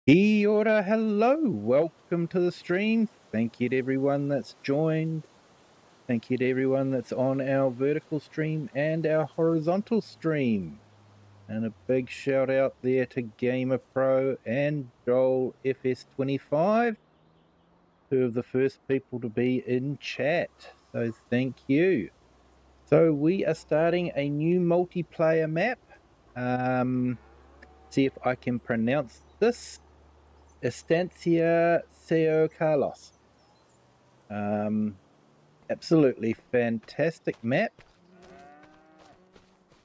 Kia ora, hello, welcome to the stream. Thank you to everyone that's joined. Thank you to everyone that's on our vertical stream and our horizontal stream. And a big shout out there to Gamer Pro and Joel FS25, who are the first people to be in chat. So thank you. So we are starting a new multiplayer map. See if I can pronounce this. Estância São. Absolutely fantastic map.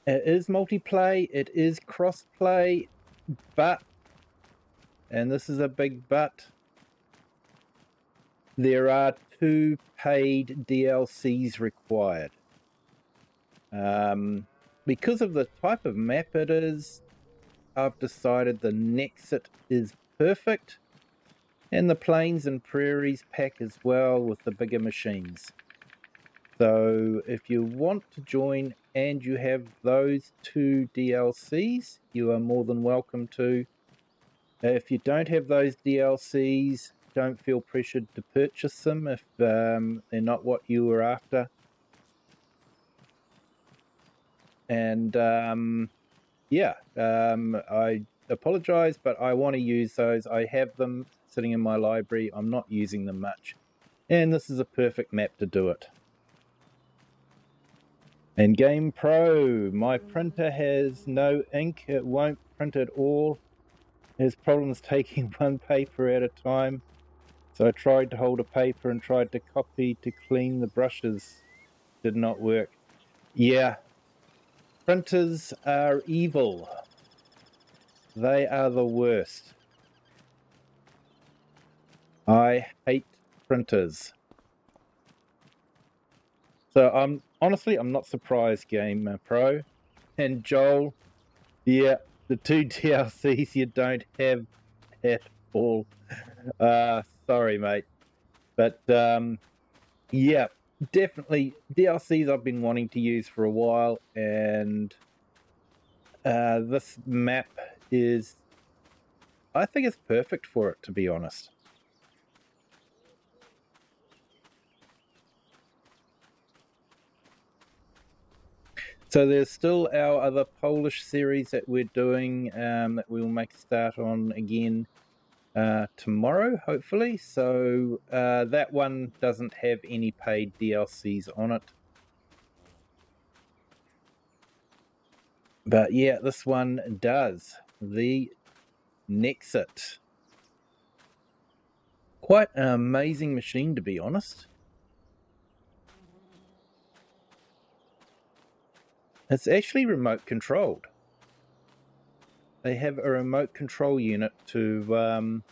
It is multiplayer, it is crossplay, but, and this is a big but, there are 2 paid DLCs required. Because of the type of map it is, I've decided the Nexat is perfect, and the Plains and Prairies pack as well with the bigger machines. So if you want to join and you have those 2 DLCs, you are more than welcome to. If you don't have those DLCs, don't feel pressured to purchase them if they're not what you were after. And I apologize, but I want to use those. I have them sitting in my library. I'm not using them much. And this is a perfect map to do it. And Game Pro, my printer has no ink, it won't print at all. It has problems taking one paper at a time. So I tried to hold a paper and tried to copy to clean the brushes. Did not work. Yeah, printers are evil. They are the worst. I hate printers. So I'm not surprised, Game Pro. And Joel, yeah, the 2 DLCs you don't have at all. Sorry, mate. But yeah, definitely DLCs I've been wanting to use for a while, and this map is, I think it's perfect for it, to be honest. So there's still our other Polish series that we're doing that we'll make a start on again tomorrow, hopefully. So that one doesn't have any paid DLCs on it. But yeah, this one does. The Nexat. Quite an amazing machine, to be honest. It's actually remote controlled. They have a remote control unit to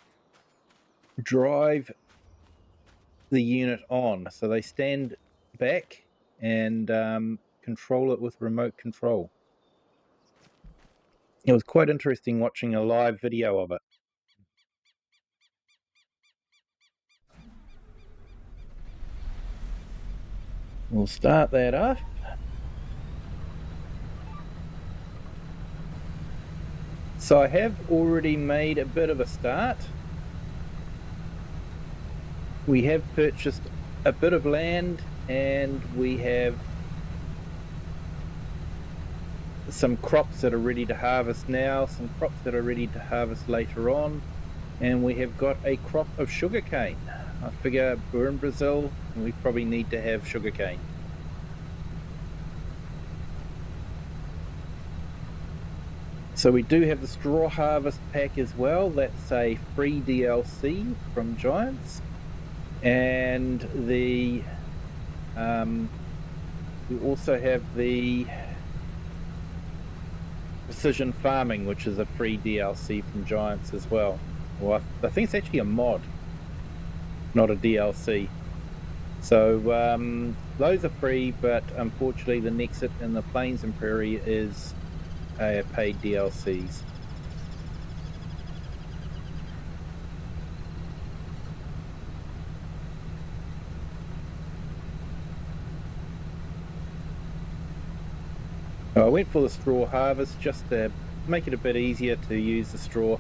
drive the unit on. So they stand back and control it with remote control. It was quite interesting watching a live video of it. We'll start that up. So I have already made a bit of a start. We have purchased a bit of land, and we have some crops that are ready to harvest now, some crops that are ready to harvest later on, and we have got a crop of sugarcane. I figure we're in Brazil and we probably need to have sugarcane. So we do have the straw harvest pack as well. That's a free DLC from Giants. And the we also have the precision farming, which is a free DLC from Giants as well. Well, I think it's actually a mod, not a DLC. So those are free, but unfortunately the Nexat and the Plains and Prairie is paid DLCs. I went for the straw harvest just to make it a bit easier to use the straw.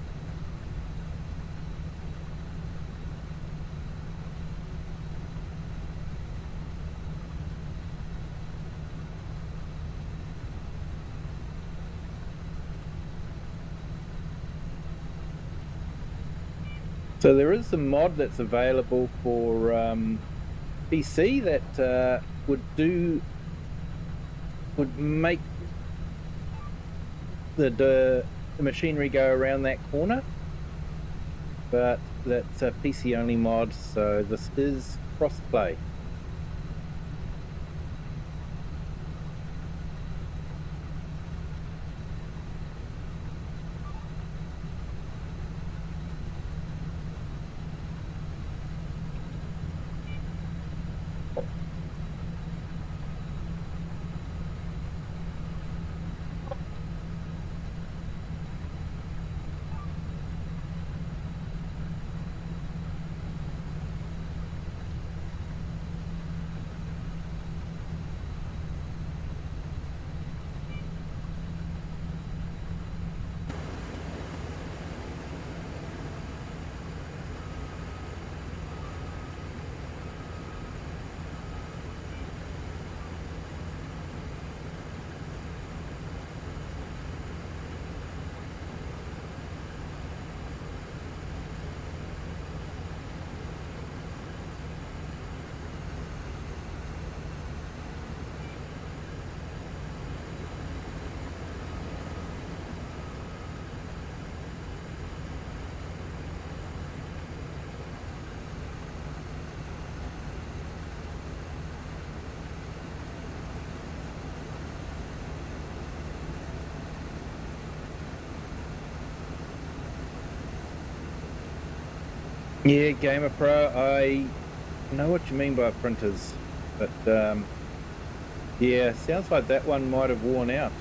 So there is a mod that's available for PC that would make the machinery go around that corner, but that's a PC only mod, so this is crossplay. Yeah, Gamer Pro, I know what you mean by printers, but yeah, sounds like that one might have worn out.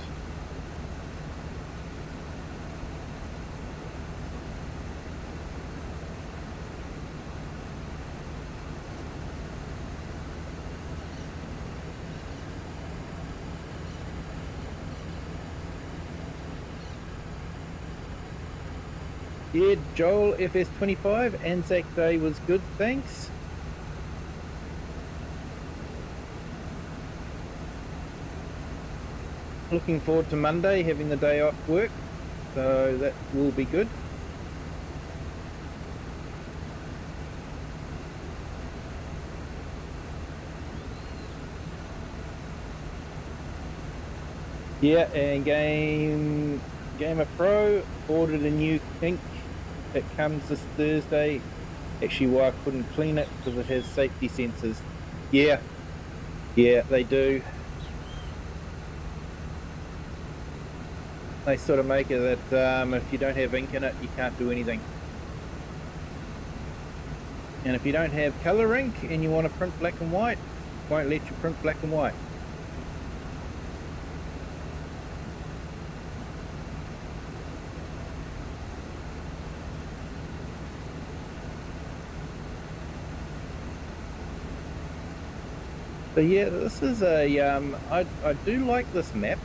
Yeah, Joel FS25, Anzac Day was good, thanks. Looking forward to Monday, having the day off work, so that will be good. Yeah, and Gamer Pro ordered a new kink that comes this Thursday. Actually, why I couldn't clean it because it has safety sensors. Yeah, they do. They sort of make it that if you don't have ink in it, you can't do anything. And if you don't have colour ink and you want to print black and white, it won't let you print black and white. So yeah, this is a, I do like this map.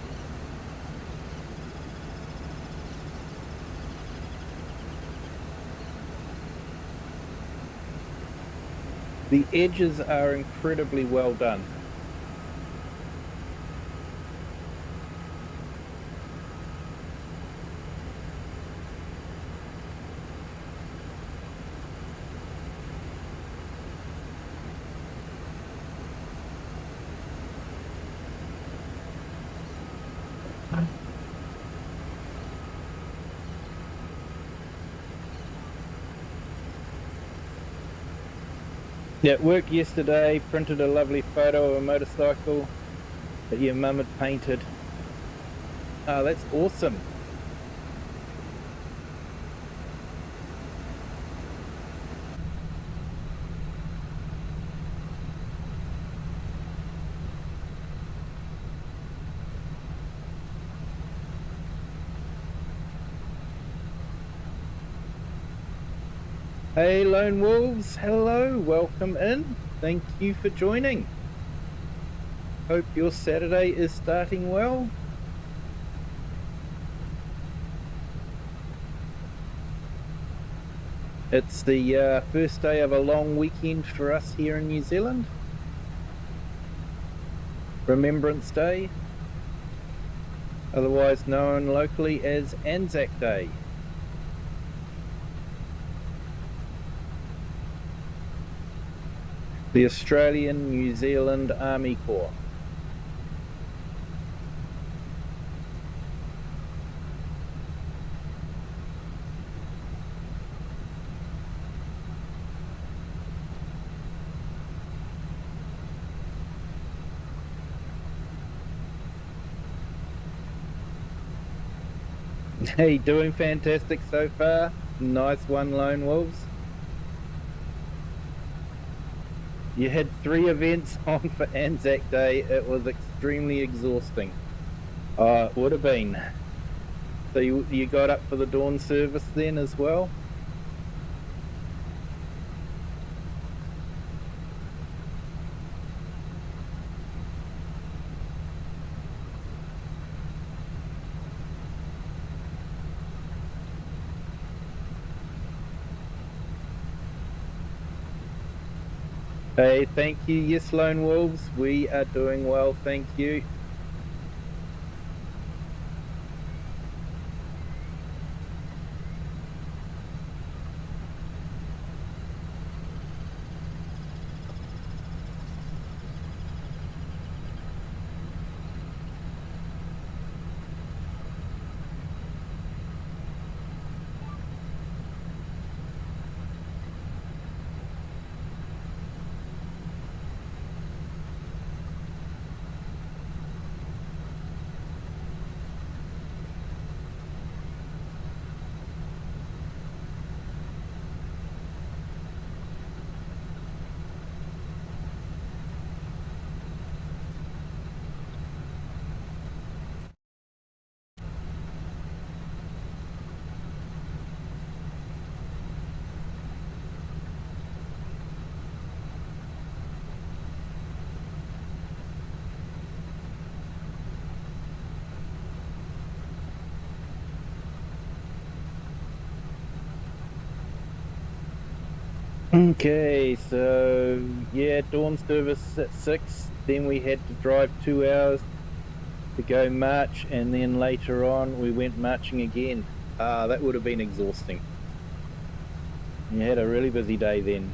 The edges are incredibly well done. Yeah, at work yesterday, printed a lovely photo of a motorcycle that your mum had painted. Oh, that's awesome. Hey Lone Wolves, hello, welcome in. Thank you for joining. Hope your Saturday is starting well. It's the first day of a long weekend for us here in New Zealand. Remembrance Day, otherwise known locally as Anzac Day. The Australian New Zealand Army Corps. Hey, doing fantastic so far. Nice one, Lone Wolves. You had 3 events on for Anzac Day. It was extremely exhausting. It would have been. So you got up for the dawn service then as well? Hey, thank you. Yes, Lone Wolves, we are doing well, thank you. Okay, so yeah, dawn service at 6, then we had to drive 2 hours to go march, and then later on we went marching again. That would have been exhausting. You had a really busy day then.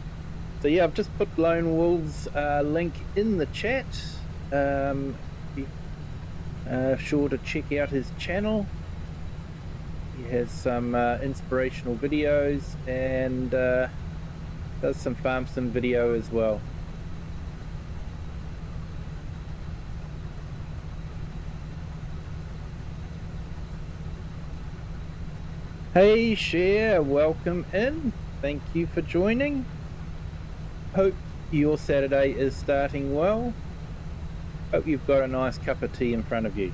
So yeah, I've just put Lone Wolves link in the chat. Be sure to check out his channel. He has some inspirational videos and does some farm sim video as well. Hey Cher, welcome in. Thank you for joining. Hope your Saturday is starting well. Hope you've got a nice cup of tea in front of you.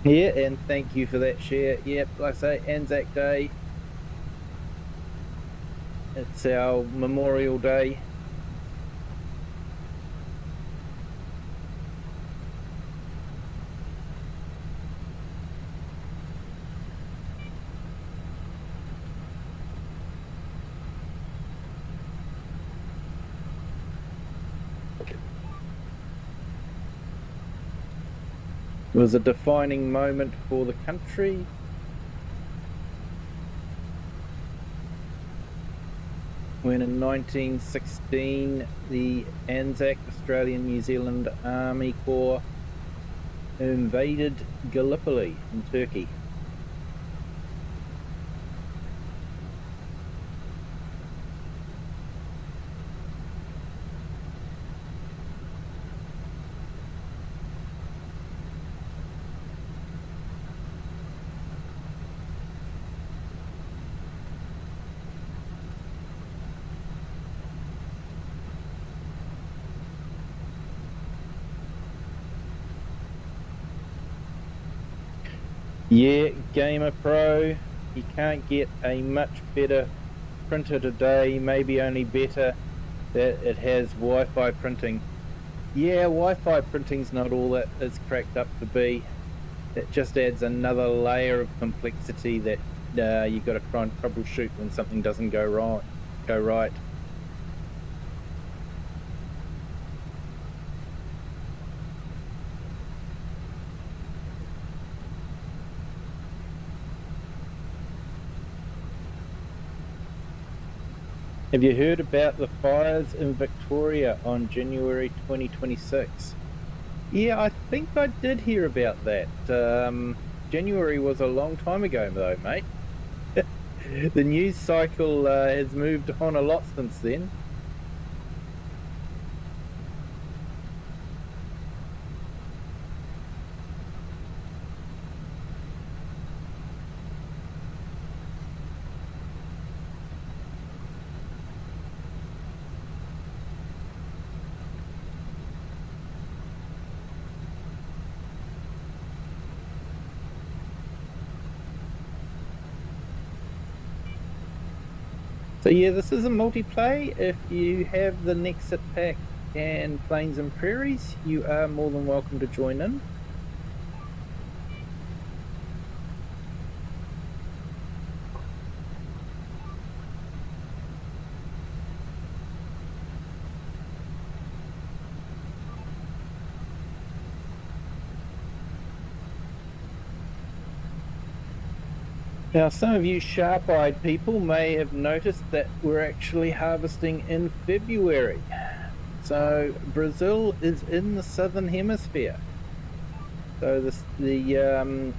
Yeah, and thank you for that share. Yep, like I say, Anzac Day. It's our Memorial Day. It was a defining moment for the country. When in 1916 the Anzac Australian New Zealand Army Corps invaded Gallipoli in Turkey. Yeah, Gamer Pro, you can't get a much better printer today, maybe only better that it has Wi-Fi printing. Yeah, Wi-Fi printing's not all that it's cracked up to be. It just adds another layer of complexity that you got to try and troubleshoot when something doesn't go right. Have you heard about the fires in Victoria on January 2026? Yeah, I think I did hear about that. January was a long time ago though, mate. The news cycle has moved on a lot since then. So yeah, this is a multiplay. If you have the Nexat Pack and Plains and Prairies, you are more than welcome to join in. Now, some of you sharp-eyed people may have noticed that we're actually harvesting in February. So Brazil is in the southern hemisphere. So the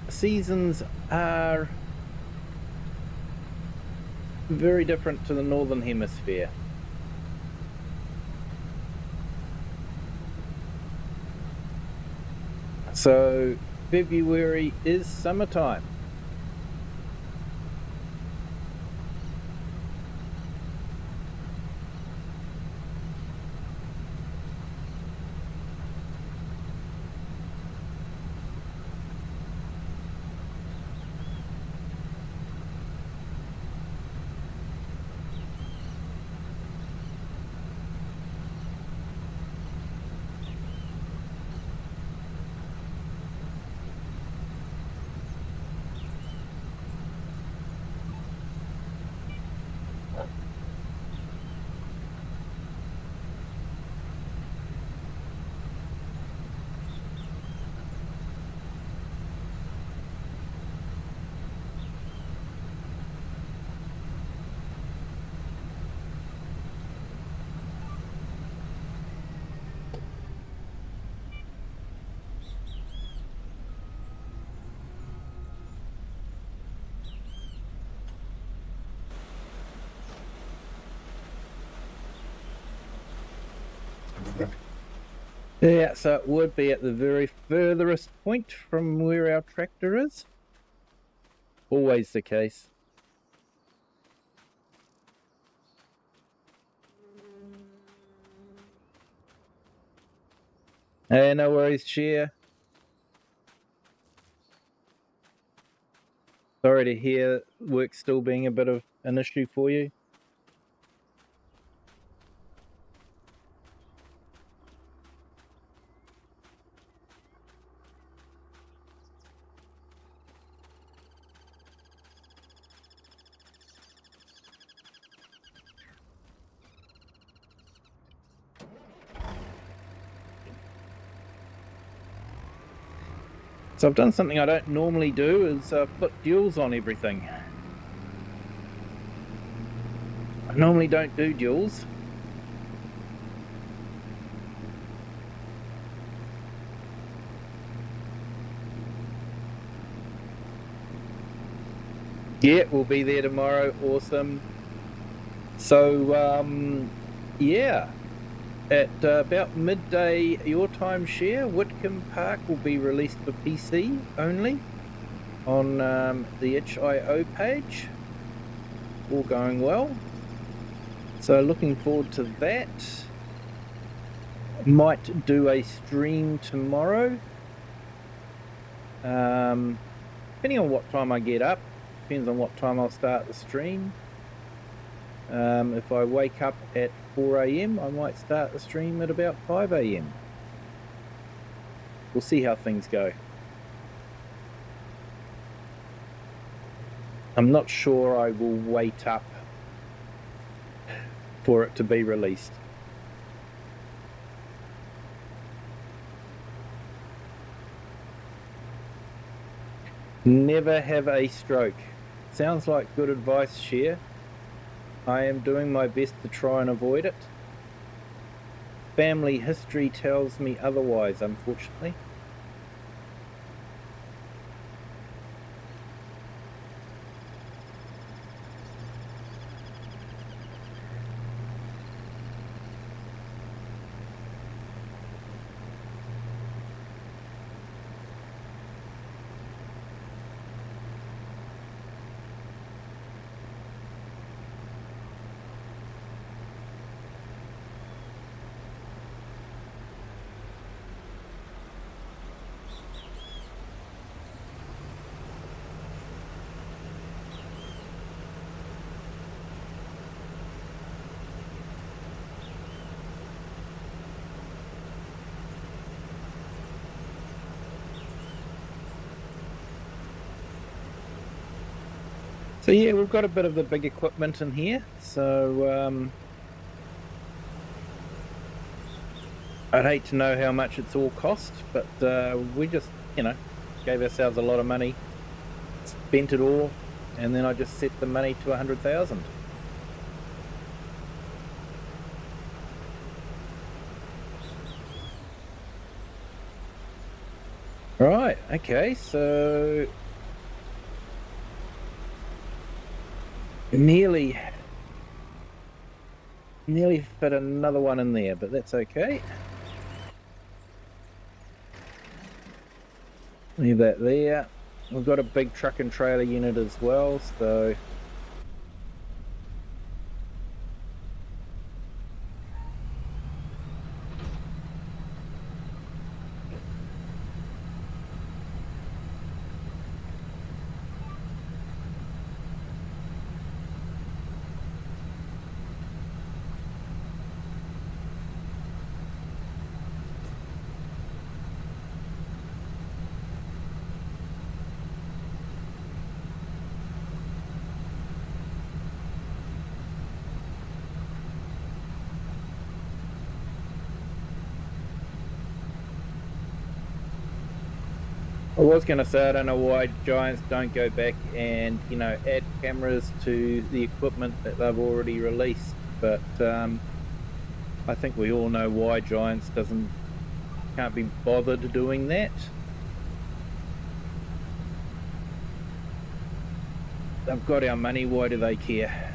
seasons are very different to the northern hemisphere. So February is summertime. Yeah, so it would be at the very furthest point from where our tractor is. Always the case. Hey, no worries, Chair. Sorry to hear work still being a bit of an issue for you. So I've done something I don't normally do, is put duals on everything. I normally don't do duals. Yeah, we'll be there tomorrow. Awesome. So, yeah, at about midday your time, Share, Whitcomb Park will be released for PC only on the itch.io page. All going well. So looking forward to that. Might do a stream tomorrow. Depending on what time I get up. Depends on what time I'll start the stream. If I wake up at 4 AM, I might start the stream at about 5 AM. We'll see how things go. I'm not sure I will wait up for it to be released. Never have a stroke. Sounds like good advice, Cher. I am doing my best to try and avoid it. Family history tells me otherwise, unfortunately. So yeah, we've got a bit of the big equipment in here. So I'd hate to know how much it's all cost, but we just, gave ourselves a lot of money, spent it all, and then I just set the money to 100,000. Right, okay, so nearly fit another one in there, but that's okay. Leave that there. We've got a big truck and trailer unit as well, so I was going to say, I don't know why Giants don't go back and, add cameras to the equipment that they've already released. But I think we all know why Giants can't be bothered doing that. They've got our money, why do they care?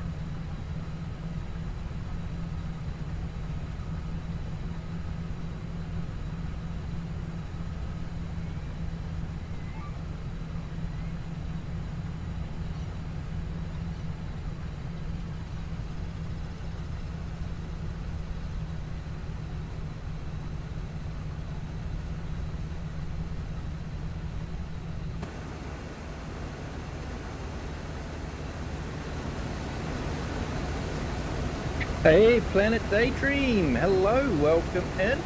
Hey, Planet Daydream! Hello, welcome in.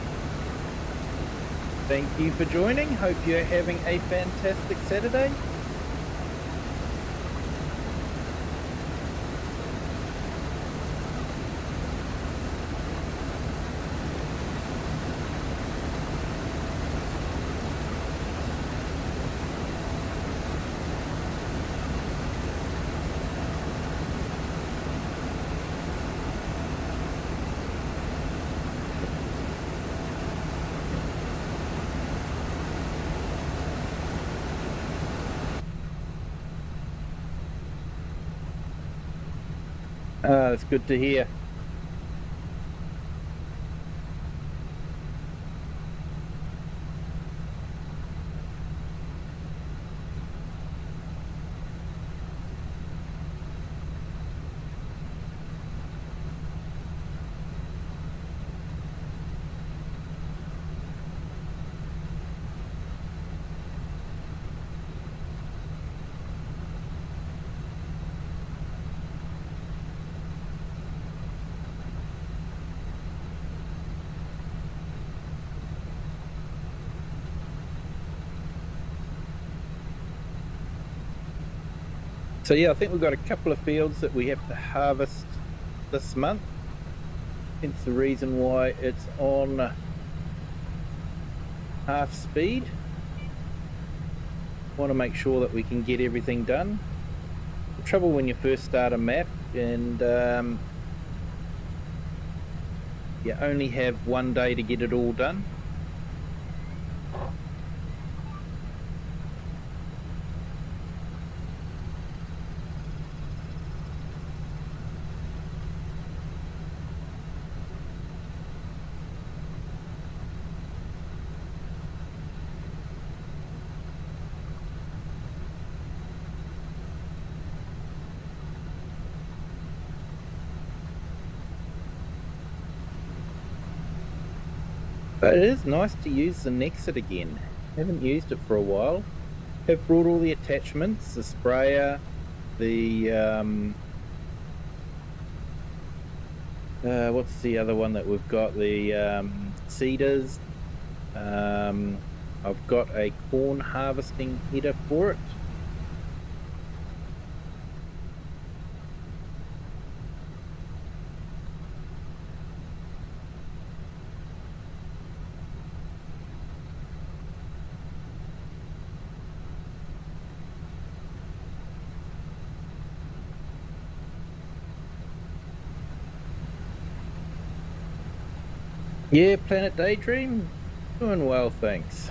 Thank you for joining. Hope you're having a fantastic Saturday. That's good to hear. So yeah, I think we've got a couple of fields that we have to harvest this month. Hence the reason why it's on half speed. Want to make sure that we can get everything done. The trouble when you first start a map and you only have one day to get it all done. But it is nice to use the Nexat again. Haven't used it for a while. Have brought all the attachments, the sprayer, the what's the other one that we've got? The seeders. I've got a corn harvesting header for it. Yeah, Planet Daydream, doing well, thanks.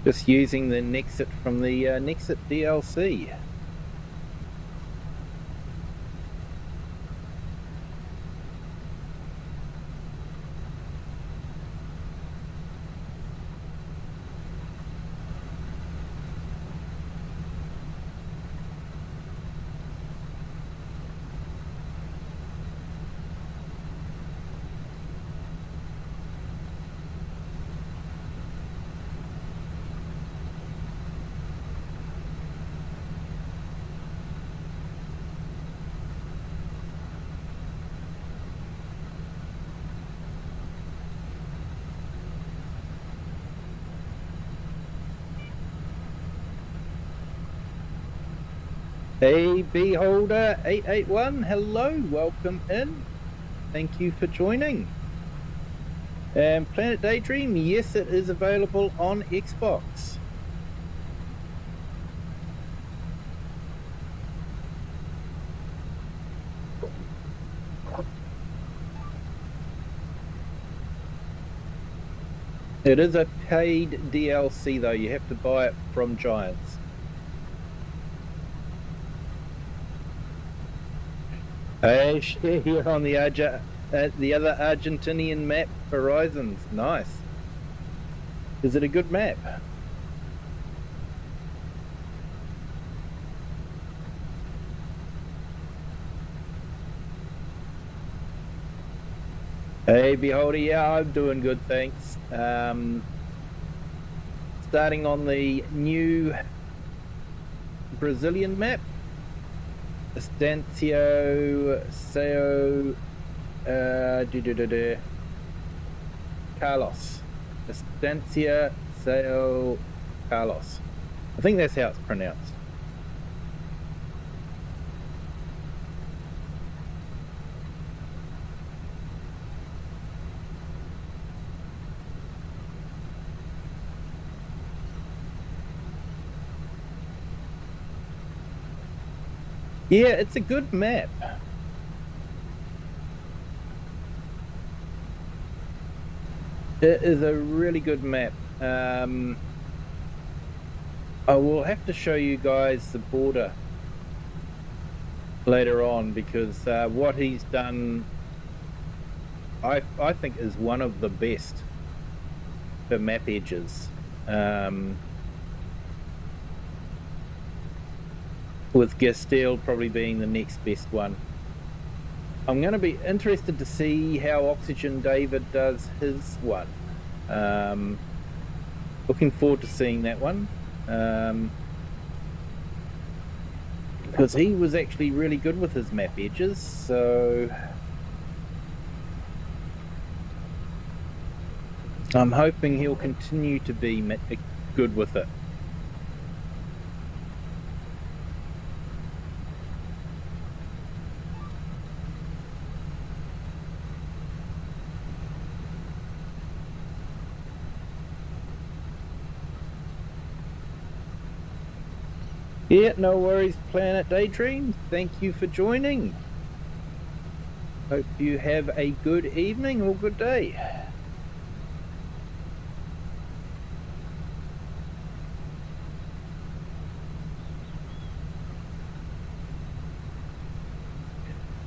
Just using the Nexat from the Nexat DLC. Hey, Beholder 881, hello, welcome in. Thank you for joining. Planet Daydream, yes, it is available on Xbox. It is a paid DLC though, you have to buy it from Giants. Hey, you're on the other Argentinian map, Horizons. Nice. Is it a good map? Hey, Beholder, yeah, I'm doing good, thanks. Starting on the new Brazilian map. Estância São Carlos. Estância São Carlos. I think that's how it's pronounced. Yeah, it's a good map. It is a really good map. I will have to show you guys the border later on because what he's done, I think, is one of the best for map edges. With Gastel probably being the next best one. I'm going to be interested to see how Oxygen David does his one. Looking forward to seeing that one. Because he was actually really good with his map edges, so I'm hoping he'll continue to be good with it. Yeah, no worries, Planet Daydream. Thank you for joining. Hope you have a good evening or good day.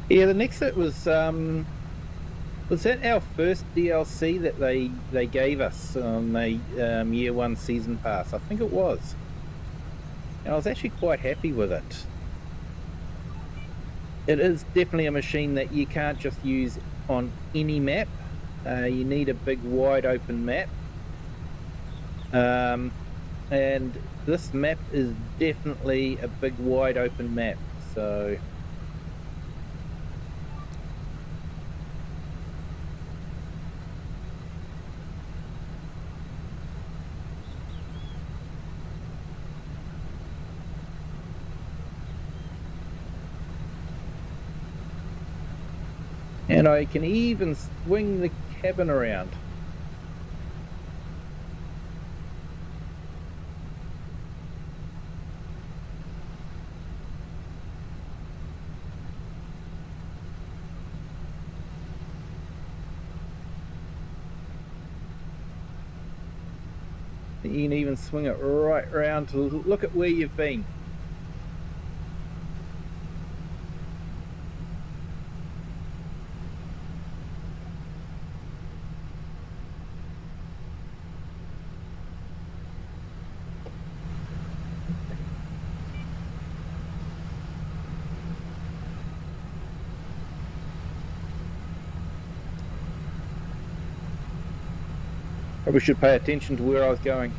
Yeah, the Nexat was that our first DLC that they gave us on the year 1 season pass? I think it was. And I was actually quite happy with it. It is definitely a machine that you can't just use on any map. You need a big wide open map. And this map is definitely a big wide open map, so and I can even swing the cabin around. You can even swing it right round to look at where you've been. Probably should pay attention to where I was going.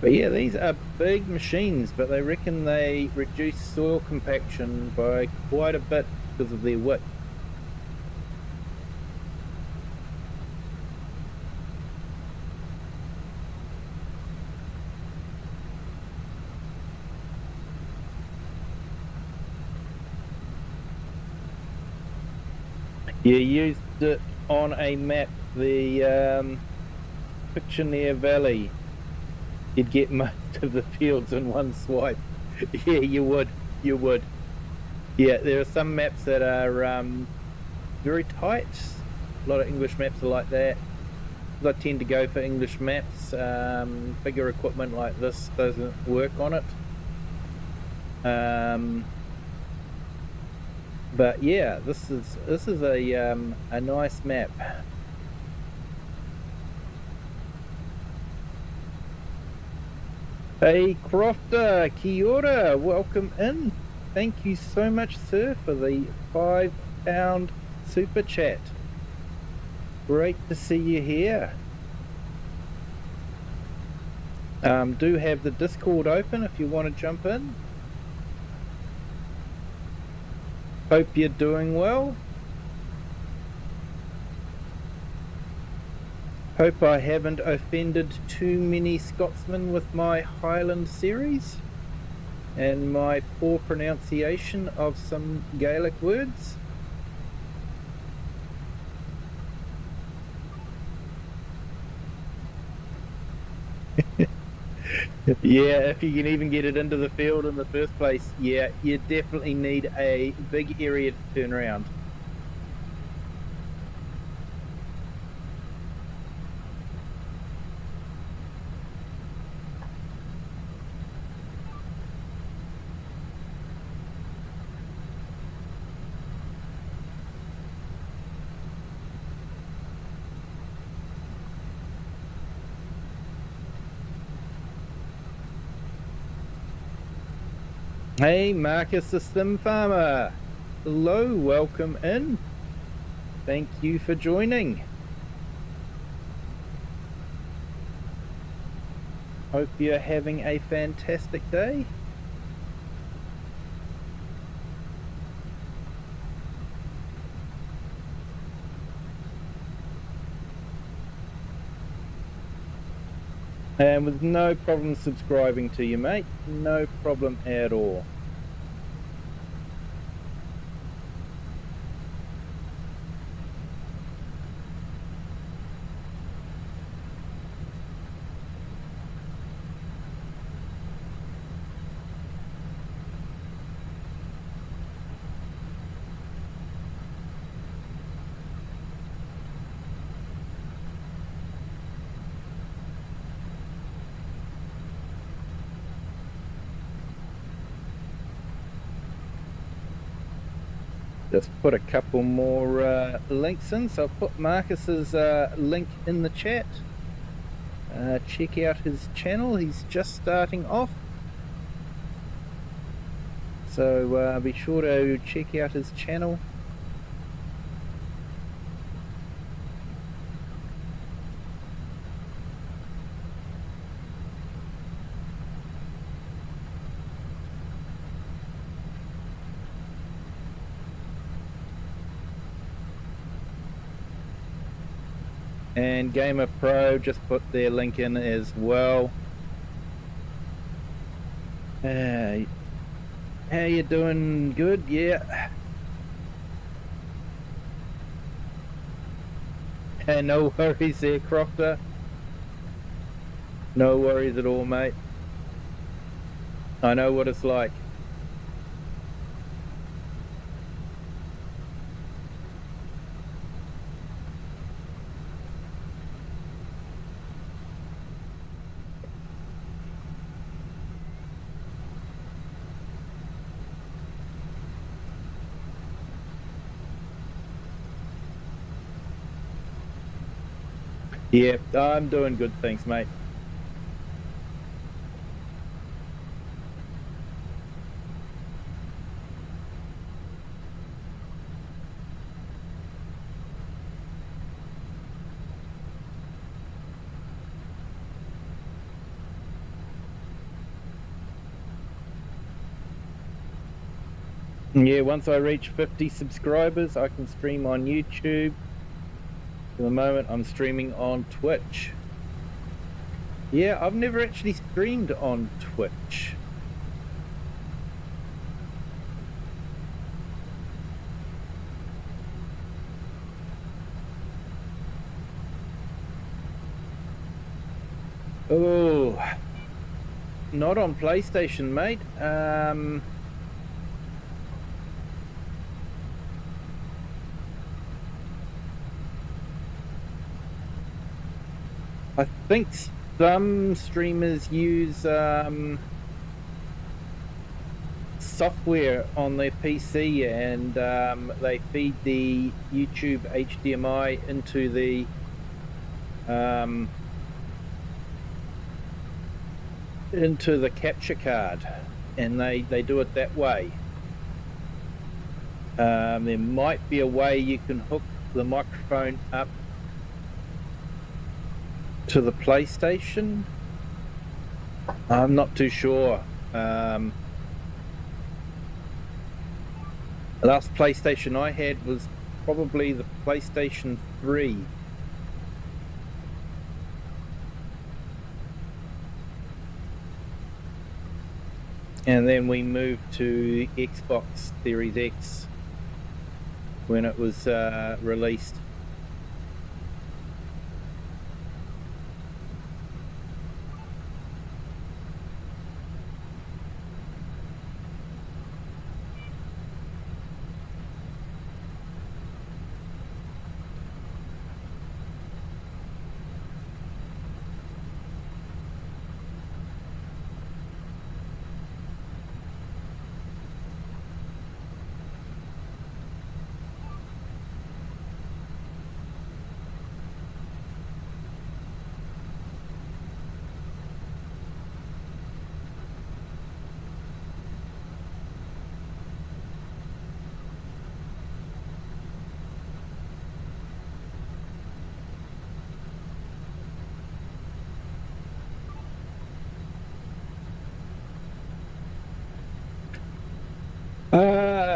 But yeah, these are big machines, but they reckon they reduce soil compaction by quite a bit because of their width. You used it on a map, the Pictionary Valley. You'd get most of the fields in one swipe. Yeah, you would. Yeah, there are some maps that are very tight. A lot of English maps are like that. I tend to go for English maps. Bigger equipment like this doesn't work on it. But yeah, this is a nice map. Hey Crofter, kia ora, welcome in. Thank you so much, sir, for the £5 super chat. Great to see you here. Do have the Discord open if you want to jump in. Hope you're doing well. Hope I haven't offended too many Scotsmen with my Highland series and my poor pronunciation of some Gaelic words. Yeah, if you can even get it into the field in the first place, yeah, you definitely need a big area to turn around. Hey, Marcus the Sim Farmer. Hello, welcome in. Thank you for joining. Hope you're having a fantastic day. And with no problem subscribing to you, mate. No problem at all. Just put a couple more links in. So I'll put Marcus's link in the chat. Check out his channel. He's just starting off. So be sure to check out his channel. And Gamer Pro just put their link in as well. How you doing? Good? Yeah. No worries there, Crofter. No worries at all, mate. I know what it's like. Yeah, I'm doing good, thanks, mate. Yeah, once I reach 50 subscribers, I can stream on YouTube. For the moment, I'm streaming on Twitch. Yeah, I've never actually streamed on Twitch. Oh, not on PlayStation, mate. I think some streamers use software on their PC and they feed the YouTube HDMI into the capture card, and they do it that way. There might be a way you can hook the microphone up to the PlayStation. I'm not too sure. The last PlayStation I had was probably the PlayStation 3. And then we moved to Xbox Series X when it was released.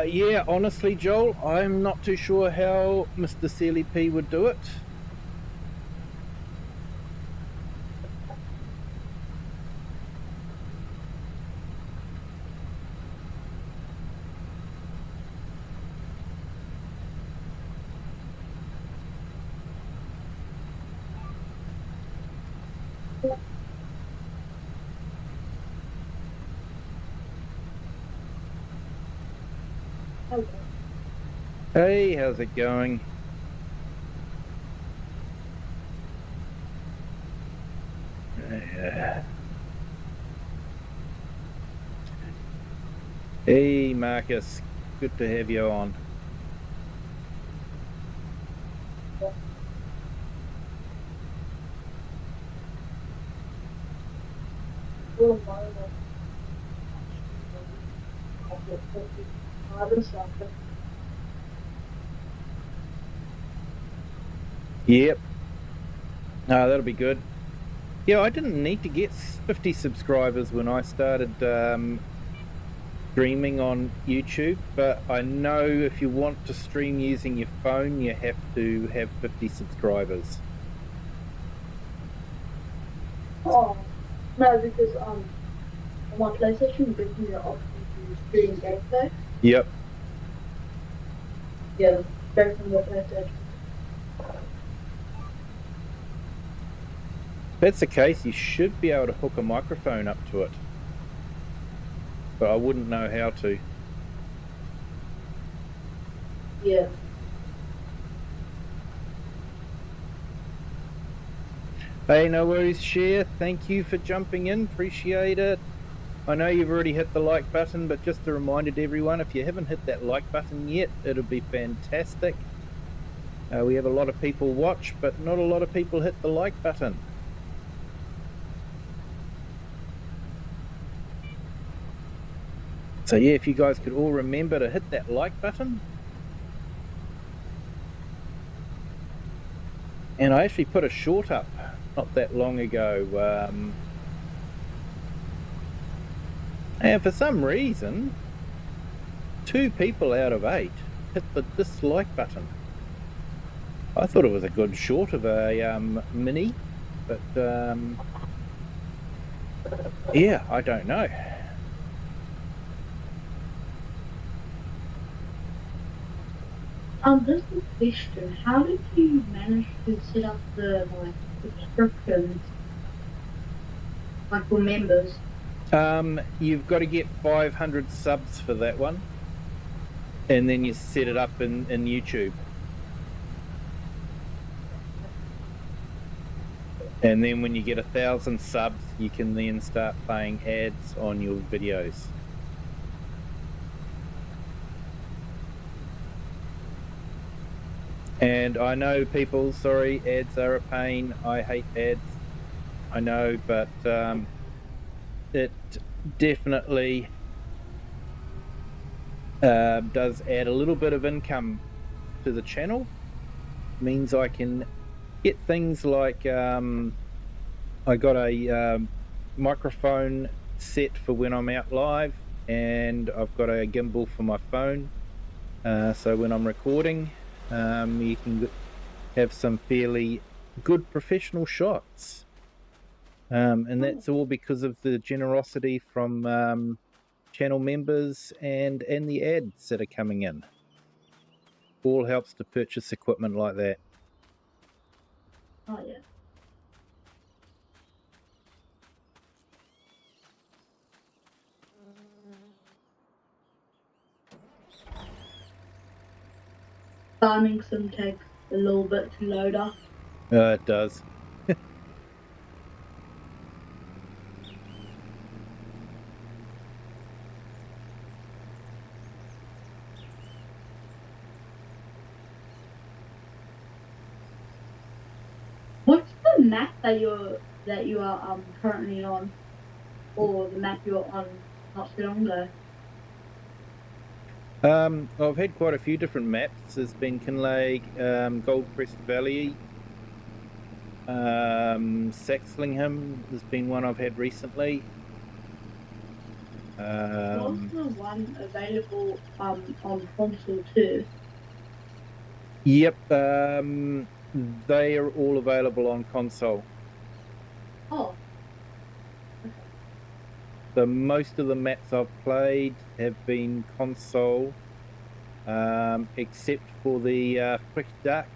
Yeah, honestly, Joel, I'm not too sure how Mr. Sealy P would do it. Hey, how's it going? Hey, Marcus, good to have you on. Yep, that'll be good. Yeah, I didn't need to get 50 subscribers when I started streaming on YouTube, but I know if you want to stream using your phone, you have to have 50 subscribers. Oh, no, because on my PlayStation gives me the option to stream gameplay. Yep. Yeah, straight from the PlayStation. If that's the case, you should be able to hook a microphone up to it. But I wouldn't know how to. Yeah. Hey, no worries, Share. Thank you for jumping in. Appreciate it. I know you've already hit the like button, but just a reminder to everyone, if you haven't hit that like button yet, it'll be fantastic. We have a lot of people watch, but not a lot of people hit the like button. So yeah, if you guys could all remember to hit that like button. And I actually put a short up not that long ago. And for some reason, 2 people out of 8 hit the dislike button. I thought it was a good short of a mini, but yeah, I don't know. This is a question. How did you manage to set up the subscriptions, for members? You've got to get 500 subs for that one, and then you set it up in YouTube. And then when you get 1,000 subs, you can then start playing ads on your videos. And I know people, sorry, ads are a pain. I hate ads. I know, but it definitely does add a little bit of income to the channel. Means I can get things like I got a microphone set for when I'm out live, and I've got a gimbal for my phone. So when I'm recording, you can have some fairly good professional shots. And that's all because of the generosity from channel members and the ads that are coming in. All helps to purchase equipment like that. Oh, yeah. Farming sim takes a little bit to load up. It does. What's the map that you are currently on, or the map you're on not so long ago? I've had quite a few different maps. There's been Kinlake, Goldcrest Valley, Saxlingham has been one I've had recently. Was the one available on console too? Yep, they are all available on console. Oh, So most of the maps I've played have been console, except for the Quick Duck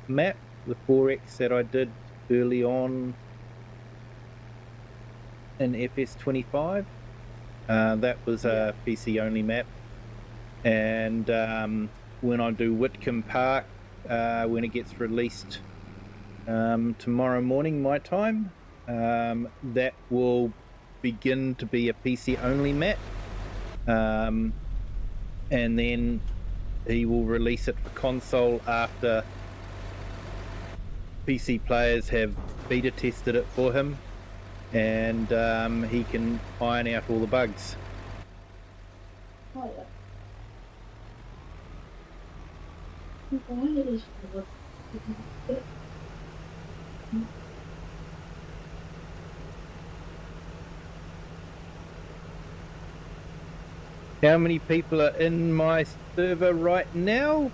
map, the 4X that I did early on in FS25. That was a PC only map. And when I do Whitcomb Park, when it gets released tomorrow morning my time, that will begin to be a PC only map, and then he will release it for console after PC players have beta tested it for him, and he can iron out all the bugs. oh yeah. Why is it? How many people are in my server right now?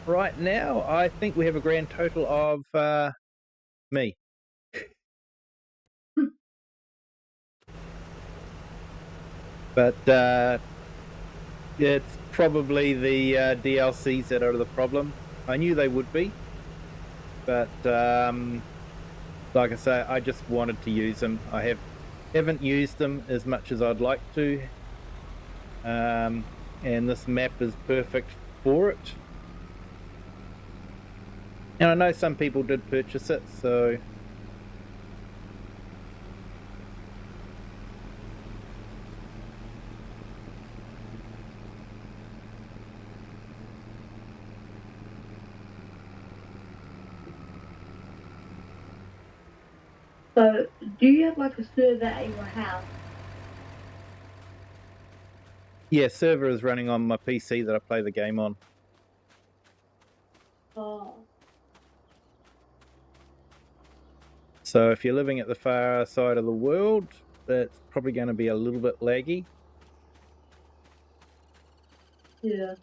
Right now, I think we have a grand total of me. But it's probably the DLCs that are the problem. I knew they would be, but like I say, I just wanted to use them. I haven't used them as much as I'd like to, and this map is perfect for it. And I know some people did purchase it, so So, do you have like a server at your house? yeah, server is running on my PC that I play the game on. Oh, So if you're living at the far side of the world, it's probably going to be a little bit laggy. yeah.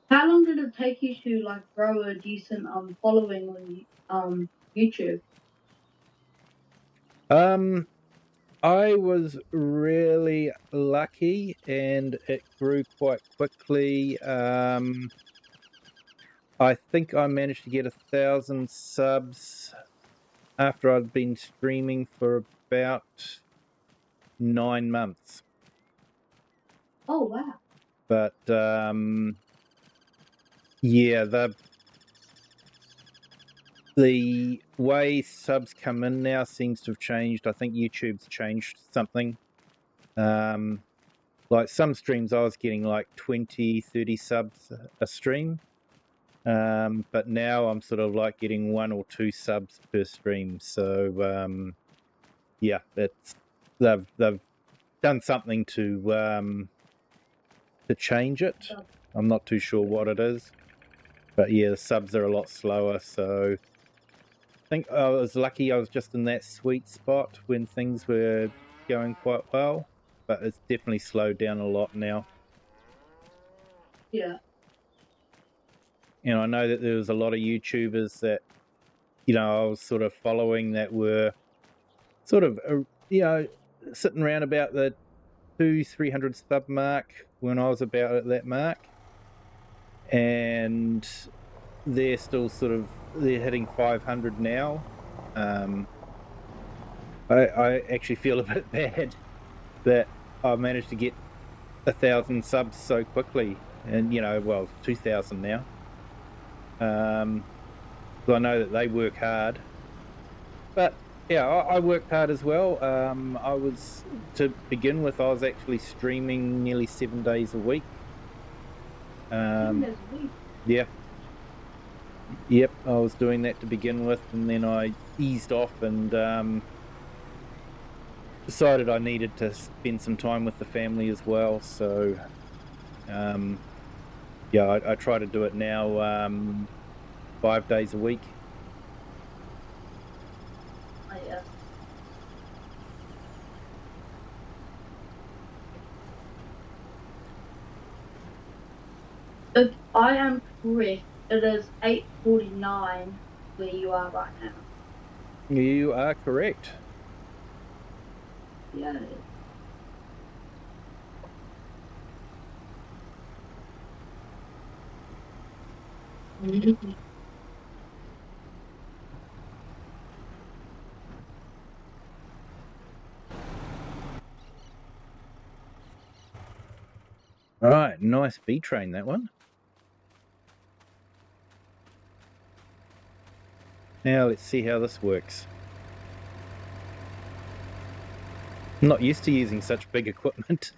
How long did it take you to like grow a decent following on YouTube? I was really lucky and it grew quite quickly. I think I managed to get 1,000 subs after I'd been streaming for about 9 months. Oh wow. But yeah, the way subs come in now seems to have changed. I think YouTube's changed something. Like some streams I was getting like 20, 30 subs a stream. But now I'm sort of like getting 1 or 2 subs per stream. So yeah, they've done something to change it. I'm not too sure what it is, but yeah, the subs are a lot slower. So I think I was lucky. I was just in that sweet spot when things were going quite well, but it's definitely slowed down a lot now. Yeah. And I know that there was a lot of YouTubers that, you know, I was sort of following that were sort of, you know, sitting around about the 200-300 sub mark when I was about at that mark. And they're still sort of, they're hitting 500 now. I actually feel a bit bad that I managed to get 1,000 subs so quickly. And, you know, well, 2,000 now. So I know that they work hard, but yeah, I worked hard as well. I was, to begin with, I was actually streaming nearly 7 days a week. 7 days a week. Yeah. Yep, I was doing that to begin with, and then I eased off and decided I needed to spend some time with the family as well. So yeah, I try to do it now 5 days a week. yeah. If I am correct, it is 8:49 where you are right now. You are correct. Yeah, it is. All right, nice B train, that one. Now let's see how this works. I'm not used to using such big equipment.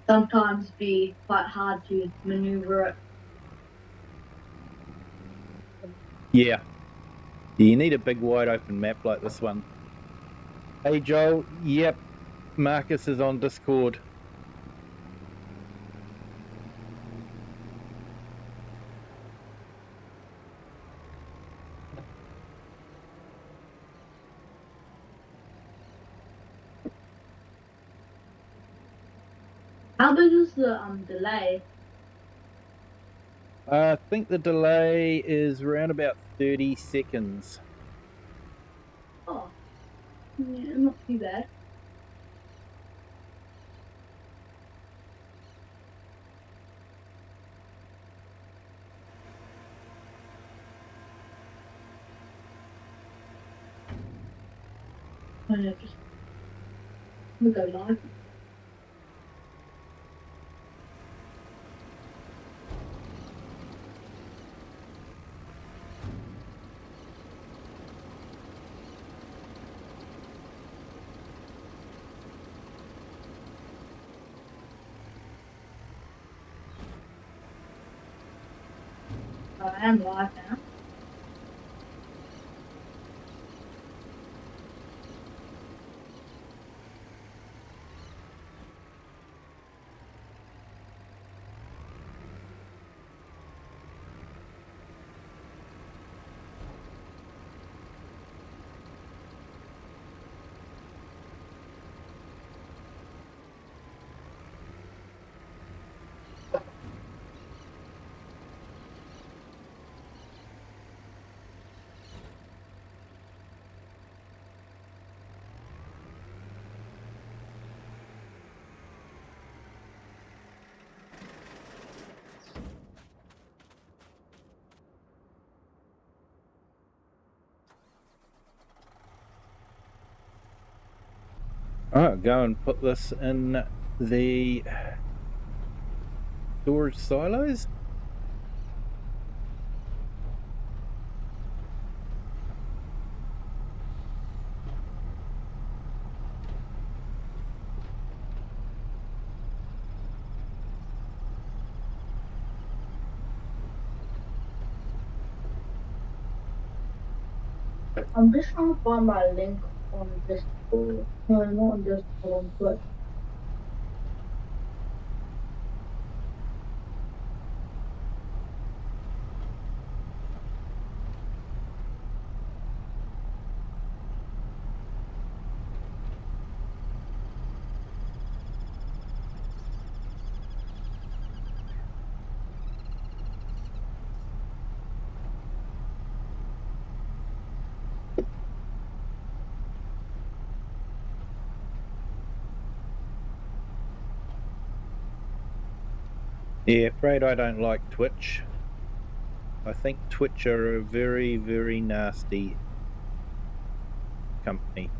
Sometimes be quite hard to maneuver it. Yeah. You need a big wide open map like this one. Hey Joel, yep, Marcus is on Discord. How big is the delay? I think the delay is around about 30 seconds. Oh, yeah, not too bad. Oh, yeah, just we'll go live. I am live now. Oh, go and put this in the storage silos. I'm just trying to find my link on Discord. No, not on Discord, on Twitch. Yeah, afraid I don't like Twitch. I think Twitch are a very, very nasty company.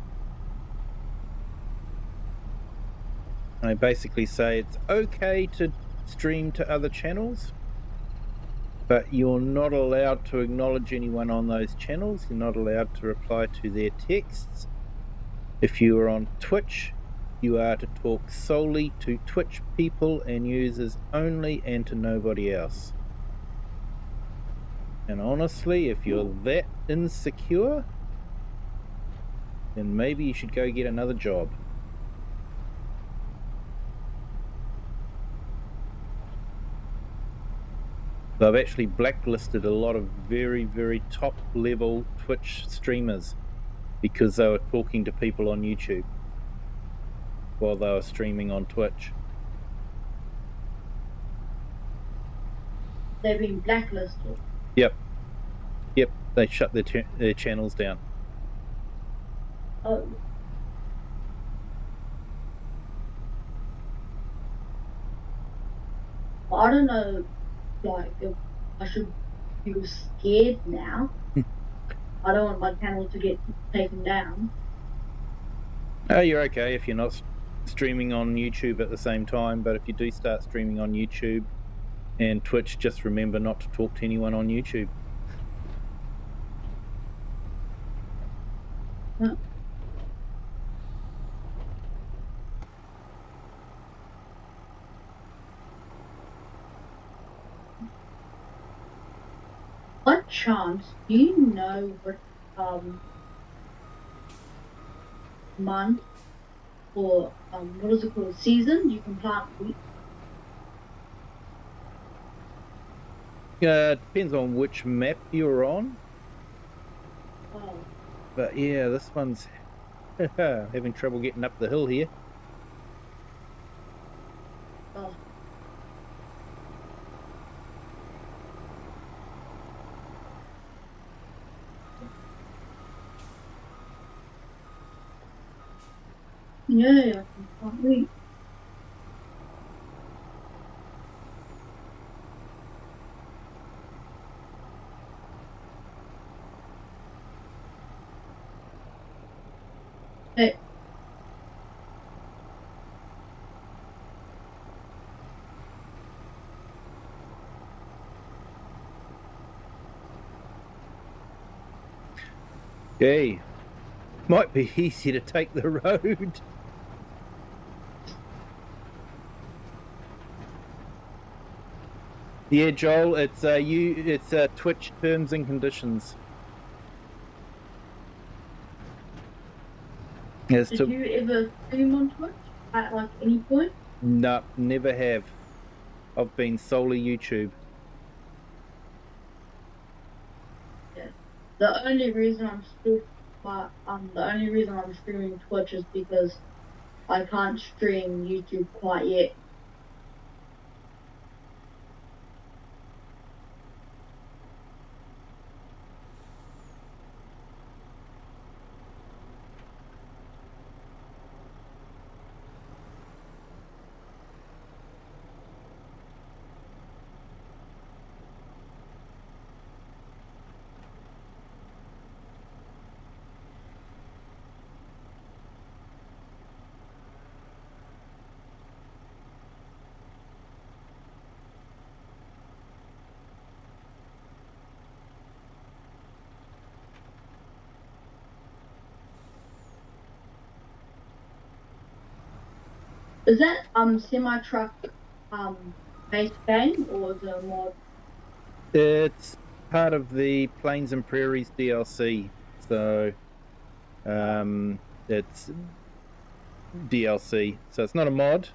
I basically say it's okay to stream to other channels, but you're not allowed to acknowledge anyone on those channels. You're not allowed to reply to their texts. If you are on Twitch, you are to talk solely to Twitch people and users only and to nobody else. And honestly, if you're that insecure, then maybe you should go get another job. They've actually blacklisted a lot of very, very top level Twitch streamers because they were talking to people on YouTube while they were streaming on Twitch. They've been blacklisted. Yep, they shut their channels down. Oh. I don't know, like, if I should feel scared now. I don't want my channel to get taken down. Oh, you're okay if you're not streaming on YouTube at the same time, but if you do start streaming on YouTube and Twitch, just remember not to talk to anyone on YouTube. Huh. What chance, do you know what month or what is it called, season you can plant wheat? Depends on which map you're on. Oh. But yeah, this one's having trouble getting up the hill here. Oh. Yeah, I can plant wheat. Hey. Okay, might be easy to take the road. Yeah, Joel, it's Twitch terms and conditions. Did you ever stream on Twitch at like any point? No, never have. I've been solely YouTube. Yeah. The only reason I'm streaming Twitch is because I can't stream YouTube quite yet. Is that semi-truck based game or is it a mod? It's part of the Plains and Prairies DLC, so it's DLC, so it's not a mod.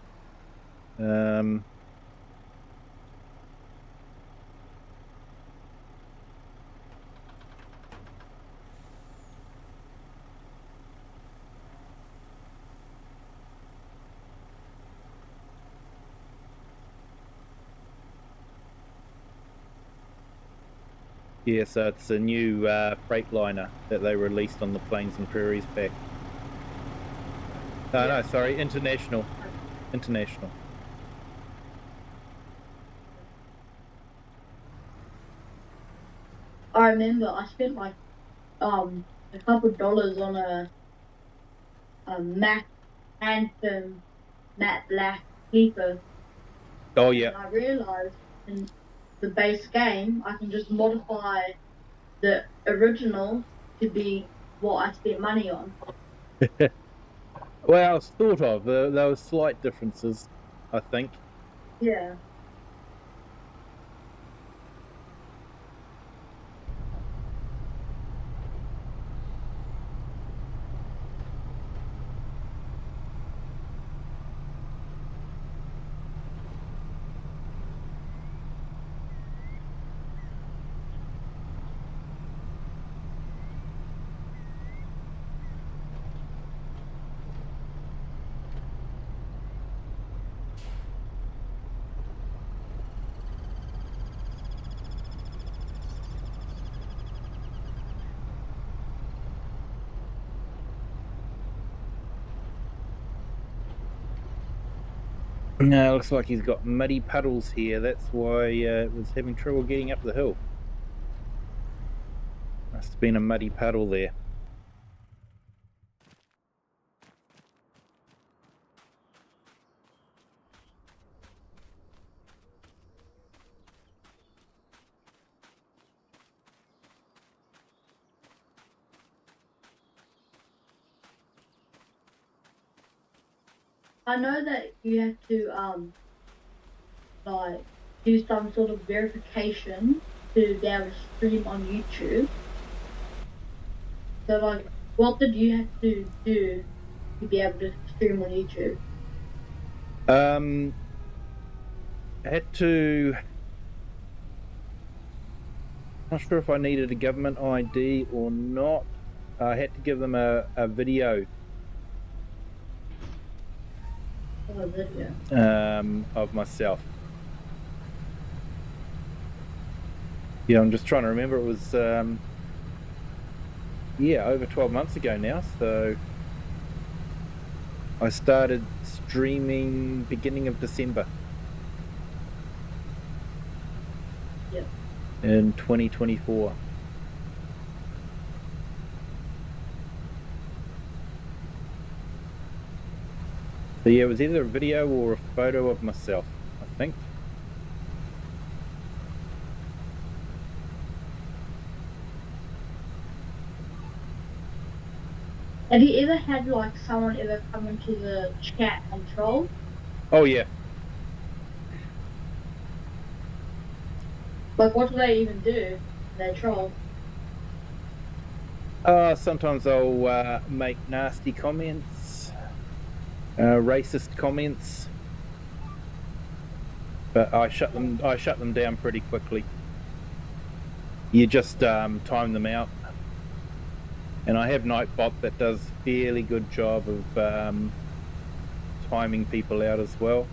Yeah, so it's a new Freightliner that they released on the Plains and Prairies pack. Oh, no, sorry, International. I remember I spent like a couple dollars on a matte Anthem matte black sleeper. Oh yeah. And I realized in the base game I can just modify the original to be what I spent money on. Well, sort of. There were slight differences, I think. Yeah. No, looks like he's got muddy puddles here. That's why it was having trouble getting up the hill. Must have been a muddy puddle there. I know that you have to like do some sort of verification to be able to stream on YouTube. So like, what did you have to do to be able to stream on YouTube? I had to. Not sure if I needed a government ID or not. I had to give them a video Oh, a video. of myself. Yeah, I'm just trying to remember. It was yeah, over 12 months ago now. So I started streaming beginning of December. Yeah. In 2024. So yeah, it was either a video or a photo of myself, I think. Have you ever had like someone ever come into the chat and troll? Oh yeah. Like, what do they even do? They troll. Sometimes I'll make nasty comments, racist comments, but I shut them down pretty quickly. You just time them out, and I have Nightbot that does a fairly good job of timing people out as well.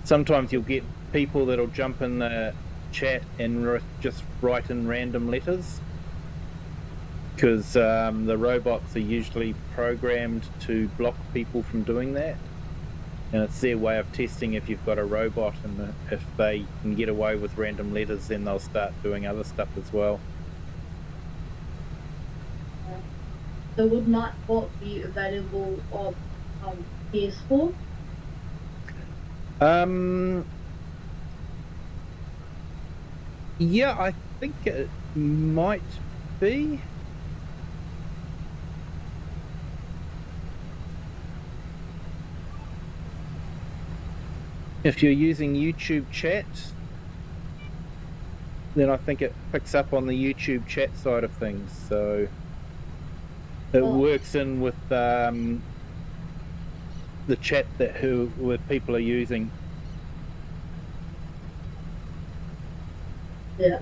Sometimes you'll get people that'll jump in the chat and just write in random letters, because the robots are usually programmed to block people from doing that, and it's their way of testing if you've got a robot, and if they can get away with random letters, then they'll start doing other stuff as well. So would Nightbot be available on PS4? Yeah, I think it might be. If you're using YouTube chat, then I think it picks up on the YouTube chat side of things, so it works in with the chat that people are using. Yeah.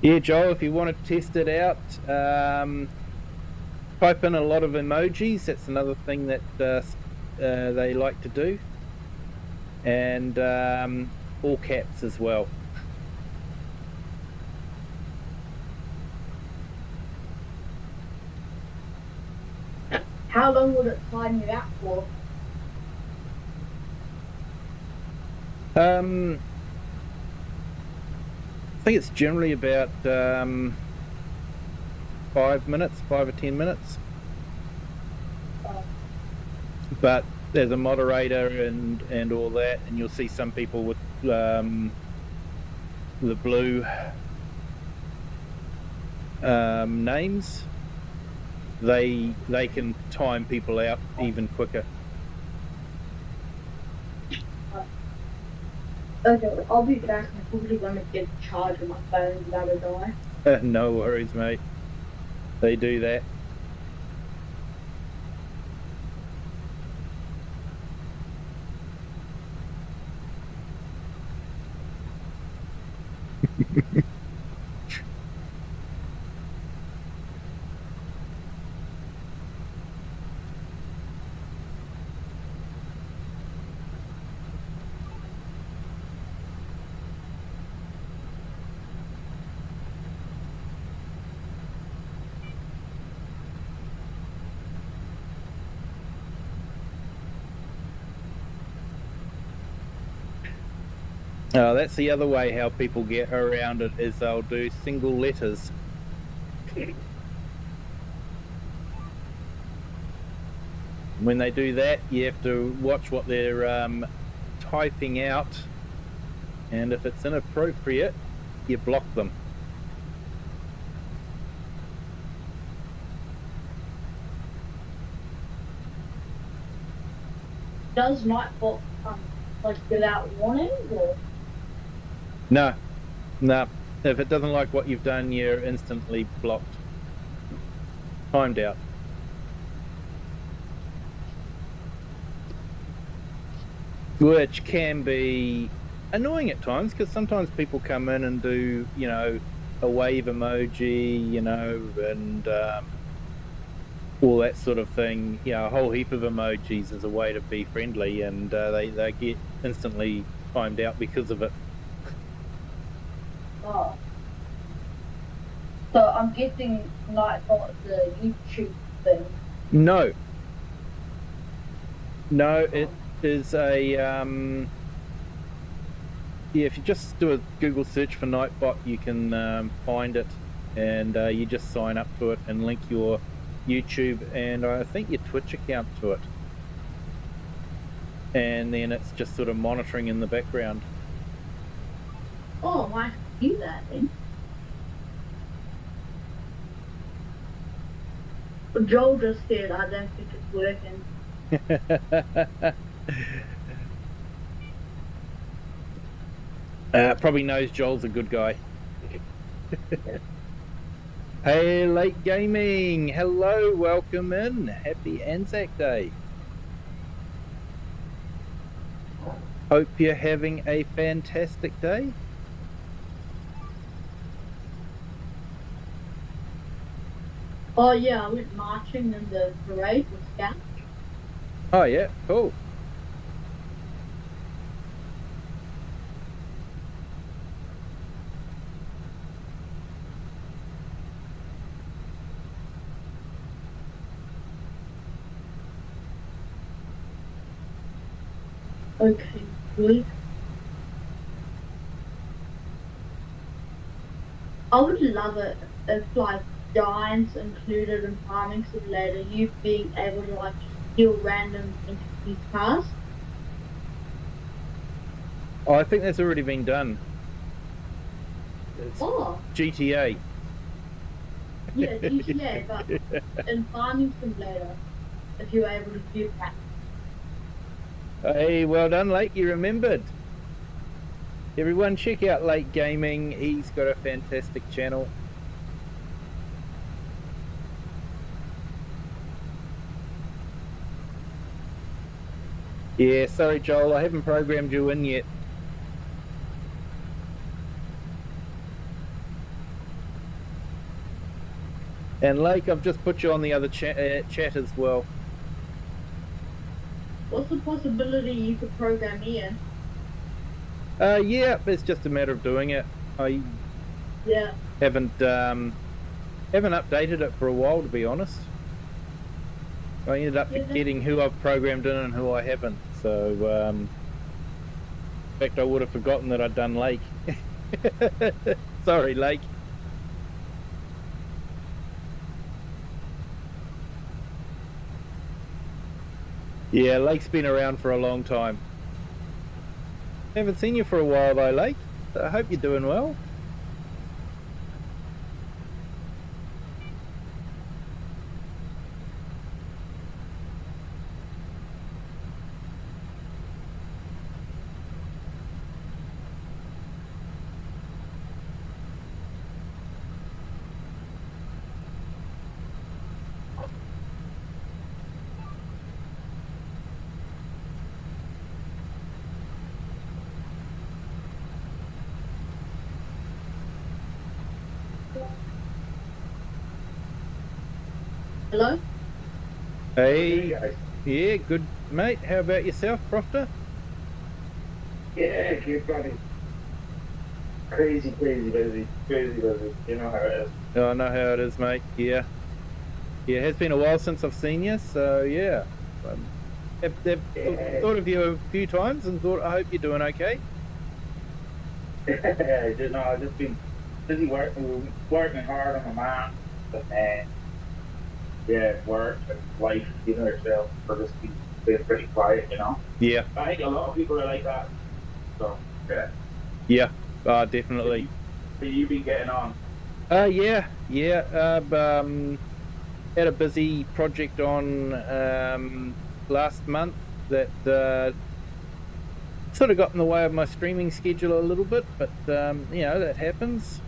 Yeah, Joel, if you want to test it out, type in a lot of emojis. That's another thing that they like to do, and all caps as well. How long would it time you out for? I think it's generally about 5 minutes, 5 or 10 minutes. But there's a moderator and all that, and you'll see some people with the blue names. They can time people out even quicker. Okay, I'll be back. I'm probably going to get a charge on my phone the other die. No worries, mate. They do that. That's the other way how people get around it, is they'll do single letters. When they do that, you have to watch what they're typing out, and if it's inappropriate, you block them. Does Nightbot like without warning, or? No. If it doesn't like what you've done, you're instantly blocked. Timed out. Which can be annoying at times, because sometimes people come in and do, you know, a wave emoji, you know, and all that sort of thing. You know, a whole heap of emojis as a way to be friendly, and they get instantly timed out because of it. Oh. So I'm guessing Nightbot the YouTube thing. No, it is a yeah, if you just do a Google search for Nightbot, you can find it, and you just sign up to it and link your YouTube and I think your Twitch account to it, and then it's just sort of monitoring in the background. Oh, I do that then. But Joel just said, I don't think it's working. Probably knows Joel's a good guy. Hey, Late Gaming, hello, welcome in. Happy Anzac Day. Hope you're having a fantastic day. Oh yeah, I went marching in the parade with Scouts. Oh yeah, cool. Okay, good. I would love it if like giants included in Farming Simulator, you being able to like steal random entities cars. Oh, I think that's already been done. It's Oh, GTA. yeah, GTA, but in Farming Simulator, if you were able to do that. Hey, well done, Late, you remembered. Everyone check out Late Gaming, he's got a fantastic channel. Yeah, sorry Joel, I haven't programmed you in yet. And Lake, I've just put you on the other chat as well. What's the possibility you could program me in? Yeah, it's just a matter of doing it. I haven't updated it for a while, to be honest. I ended up forgetting who I've programmed in and who I haven't. So, in fact, I would have forgotten that I'd done Lake. Sorry, Lake. Yeah, Lake's been around for a long time. Haven't seen you for a while though, Lake. I hope you're doing well. Hello? Hey, yeah, good mate. How about yourself, Crofter? Yeah, good buddy. Crazy busy. You know how it is. Oh, I know how it is, mate. Yeah. Yeah, it has been a while since I've seen you, so yeah. I've thought of you a few times and thought I hope you're doing okay. I've just been busy working hard on my math, and work and life, yourself, for just being pretty quiet, Yeah. I think a lot of people are like that. So yeah. Yeah. Definitely. But you've been getting on. Yeah. Had a busy project on last month that sort of got in the way of my streaming schedule a little bit, but that happens.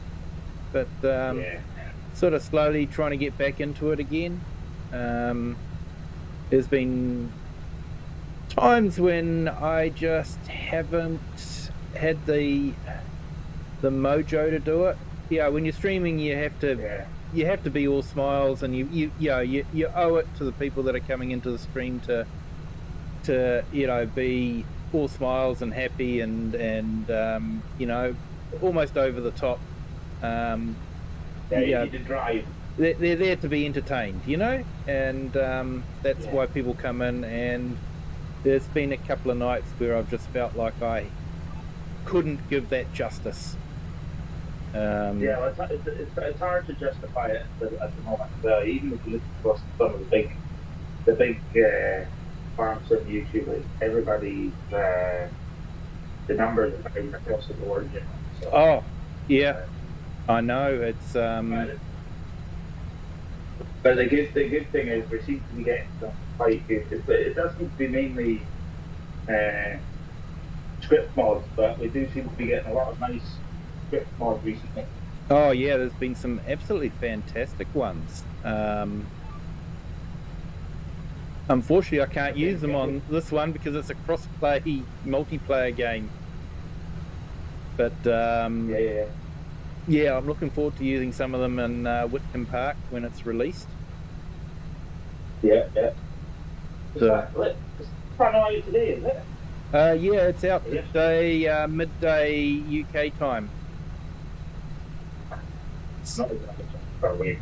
But sort of slowly trying to get back into it again. There's been times when I just haven't had the mojo to do it. Yeah, when you're streaming, you have to be all smiles, and you owe it to the people that are coming into the stream to be all smiles and happy and almost over the top. You need to drive. They're there to be entertained, and that's why people come in. And there's been a couple of nights where I've just felt like I couldn't give that justice. It's hard to justify it at the moment. Even if you look across some of the big farms on YouTube, like everybody, the numbers are going across the board. So, oh, yeah, I know. It's but the good thing is we seem to be getting some quite good. It does seem to be mainly script mods, but we do seem to be getting a lot of nice script mods recently. Oh yeah, there's been some absolutely fantastic ones. Unfortunately, I can't use them on this one because it's a cross-play multiplayer game. But yeah, I'm looking forward to using some of them in Whitcomb Park when it's released. Yeah. It's front eye today, is it? Yeah, it's out today, midday UK time. Not even for a week.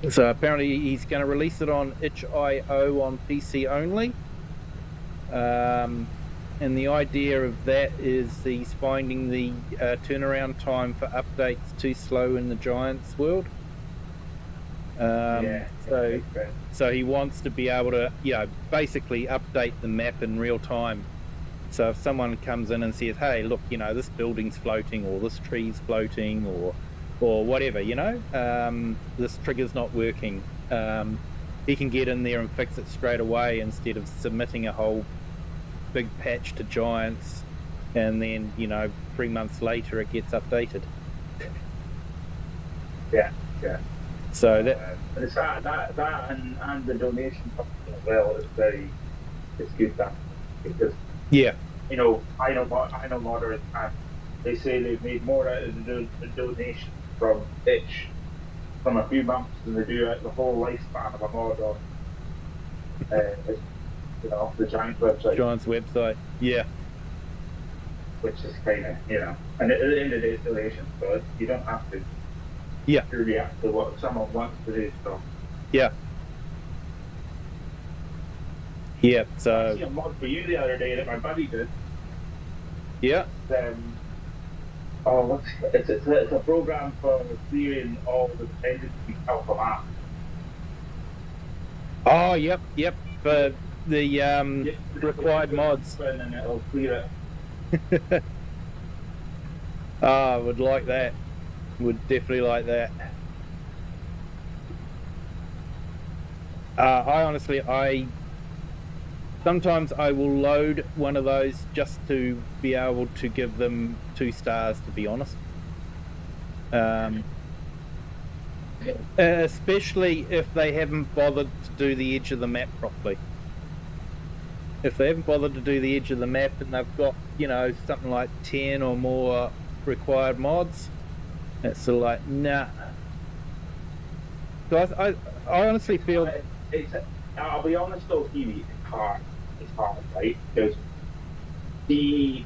So apparently he's going to release it on itch.io on PC only. And the idea of that is he's finding the turnaround time for updates too slow in the Giants world. So he wants to be able to, basically update the map in real time. So if someone comes in and says, "Hey, look, this building's floating, or this tree's floating, or whatever, this trigger's not working," he can get in there and fix it straight away instead of submitting a whole big patch to Giants, and then 3 months later it gets updated. Yeah. So that it's that and the donation company as well is it's good that, because I know Māori, and they say they've made more out of the donation from Itch from a few months than they do out the whole lifespan of a mod on the Giants website. Yeah. Which is kind of, and at the end of the day, it's donation, so you don't have to react to what someone wants to do. So yeah. So I see a mod for you the other day that my buddy did. Yeah. It's a program for clearing all the dependencies out of apps. Oh, yep. For the required mods. And it'll clear it. I would like that. Would definitely like that. Sometimes I will load one of those just to be able to give them 2 stars, to be honest. Especially if they haven't bothered to do the edge of the map properly. If they haven't bothered to do the edge of the map and they've got, something like 10 or more required mods, it's sort of like, nah. So I honestly feel... I'll be honest though, Kiwi, it's hard, right? Because if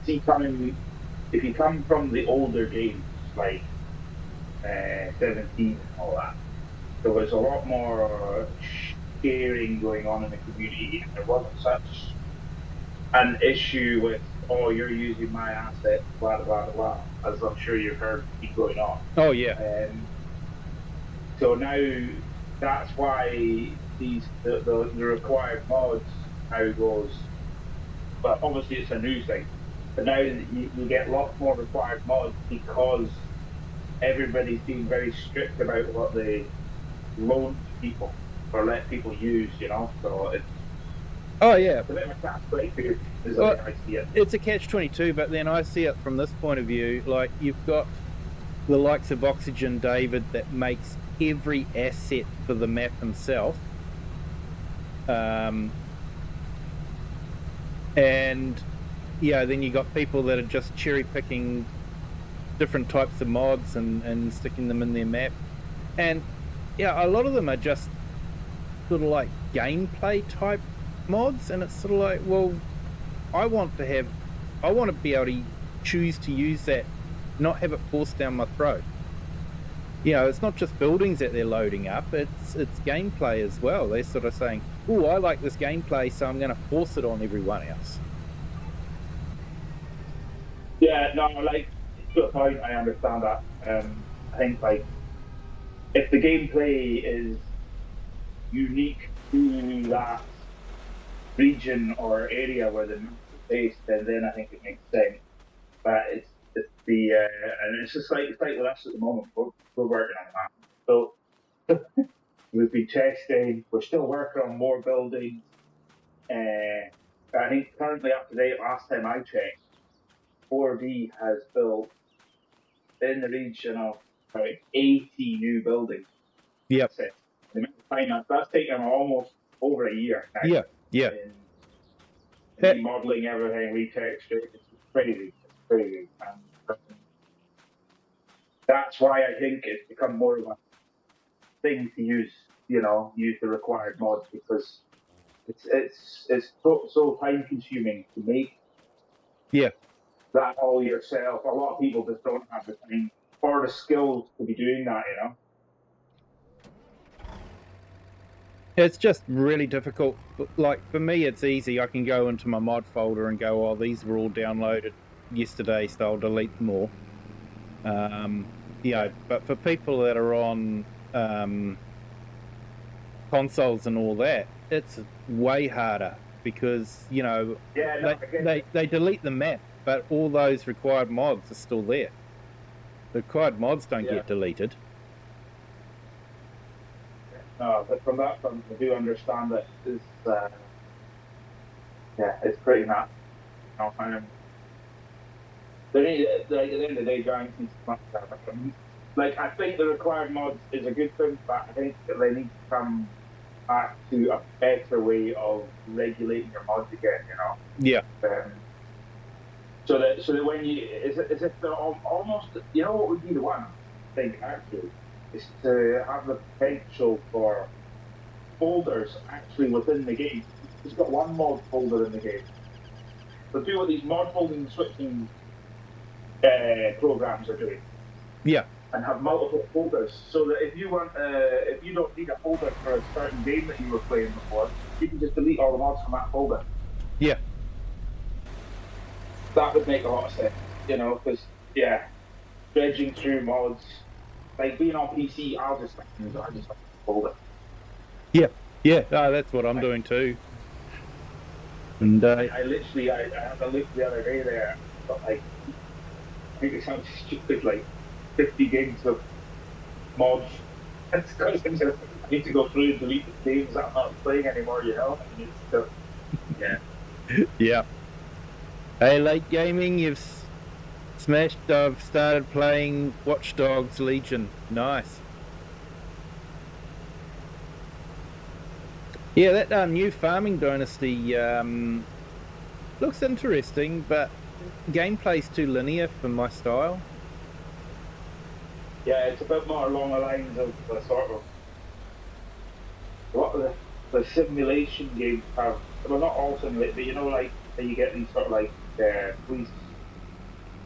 you come from the older games, like 17 and all that, there was a lot more sharing going on in the community, and there wasn't such an issue with oh, you're using my asset, blah, blah, blah, as I'm sure you've heard keep going on. Oh, yeah. So now that's why the required mods now goes, but obviously it's a new thing. But now you get lots more required mods because everybody's being very strict about what they loan to people or let people use, So it's Oh, yeah. a bit of a catch-22 is the way I see it. It's a catch-22, but then I see it from this point of view. Like, you've got the likes of Oxygen David that makes every asset for the map himself. And yeah, then you got people that are just cherry picking different types of mods and sticking them in their map. And yeah, a lot of them are just sort of like gameplay type mods, and it's sort of like, well, I want to be able to choose to use that, not have it forced down my throat. It's not just buildings that they're loading up, it's gameplay as well. They're sort of saying, oh, I like this gameplay, so I'm going to force it on everyone else. Yeah, no, like, to a point, I understand that. I think, like, if the gameplay is unique to that region or area where the map is based, then I think it makes sense. But it's the and it's just like with us at the moment. We're working on that. So we've been testing. We're still working on more buildings. I think currently up to date, last time I checked, 4D has built in the region of about 80 new buildings. Yep. That's taken almost over a year now. Yeah. Remodeling everything, retexturing, it's crazy. And that's why I think it's become more of a thing to use the required mods, because it's so time consuming to make. Yeah. That all yourself. A lot of people just don't have the time or the skills to be doing that, It's just really difficult. Like, for me, it's easy. I can go into my mod folder and go, oh, these were all downloaded yesterday, so I'll delete them all. But for people that are on consoles and all that, it's way harder because, they delete the map, but all those required mods are still there. The required mods don't get deleted. No, but from that front, I do understand that it's pretty nuts. At the end of the day, Giants needs to like, I think the required mods is a good thing, but I think that they need to come back to a better way of regulating your mods again. Yeah. So that when you is if they're almost, what would be the one thing actually is to have the potential for folders actually within the game. It's got one mod folder in the game. So do what these mod folding and switching programs are doing. Yeah. And have multiple folders, so that if you don't need a folder for a certain game that you were playing before, you can just delete all the mods from that folder. Yeah. That would make a lot of sense, because dredging through mods, like being on PC, I'll just hold it. Yeah, that's what I'm doing too. And I had a look the other day there, but like, I think it sounds stupid, like 50 gigs of mods. I need to go through and delete the games that I'm not playing anymore, Yeah. Hey, Late Gaming, you've smashed. I've started playing Watch Dogs Legion. Nice. Yeah, that new farming dynasty looks interesting, but gameplay's too linear for my style. Yeah, it's a bit more along the lines of the sort of what the simulation games have. Well, not all simulation, but like you get these sort of like police,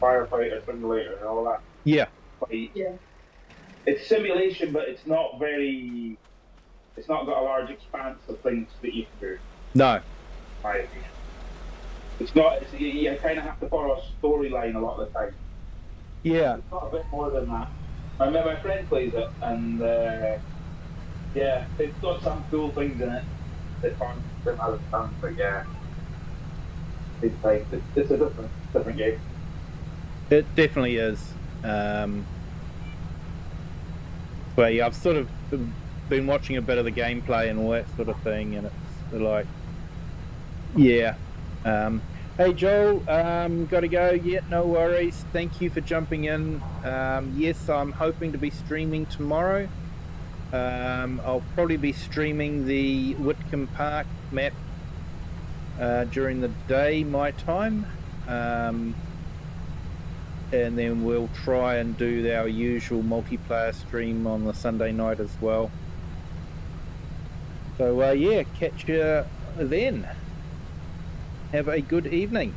firefighter simulator and all that. Yeah. It's simulation, but it's not very. It's not got a large expanse of things that you can do. No. My opinion. It's not. You kind of have to follow a storyline a lot of the time. Yeah. It's not a bit more than that. My friend plays it, and yeah, it's got some cool things in it that aren't from other fun, but yeah, it's like it's a different game. It definitely is. But yeah, I've sort of been watching a bit of the gameplay and all that sort of thing, and it's like, yeah. Hey Joel, got to go. Yeah, no worries. Thank you for jumping in. Yes, I'm hoping to be streaming tomorrow. I'll probably be streaming the Whitcomb Park map during the day, my time. And then we'll try and do our usual multiplayer stream on the Sunday night as well. So yeah, catch you then. Have a good evening.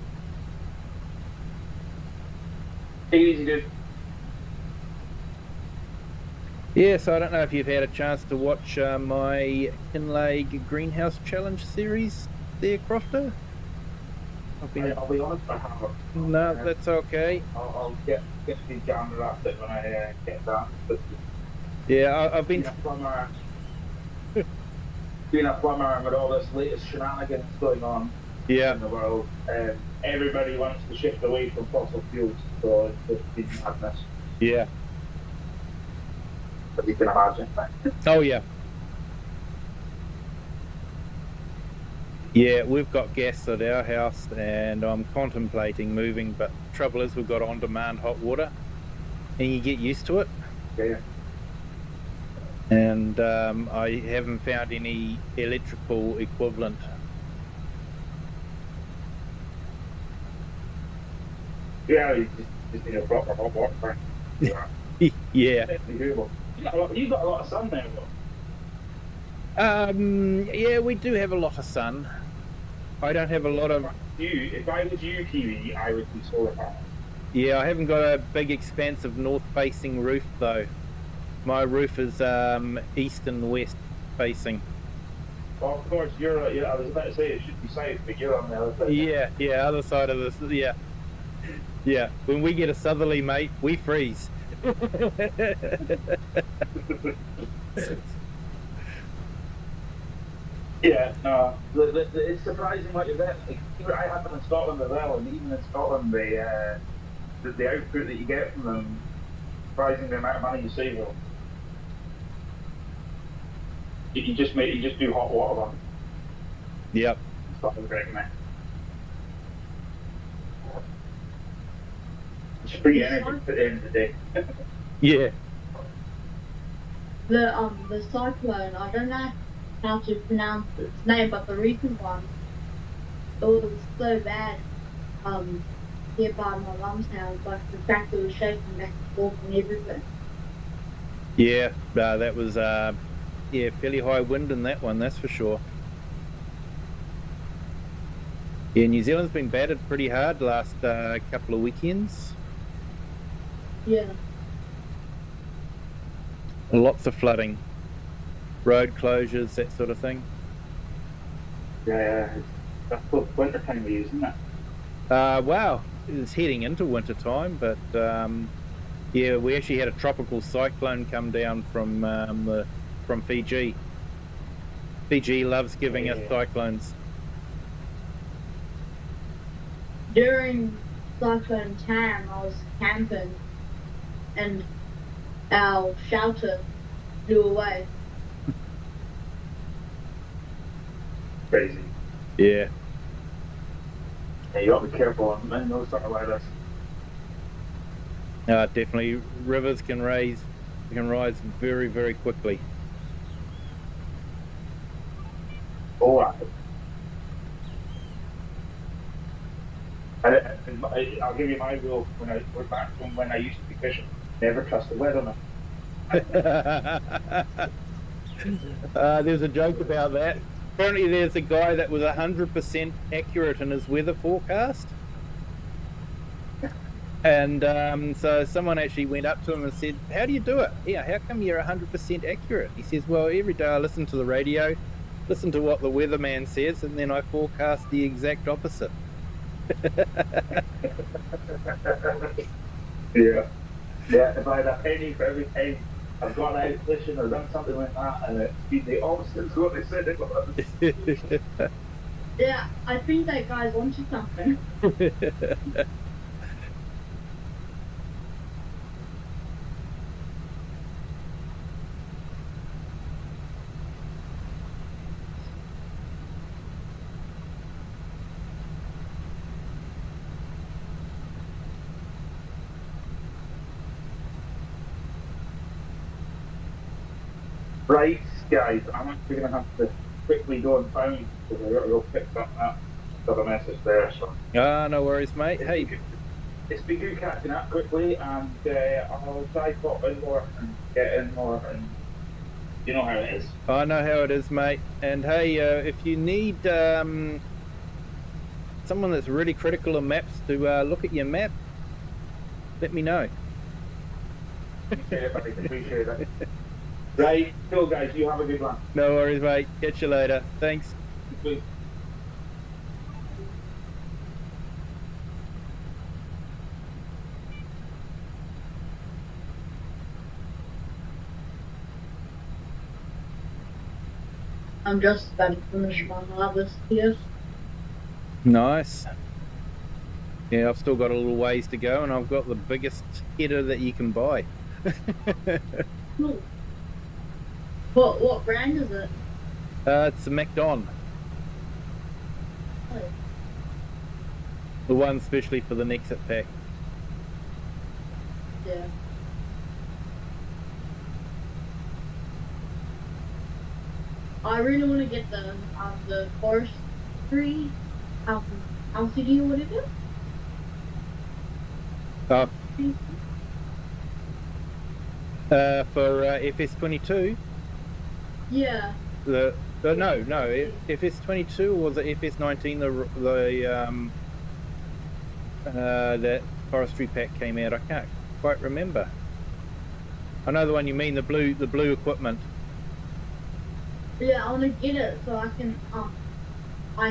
Easy, dude. Yeah, so I don't know if you've had a chance to watch my Kinlake Greenhouse Challenge series there, Crofter. I'll be honest, I haven't. No, that's okay. I'll get the camera at it when I get that. But yeah, I've been being a plumber and with all this latest shenanigans going on in the world, everybody wants to shift away from fossil fuels, so it's been madness. Yeah. But you can imagine. Oh yeah. Yeah, we've got gas at our house and I'm contemplating moving, but the trouble is we've got on-demand hot water and you get used to it. Yeah. And I haven't found any electrical equivalent. Yeah, you just need a proper hot water tank. Yeah. You've got a lot of sun there, though. Yeah, we do have a lot of sun. I don't have a lot of... If I was you, Kiwi, I would do solar panels. Yeah, I haven't got a big expansive north-facing roof, though. My roof is east and west facing. Well, of course, I was about to say it should be south, but you're on the other side. Yeah, other side of this, yeah. Yeah, when we get a southerly, mate, we freeze. Yeah, no, it's surprising what you get. Like, I have them in Scotland as well, and even in Scotland, the output that you get from them, surprising the amount of money you save. You just do hot water on. Yep. Stop the break, man. It's free energy at the end of the day. Yeah. The cyclone, I don't know how to pronounce its name, but the recent one, it was so bad here by my mum's house, like the tractor was shaking back and forth and everything. Yeah, that was fairly high wind in that one, that's for sure. Yeah, New Zealand's been battered pretty hard the last couple of weekends. Yeah. Lots of flooding, road closures, that sort of thing. Yeah, that's what winter time we use, isn't it? Wow, it's heading into winter time, but yeah, we actually had a tropical cyclone come down from Fiji. Fiji loves giving us cyclones. During cyclone time, I was camping, and our shelter flew away. Crazy. Yeah. Yeah, you got to be careful on those sort of weather. Definitely, rivers can rise very, very quickly. Oh, I'll give you my rule we're back from when I used to be fishing. Never trust the weatherman. There's a joke about that. Apparently there's a guy that was 100% accurate in his weather forecast. And so someone actually went up to him and said, how do you do it? Yeah, how come you're 100% accurate? He says, well, every day I listen to the radio, listen to what the weatherman says, and then I forecast the exact opposite. Yeah. Yeah, if I had a penny for every time I've gone out fishing or done something like that, and it's been the opposite of what they said it was. Yeah, I think that guy's onto something. Right, guys, I'm actually going to have to quickly go and find because I got to go pick up that other message there. So. No worries, mate. Hey. It's been good catching up quickly, and I'll try to pop in more and get in more, and you know how it is. I know how it is, mate. And hey, if you need someone that's really critical of maps to look at your map, let me know. Appreciate it, buddy. Appreciate it. Right, cool, guys. You have a good one. No worries, mate. Catch you later. Thanks. Good. I'm just about to finish my harvest here. Nice. Yeah, I've still got a little ways to go, and I've got the biggest header that you can buy. Cool. What brand is it? It's a MacDon. Oh. The one especially for the Nexat Pack. Yeah. I really want to get the forestry LCD or whatever. For FS22. Yeah. No, FS22 or was it FS19? That forestry pack came out. I can't quite remember. I know the one you mean, the blue equipment. Yeah, I want to get it so I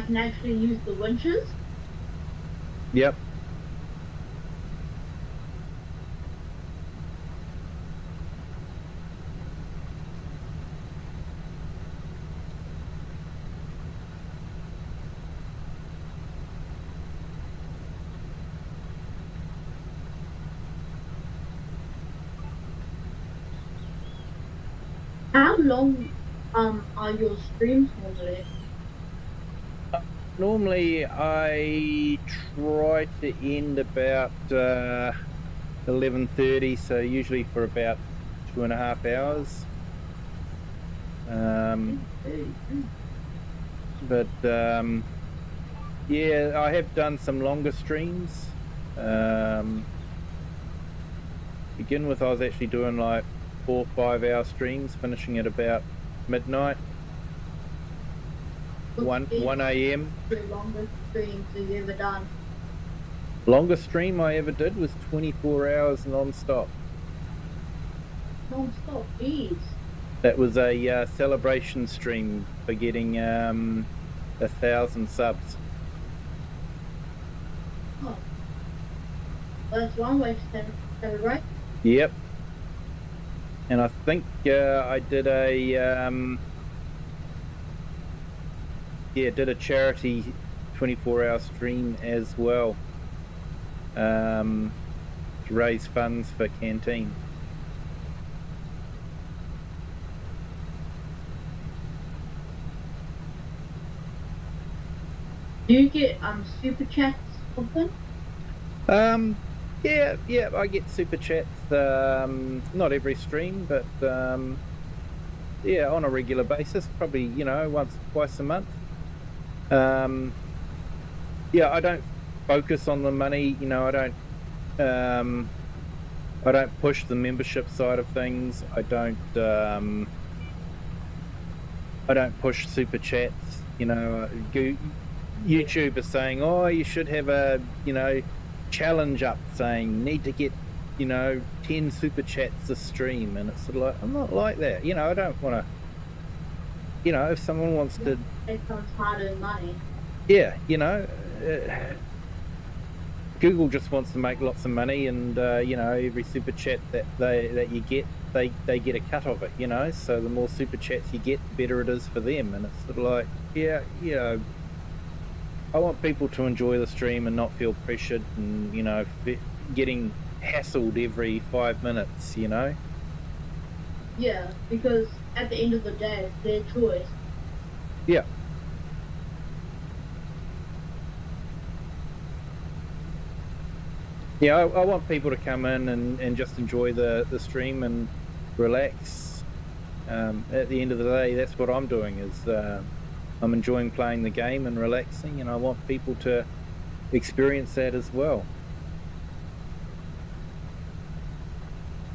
can actually use the winches. Yep. How long are your streams normally? Normally I try to end about 11:30, so usually for about 2.5 hours. Yeah, I have done some longer streams. Begin with, I was actually doing like 4 or 5 hour streams, finishing at about midnight. 1 a.m. The longest streams you've ever done? Longest stream I ever did was 24 hours non-stop. Non-stop, jeez. That was a celebration stream for getting 1,000 subs. Oh. Well, that's one way to celebrate. Yep. And I think I did a charity 24-hour stream as well, to raise funds for canteen. Do you get super chats often? Yeah, I get super chats. Not every stream, but yeah, on a regular basis, probably once or twice a month. Yeah, I don't focus on the money. I don't push the membership side of things. I don't push super chats. YouTube is saying, oh, you should have a challenge up saying need to get 10 super chats a stream, and it's sort of like, I'm not like that. I don't want to, if someone wants to, It comes hard earned money. yeah, Google just wants to make lots of money, and you know, every super chat that you get, they get a cut of it. You know, so the more super chats you get, the better it is for them. And it's sort of like, yeah, you know, I want people to enjoy the stream and not feel pressured, and you know, getting hassled every 5 minutes. You know. Yeah, because at the end of the day, it's their choice. Yeah. Yeah, I want people to come in and just enjoy the stream and relax. At the end of the day, that's what I'm doing, is I'm enjoying playing the game and relaxing, and I want people to experience that as well.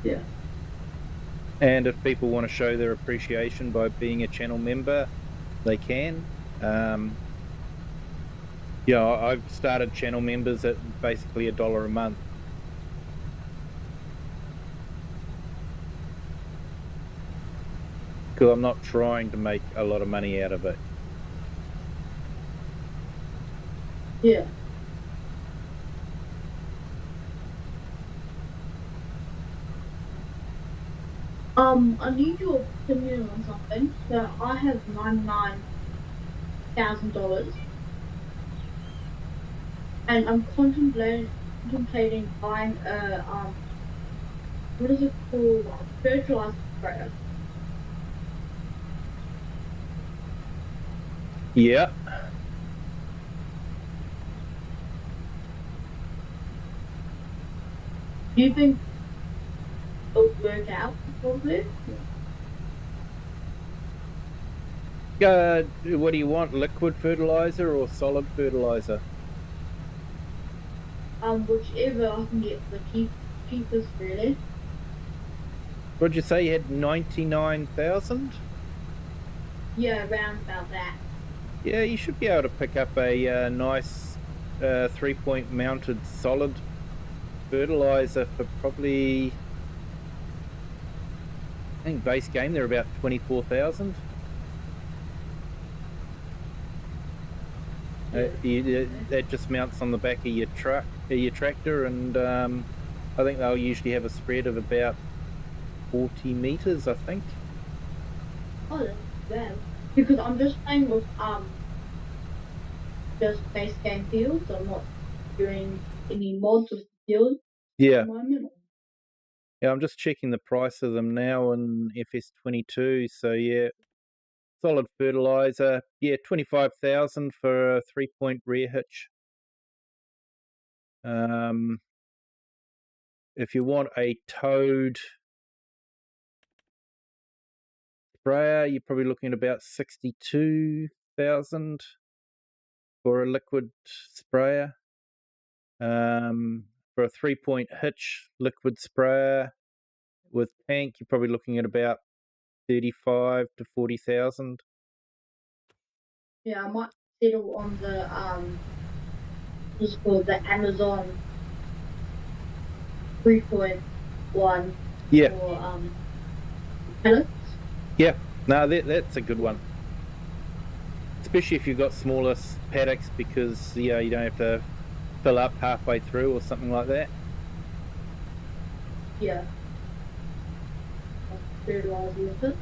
Yeah. And if people want to show their appreciation by being a channel member, they can. Yeah, I've started channel members at basically $1 a month. Because I'm not trying to make a lot of money out of it. Yeah. I need your opinion on something. So I have $99,000, and I'm contemplating buying a what is it called? A fertilizer sprayer. Yeah. Do you think it'll work out probably? What do you want? Liquid fertilizer or solid fertilizer? Whichever I can get the cheapest, really. What did you say? You had 99,000? Yeah, around about that. Yeah, you should be able to pick up a nice 3-point mounted solid fertilizer for probably, I think base game they're about 24,000. That just mounts on the back of your tractor, and I think they'll usually have a spread of about 40 meters, I think. Oh, that's bad. Because I'm just playing with just base game fields. I'm not doing any mods with the field. Yeah. At the moment. Yeah, I'm just checking the price of them now in FS22. So yeah, solid fertilizer. Yeah, 25,000 for a 3-point rear hitch. If you want a towed sprayer, you're probably looking at about 62,000 for a liquid sprayer. For a 3-point hitch liquid sprayer with tank, you're probably looking at about 35 to 40,000. Yeah, I might settle on the what's it called, the Amazon 3.1. Yeah. For pellets. Yeah, no, that's a good one. Especially if you've got smaller paddocks, because you don't have to fill up halfway through or something like that. Yeah. Fertilizer with it.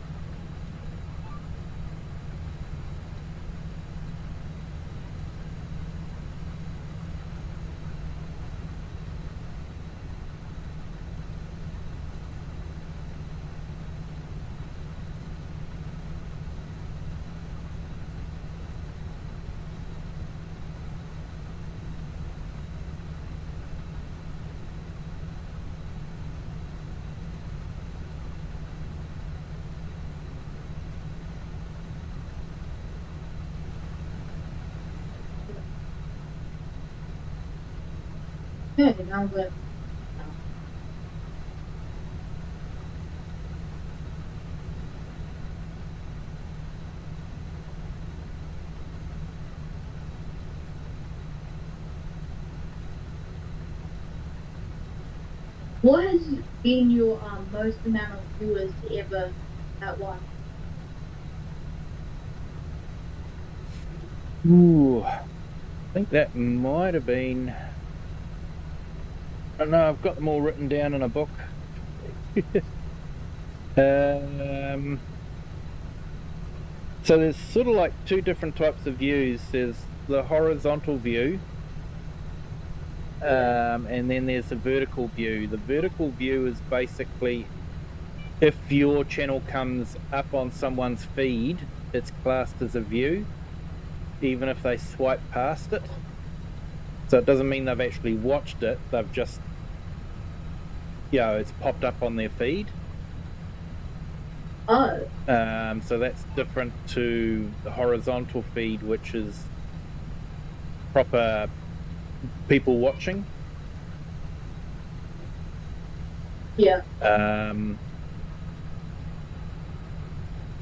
Okay, now that what has been your most amount of viewers ever at once? Ooh, I think that might have been I know, I've got them all written down in a book. So there's sort of like two different types of views. There's the horizontal view, and then there's the vertical view. The vertical view is basically if your channel comes up on someone's feed, it's classed as a view, even if they swipe past it. So it doesn't mean they've actually watched it, they've just, it's popped up on their feed. Oh. So that's different to the horizontal feed, which is proper people watching. Yeah.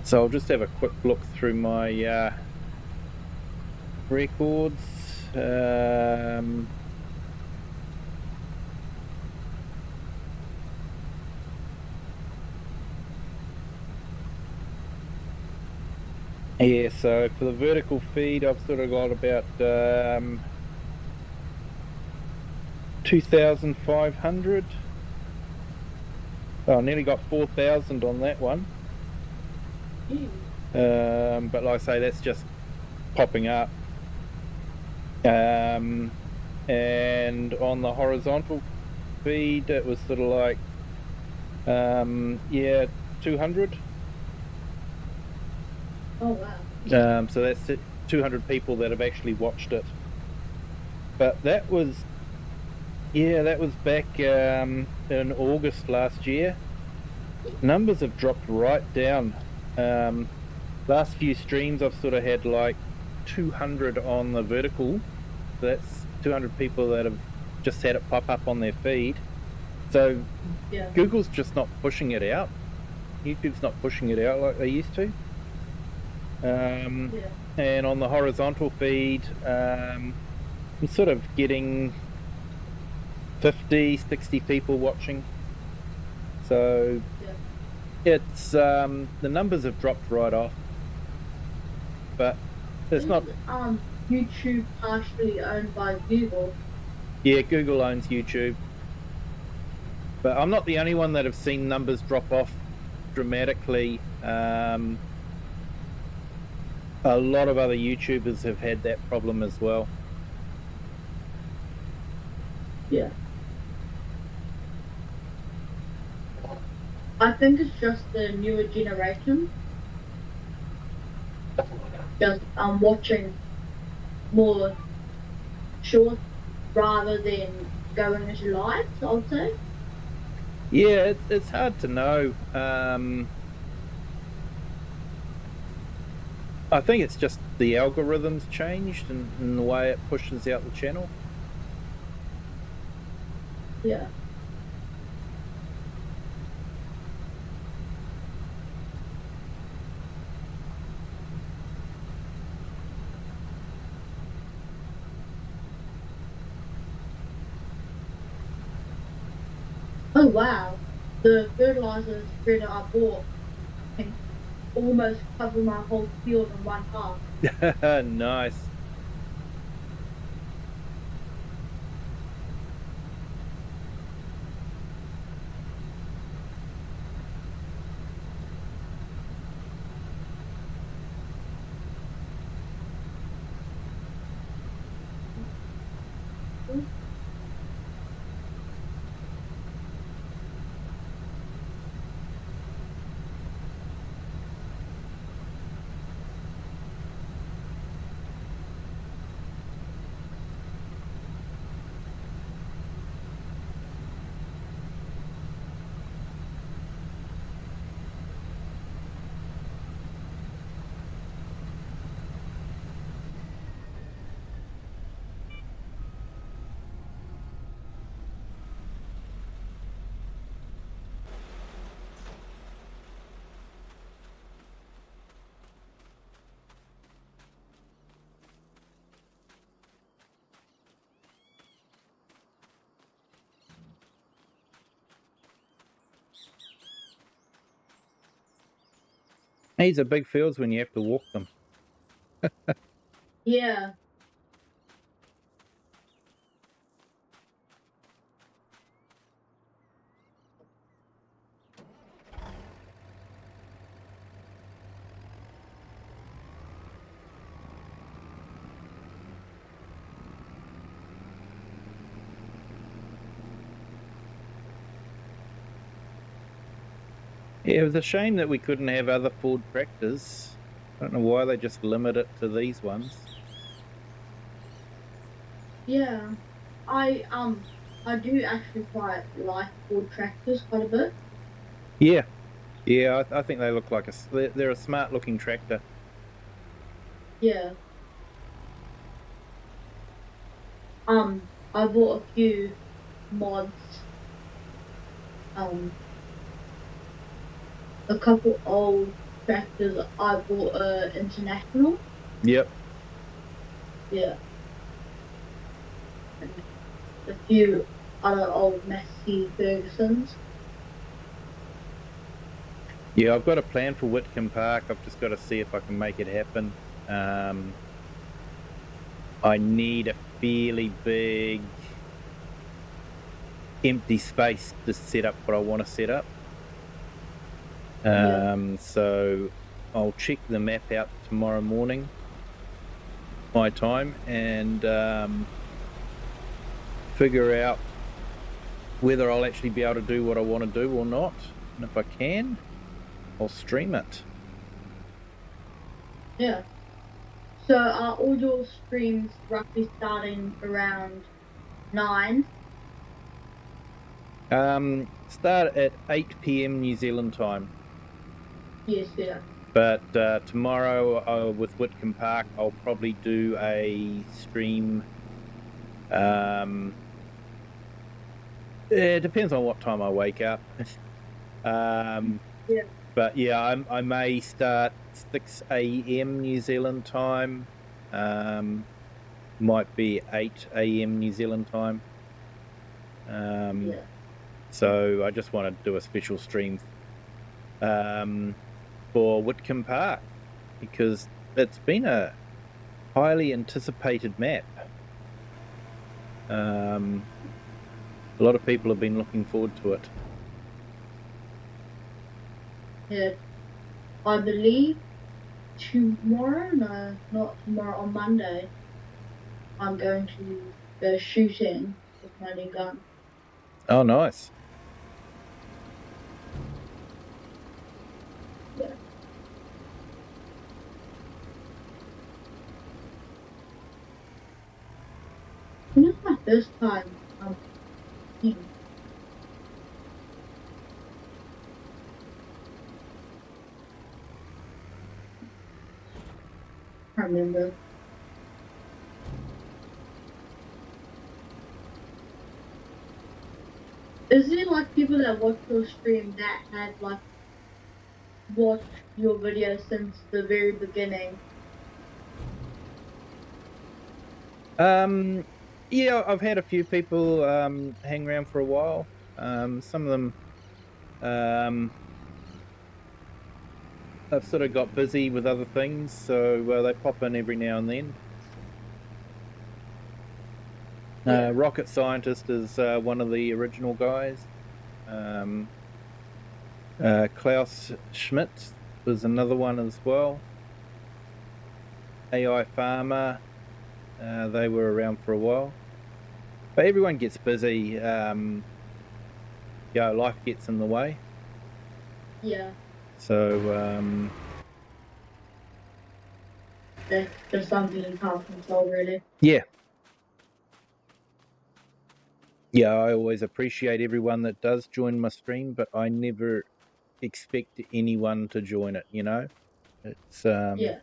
So I'll just have a quick look through my records. Yeah, so for the vertical feed, I've sort of got about 2,500. Oh, I nearly got 4,000 on that one. But like I say, that's just popping up. And on the horizontal feed, it was sort of like, 200. Oh, wow. So that's 200 people that have actually watched it. But that was back in August last year. Numbers have dropped right down. Last few streams I've sort of had like 200 on the vertical. That's 200 people that have just had it pop up on their feed. So Google's just not pushing it out. YouTube's not pushing it out like they used to. And on the horizontal feed, I'm sort of getting 50, 60 people watching. So it's the numbers have dropped right off. But it's not. YouTube partially owned by Google. Yeah, Google owns YouTube. But I'm not the only one that have seen numbers drop off dramatically. A lot of other YouTubers have had that problem as well. Yeah. I think it's just the newer generation. Just watching more short rather than going into live, I would say. Yeah, it's hard to know. I think it's just the algorithm's changed and the way it pushes out the channel. Yeah. Oh wow, the fertilizer spreader I bought can almost cover my whole field in one half. Nice. These are big fields when you have to walk them. Yeah. Yeah, it was a shame that we couldn't have other Ford tractors. I don't know why they just limit it to these ones. Yeah, I do actually quite like Ford tractors quite a bit. Yeah, yeah, I think they look like they're a smart looking tractor. Yeah. I bought a few mods. A couple old tractors. I bought a International. Yep. Yeah. And a few other old Massey Fergusons. Yeah, I've got a plan for Whitcomb Park. I've just got to see if I can make it happen. I need a fairly big empty space to set up what I want to set up. So I'll check the map out tomorrow morning, my time, and figure out whether I'll actually be able to do what I want to do or not. And if I can, I'll stream it. Yeah. So are all your streams roughly starting around 9? Start at 8 PM New Zealand time. Yes, yeah. But tomorrow with Whitcomb Park, I'll probably do a stream. It depends on what time I wake up. Yeah. But yeah, I may start 6 AM New Zealand time. Might be 8 AM New Zealand time. Yeah. So I just want to do a special stream for Whitcomb Park because it's been a highly anticipated map. A lot of people have been looking forward to it. Yeah. I believe tomorrow, no, not tomorrow, on Monday, I'm going to go shooting with my new gun. Oh, nice. Yeah. You know, my first time shooting. I remember. Is there like people that watch your stream that had like watched your video since the very beginning? Yeah, I've had a few people hang around for a while. Some of them I've sort of got busy with other things, so they pop in every now and then. Rocket Scientist is one of the original guys. Klaus Schmidt was another one as well. AI Farmer, they were around for a while. But everyone gets busy. Life gets in the way. Yeah. So there's something you can't control, really. Yeah. Yeah, I always appreciate everyone that does join my stream, but I never expect anyone to join it, you know? It's Yeah.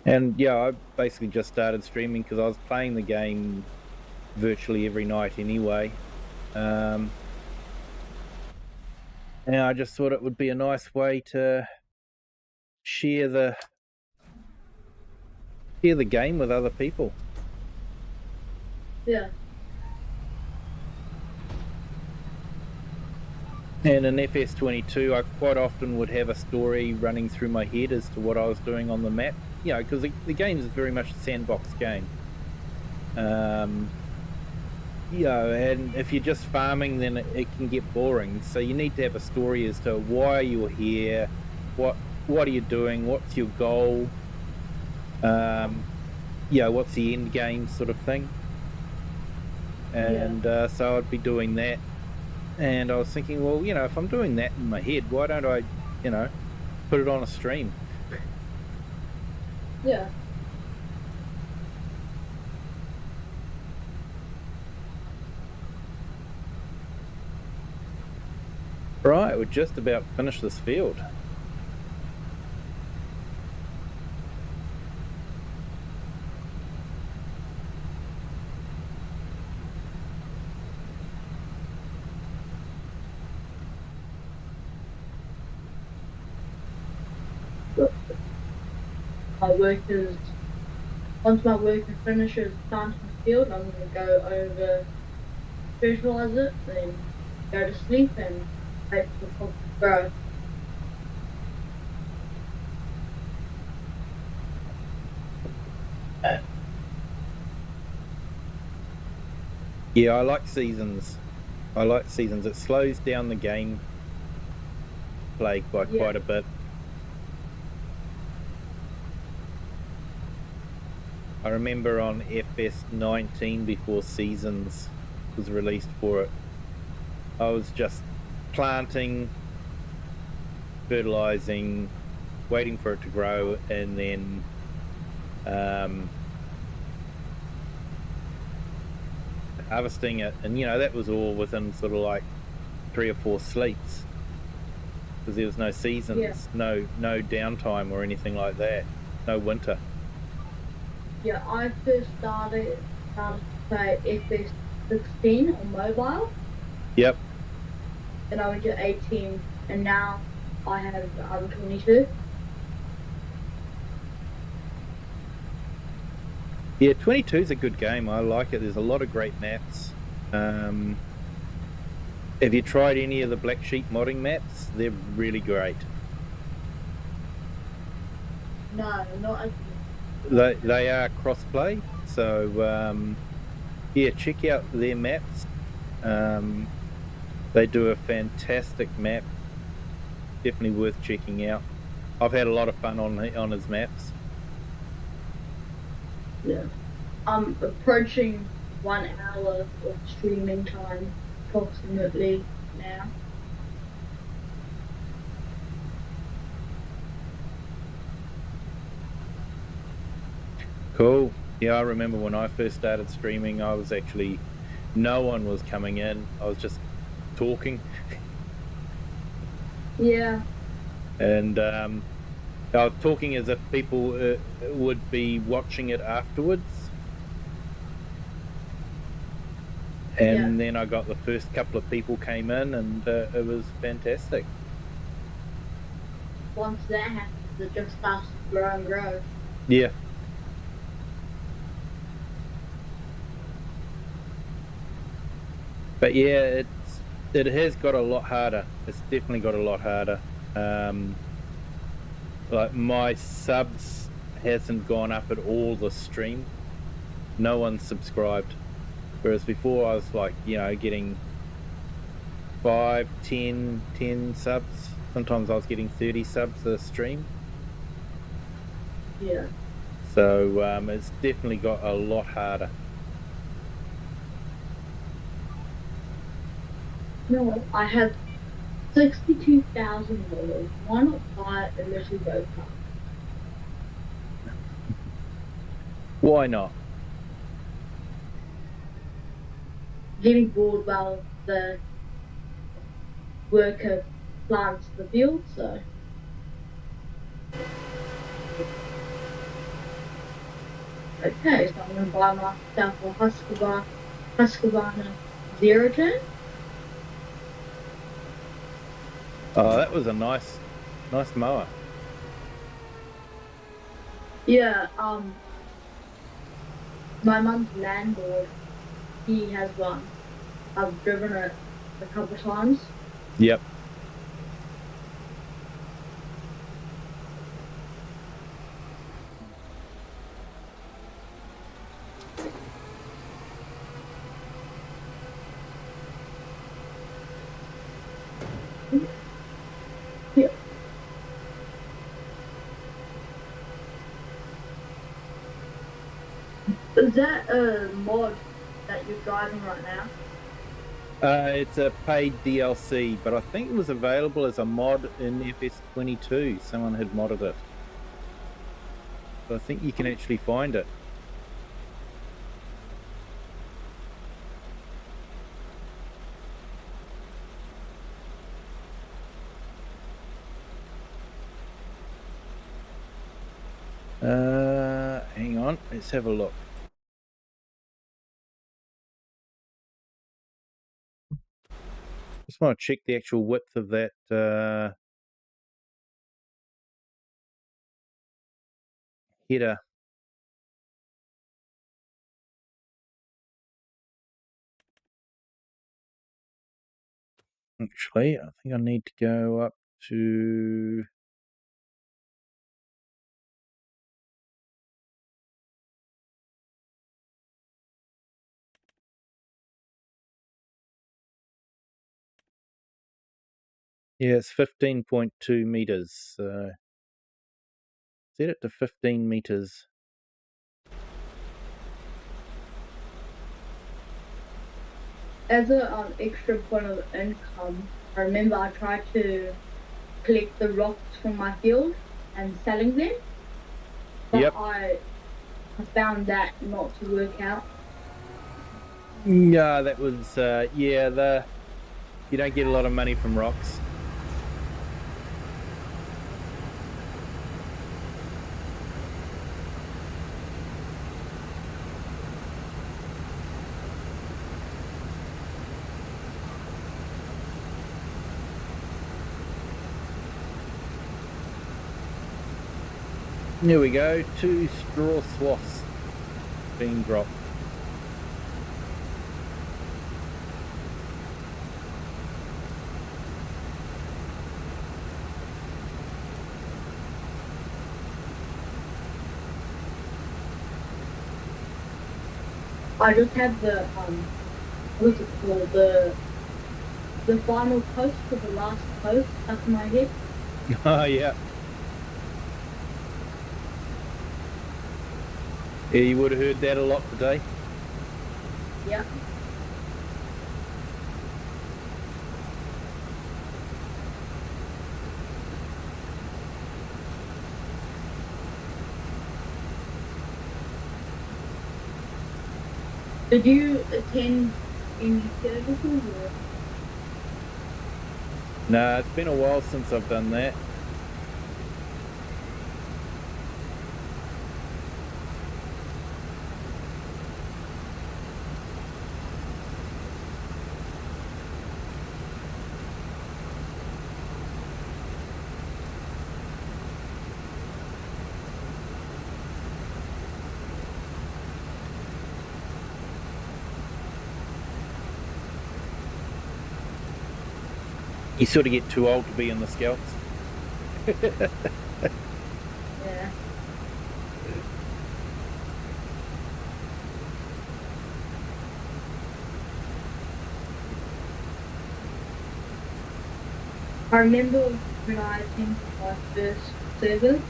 And yeah, I basically just started streaming because I was playing the game virtually every night anyway. And I just thought it would be a nice way to share the game with other people. Yeah. And in FS22, I quite often would have a story running through my head as to what I was doing on the map. You know, because the game is very much a sandbox game. You know, and if you're just farming, then it can get boring. So you need to have a story as to why you're here, what what are you doing? What's your goal? What's the end game sort of thing? And so I'd be doing that. And I was thinking, well, if I'm doing that in my head, why don't I, put it on a stream? Yeah. Right, we're just about finished this field. Once my worker finishes planting the field, I'm going to go over, fertilize it, then go to sleep and wait for the crop to grow. Yeah, I like seasons. It slows down the game play by quite a bit. I remember on FS19 before Seasons was released for it, I was just planting, fertilizing, waiting for it to grow, and then harvesting it, and that was all within sort of like 3 or 4 sleeps, because there was no seasons, no downtime or anything like that, no winter. Yeah, I first started to play FS16 on mobile. Yep. Then I went to 18, and now I have 22. Yeah, 22 is a good game. I like it. There's a lot of great maps. Have you tried any of the Black Sheep modding maps? They're really great. No, not. They are cross-play, so check out their maps. They do a fantastic map. Definitely worth checking out. I've had a lot of fun on his maps. Yeah. I'm approaching 1 hour of streaming time approximately now. Cool. Yeah, I remember when I first started streaming, no one was coming in. I was just talking. Yeah. And I was talking as if people would be watching it afterwards. And then I got the first couple of people came in, and it was fantastic. Once that happens, it just starts to grow and grow. Yeah. But yeah, it has got a lot harder. It's definitely got a lot harder. Like my subs hasn't gone up at all this stream. No one's subscribed. Whereas before I was like, getting 5, 10 subs. Sometimes I was getting 30 subs a stream. Yeah. So it's definitely got a lot harder. No, I have $62,000. Why not buy a little go-kart? Why not? Getting bored while the worker plants the field, so. Okay, so I'm going to buy myself a Husqvarna Zero Turn. Oh, that was a nice mower. Yeah, my mum's landlord, he has one. I've driven it a couple of times. Yep. that a mod that you're driving right now? It's a paid DLC, but I think it was available as a mod in FS22. Someone had modded it. So I think you can actually find it. Hang on, let's have a look. Just want to check the actual width of that header. Actually, I think I need to go up to... Yeah, it's 15.2 meters. Set it to 15 meters. As an extra point of income, I remember I tried to collect the rocks from my field and selling them, but Yep. I found that not to work out. Yeah, that was yeah. You don't get a lot of money from rocks. Here we go, 2 straw swaths being dropped. I just have the what's it called, the final post for the last post stuck in my head. Oh yeah. Yeah, you would have heard that a lot today. Yeah. Did you attend any services or? No, it's been a while since I've done that. You sort of get too old to be in the Scouts. Yeah. I remember when I attended my first service,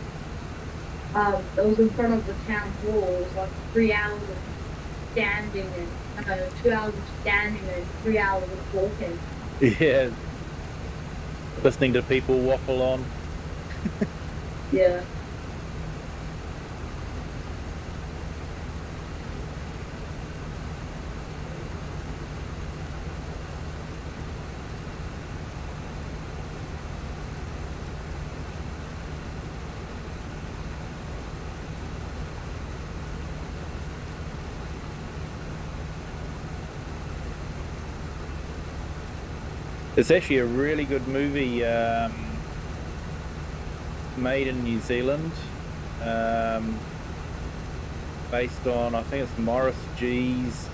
it was in front of the town hall. It was like 3 hours of standing and 2 hours of standing and 3 hours of walking. Yeah. Listening to people waffle on. Yeah. It's actually a really good movie made in New Zealand, based on, I think it's Morris G's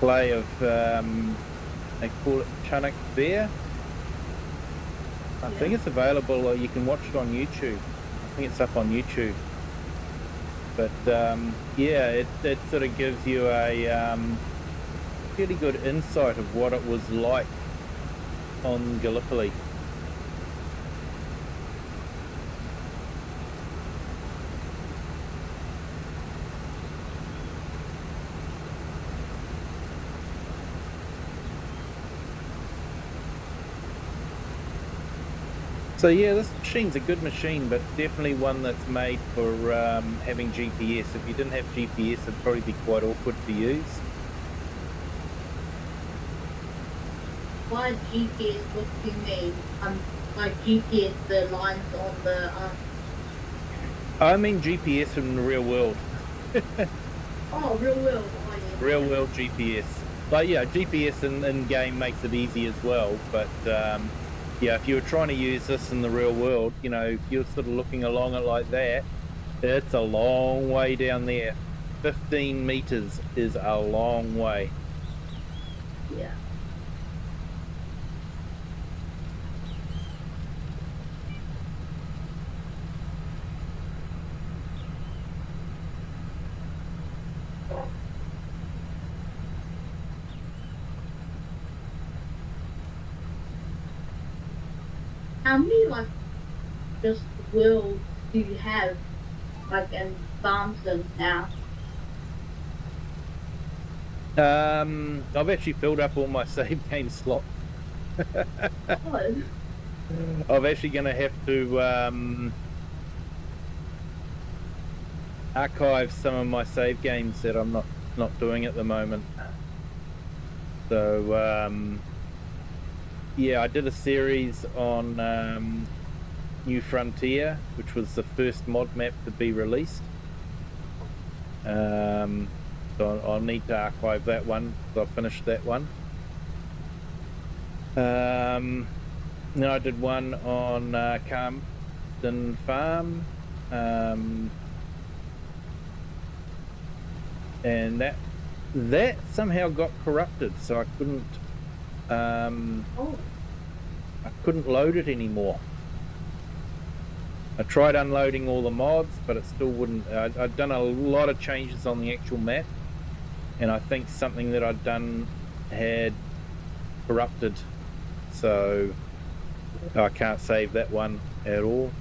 play of, they call it Chinook Bear. I think it's available, or you can watch it on YouTube. I think it's up on YouTube. But yeah, it sort of gives you a really good insight of what it was like on Gallipoli. So yeah, this machine's a good machine, but definitely one that's made for having GPS. If you didn't have GPS, it'd probably be quite awkward to use. By GPS, what do you mean? Like GPS, the lines on the I mean GPS in the real world. Oh, real world. Oh, yeah. Real world GPS. Like yeah, GPS in game makes it easy as well, but yeah, if you were trying to use this in the real world, you know, if you're sort of looking along it like that, it's a long way down there. 15 meters is a long way. Yeah. How many, like, just worlds do you have, like, in Barnson now? I've actually filled up all my save game slots. Oh. I'm actually going to have to archive some of my save games that I'm not doing at the moment. So yeah, I did a series on New Frontier, which was the first mod map to be released. So I'll need to archive that one because I finished that one. Then I did one on Carmston Farm, and that somehow got corrupted, so I couldn't load it anymore. I tried unloading all the mods, but it still wouldn't. I'd done a lot of changes on the actual map, and I think something that I'd done had corrupted, so I can't save that one at all.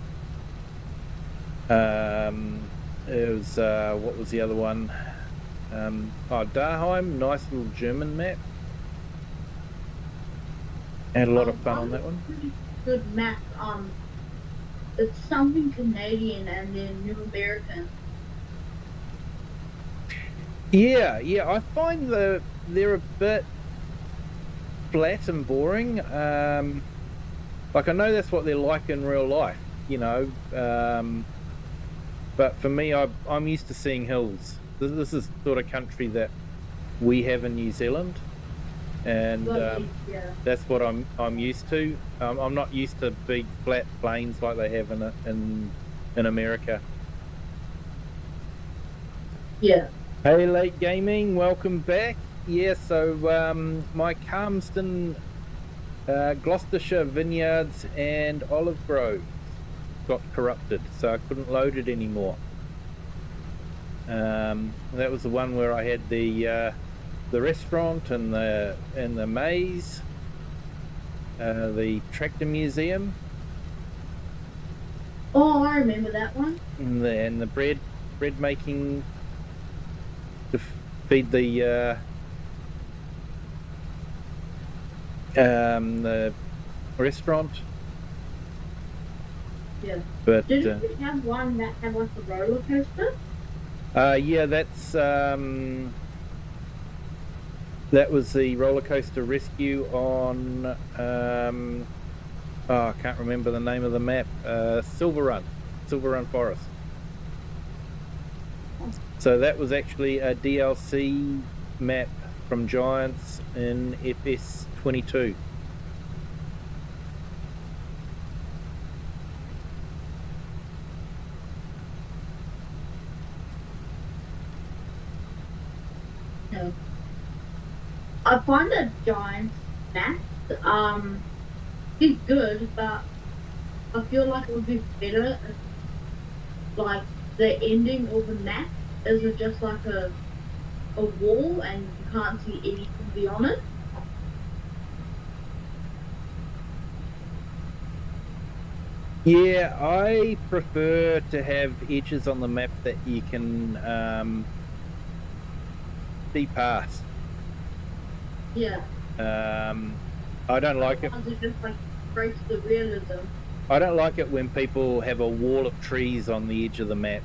It was what was the other one? Daheim, nice little German map. Had a lot of fun on that one. Pretty good map. It's something Canadian and then New American. Yeah, I find they're a bit flat and boring. Like I know that's what they're like in real life, you know. But for me, I'm used to seeing hills. This is the sort of country that we have in New Zealand, and that's what I'm used to. I'm not used to big flat plains like they have in America. Yeah. Hey, Late Gaming, welcome back. Yeah, so my Carmston, Gloucestershire vineyards and olive groves got corrupted, so I couldn't load it anymore. That was the one where I had the restaurant and the maze, the tractor museum. Oh, I remember that one. And the bread making to feed the restaurant. Yeah. But didn't we have one that had like a roller coaster? Yeah, that was the roller coaster rescue on I can't remember the name of the map. Silver Run Forest. So that was actually a DLC map from Giants in FS22. No. I find the Giants map is good, but I feel like it would be better if, like, the ending of the map isn't just like a wall and you can't see anything beyond it. Yeah, I prefer to have edges on the map that you can see past. Yeah. I don't like it. It just like breaks the realism. I don't like it when people have a wall of trees on the edge of the map.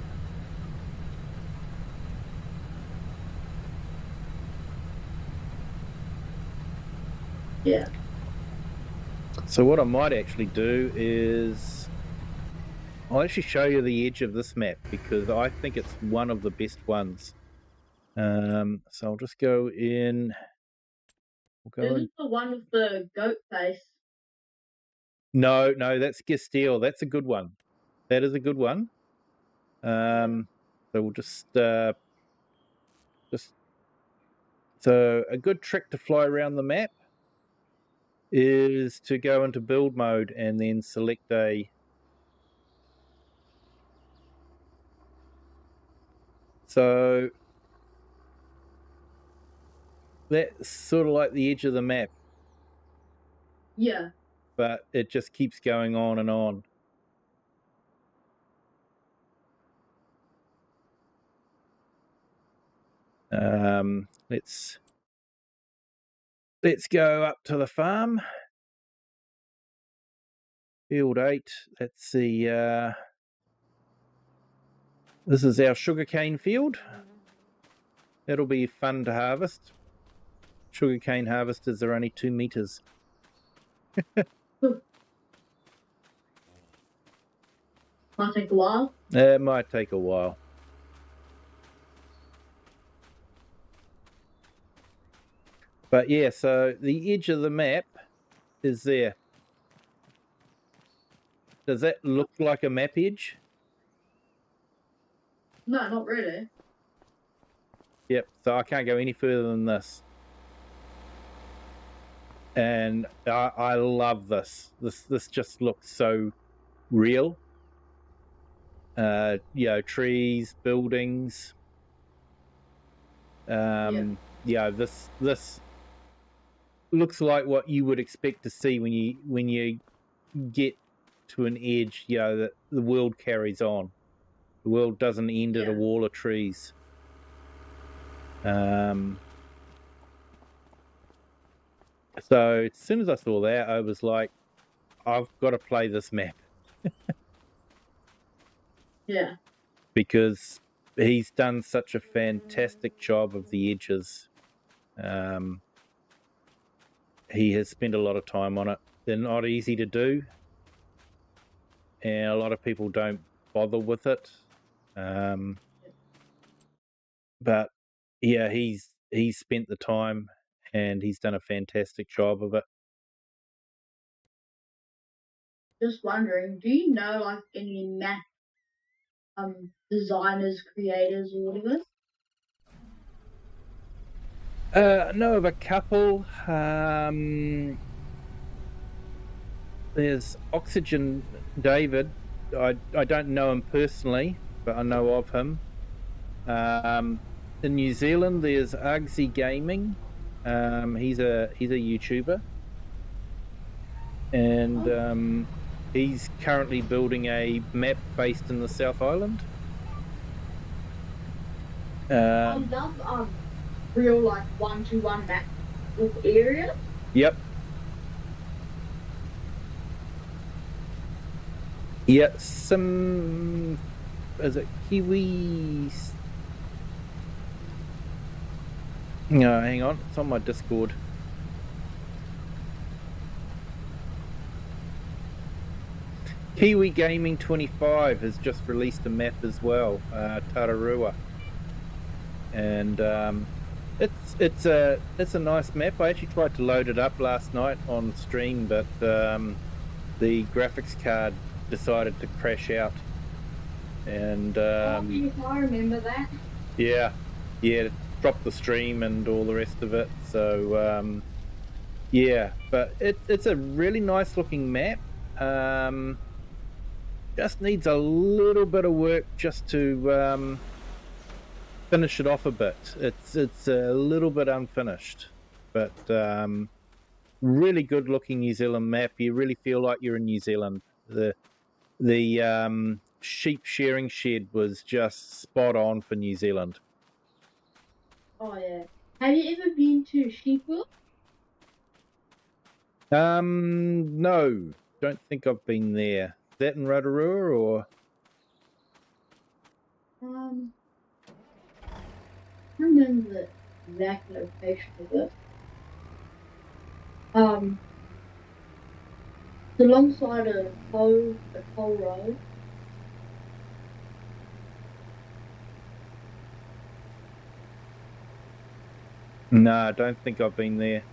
Yeah. So what I might actually do is I'll actually show you the edge of this map because I think it's one of the best ones. So I'll just go in. Is it the one with the goat face? No, that's Gesteel. That's a good one. That is a good one. So we'll just so a good trick to fly around the map is to go into build mode and then select a. So that's sort of like the edge of the map. Yeah. But it just keeps going on and on. Let's go up to the farm. Field 8. That's the this is our sugarcane field. That'll be fun to harvest. Sugarcane harvesters are only 2 meters. Might take a while. It might take a while. But yeah, so the edge of the map is there. Does that look like a map edge? No, not really. Yep, so I can't go any further than this. And I love this. This just looks so real. You know, trees, buildings. Yeah, this looks like what you would expect to see when you get to an edge. You know, that the world carries on. The world doesn't end at a wall of trees. So as soon as I saw that, I was like, I've got to play this map. Yeah. Because he's done such a fantastic job of the edges. He has spent a lot of time on it. They're not easy to do. And a lot of people don't bother with it. But yeah, he's spent the time and he's done a fantastic job of it. Just wondering, do you know like any map designers, creators, or whatever? I know of a couple. There's Oxygen David. I don't know him personally, but I know of him. In New Zealand, there's Argsy Gaming. He's a YouTuber, and he's currently building a map based in the South Island. I love real like 1-to-1 map with area. Yep. Yeah, some is it Kiwi? No, hang on, it's on my Discord. Kiwi Gaming 25 has just released a map as well, Tararua, and it's a nice map. I actually tried to load it up last night on stream, but the graphics card decided to crash out, and I remember that. Yeah, dropped the stream and all the rest of it. So yeah, but it's a really nice looking map. Just needs a little bit of work just to finish it off a bit. It's a little bit unfinished, but really good looking New Zealand map. You really feel like you're in New Zealand. The sheep shearing shed was just spot on for New Zealand. Oh yeah. Have you ever been to Sheepville? No, don't think I've been there. Is that in Rotorua or? I don't remember the exact location of it. It's alongside a toll road. No, I don't think I've been there.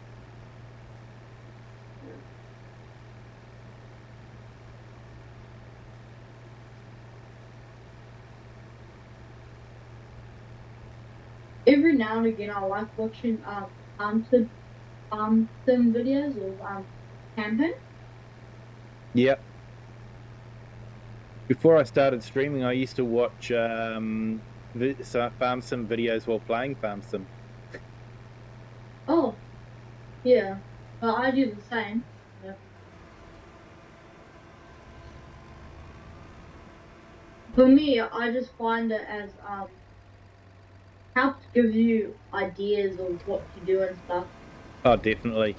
Every now and again, I like watching farm sim videos of camping. Yep. Before I started streaming, I used to watch farm sim videos while playing farm sim. Oh, yeah. Well, I do the same. Yeah. For me, I just find it as helps give you ideas of what to do and stuff. Oh, definitely.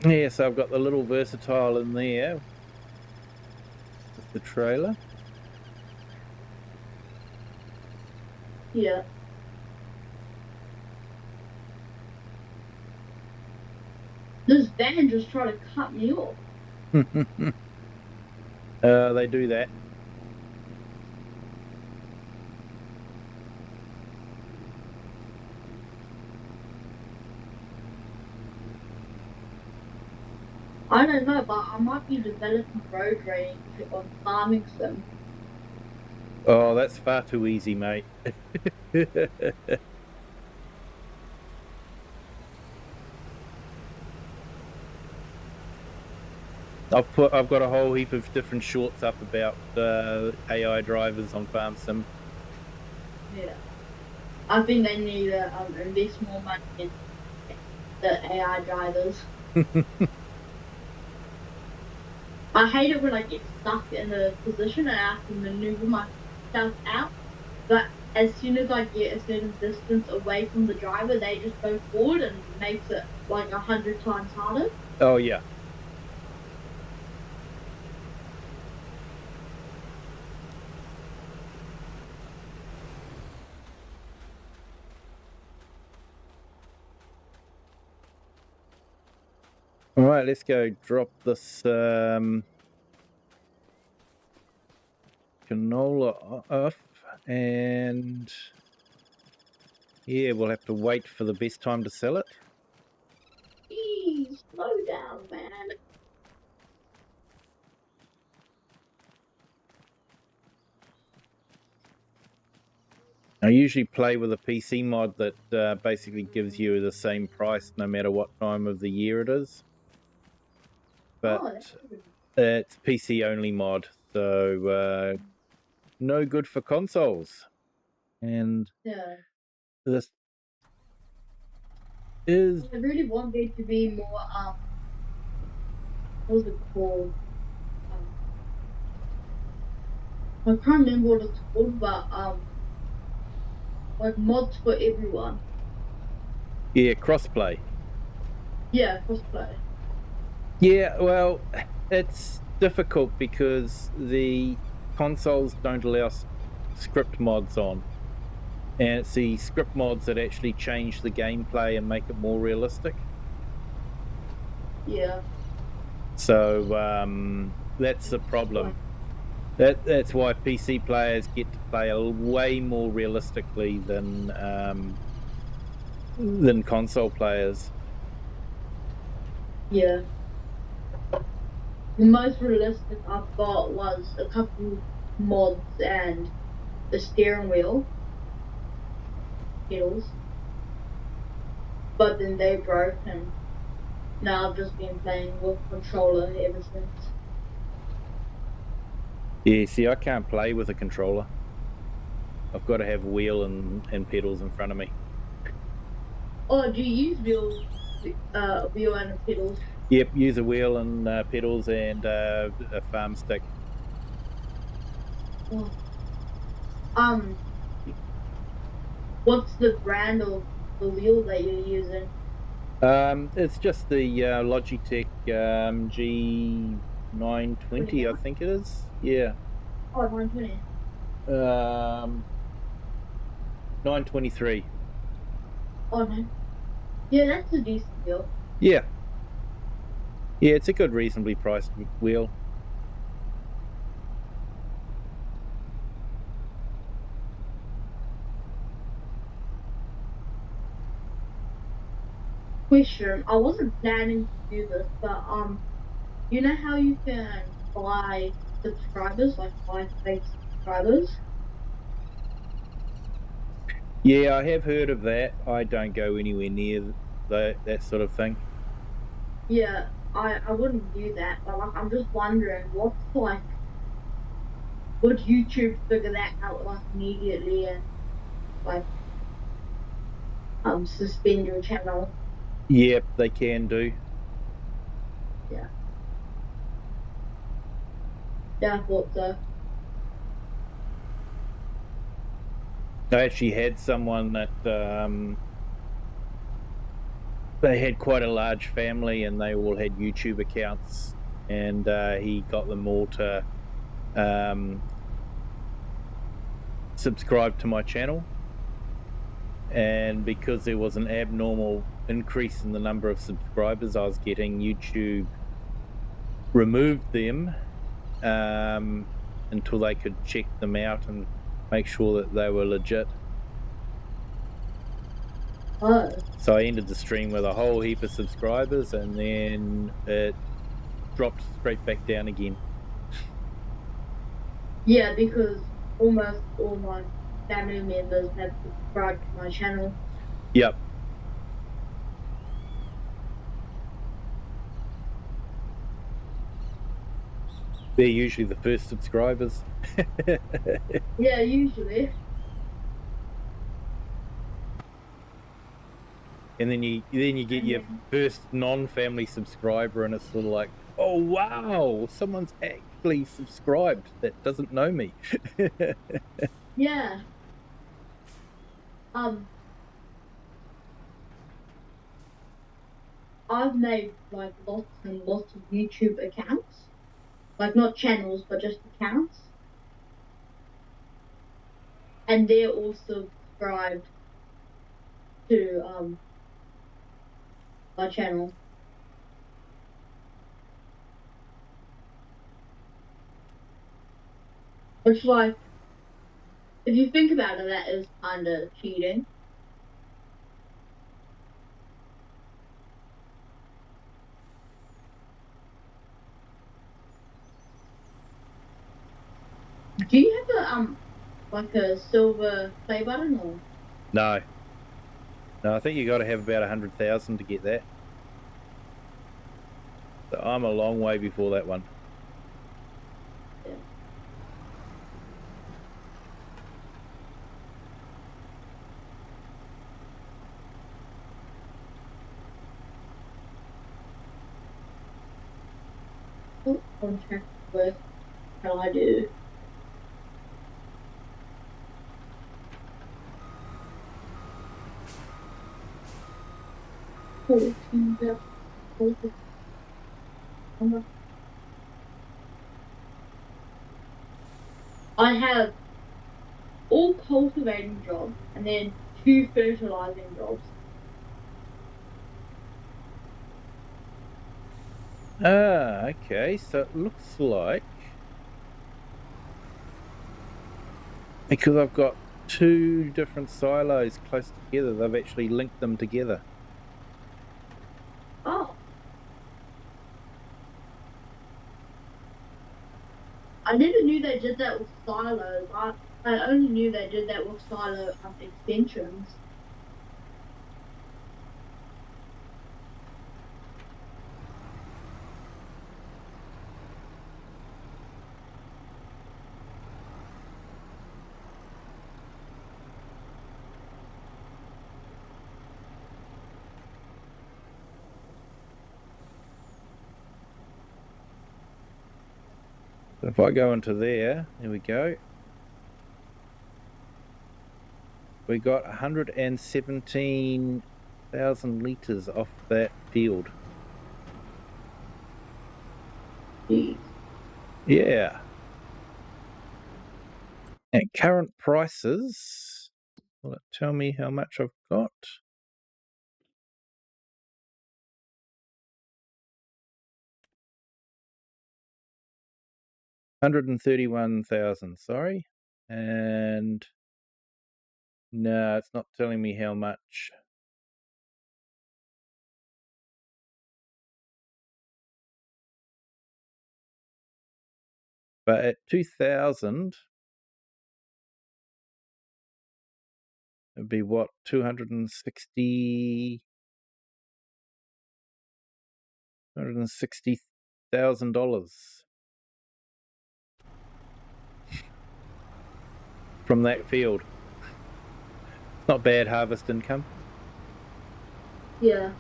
Yeah, so I've got the little versatile in there with the trailer. Yeah. This van just tried to cut me off. They do that. I don't know, but I might be developing road rage on farming sim. Oh, that's far too easy, mate. I've got a whole heap of different shorts up about AI drivers on farm sim. Yeah. I think they need to invest more money in the AI drivers. I hate it when I get stuck in a position and I have to maneuver myself out. But as soon as I get a certain distance away from the driver, they just go forward and makes it like 100 times harder. Oh, yeah. All right, let's go drop this canola off, and yeah, we'll have to wait for the best time to sell it. Eee, slow down, man. I usually play with a PC mod that basically gives you the same price no matter what time of the year it is. But it's PC only mod, so no good for consoles. And yeah. This is... I really want there to be more, what was it called? I can't remember what it's called, but like mods for everyone. Yeah, crossplay. Yeah, crossplay. Yeah, well, it's difficult because the consoles don't allow script mods on. And it's the script mods that actually change the gameplay and make it more realistic. Yeah. So that's the problem. That's why PC players get to play way more realistically than console players. Yeah. The most realistic I've got was a couple mods and the steering wheel pedals. But then they broke and now I've just been playing with controller ever since. Yeah, see, I can't play with a controller. I've got to have wheel and pedals in front of me. Oh, do you use wheel and pedals? Yep, use a wheel and pedals and a farm stick. Oh. What's the brand of the wheel that you're using? It's just the Logitech G920, I think it is. Yeah. Oh, 920. 923. Oh, no. Yeah, that's a decent wheel. Yeah. Yeah, it's a good, reasonably priced wheel. Question. I wasn't planning to do this, but you know how you can buy subscribers, like buy fake subscribers? Yeah, I have heard of that. I don't go anywhere near that sort of thing. Yeah, I wouldn't do that, but like I'm just wondering what's like, would YouTube figure that out like immediately and like suspend your channel? Yep, they can do. Yeah. Yeah, I thought so. I actually had someone that they had quite a large family and they all had YouTube accounts, and he got them all to subscribe to my channel. And because there was an abnormal increase in the number of subscribers I was getting, YouTube removed them until they could check them out and make sure that they were legit. Oh. So I ended the stream with a whole heap of subscribers, and then it dropped straight back down again. Yeah, because almost all my family members have subscribed to my channel. Yep. They're usually the first subscribers. Yeah, usually. And then you get your first non-family subscriber, and it's sort of like, oh wow, someone's actually subscribed that doesn't know me. Yeah. I've made like lots and lots of YouTube accounts. Like not channels, but just accounts. And they're all subscribed to my channel. Which like if you think about it, that is kinda cheating. Do you have a like a silver play button or? No, I think you got to have about 100,000 to get that. So I'm a long way before that one. Yeah. What contract work can I do? I have all cultivating jobs and then 2 fertilizing jobs. Ah, okay. So it looks like, because I've got 2 different silos close together, they've actually linked them together. Oh. I never knew they did that with silos. I only knew they did that with silo extensions. So if I go into there we go. We got 117,000 litres off that field. Yeah. At current prices, will it tell me how much I've got? $131,000, sorry. And no, it's not telling me how much. But at 2,000, it'd be what, $260,000 from that field. Not bad harvest income. Yeah.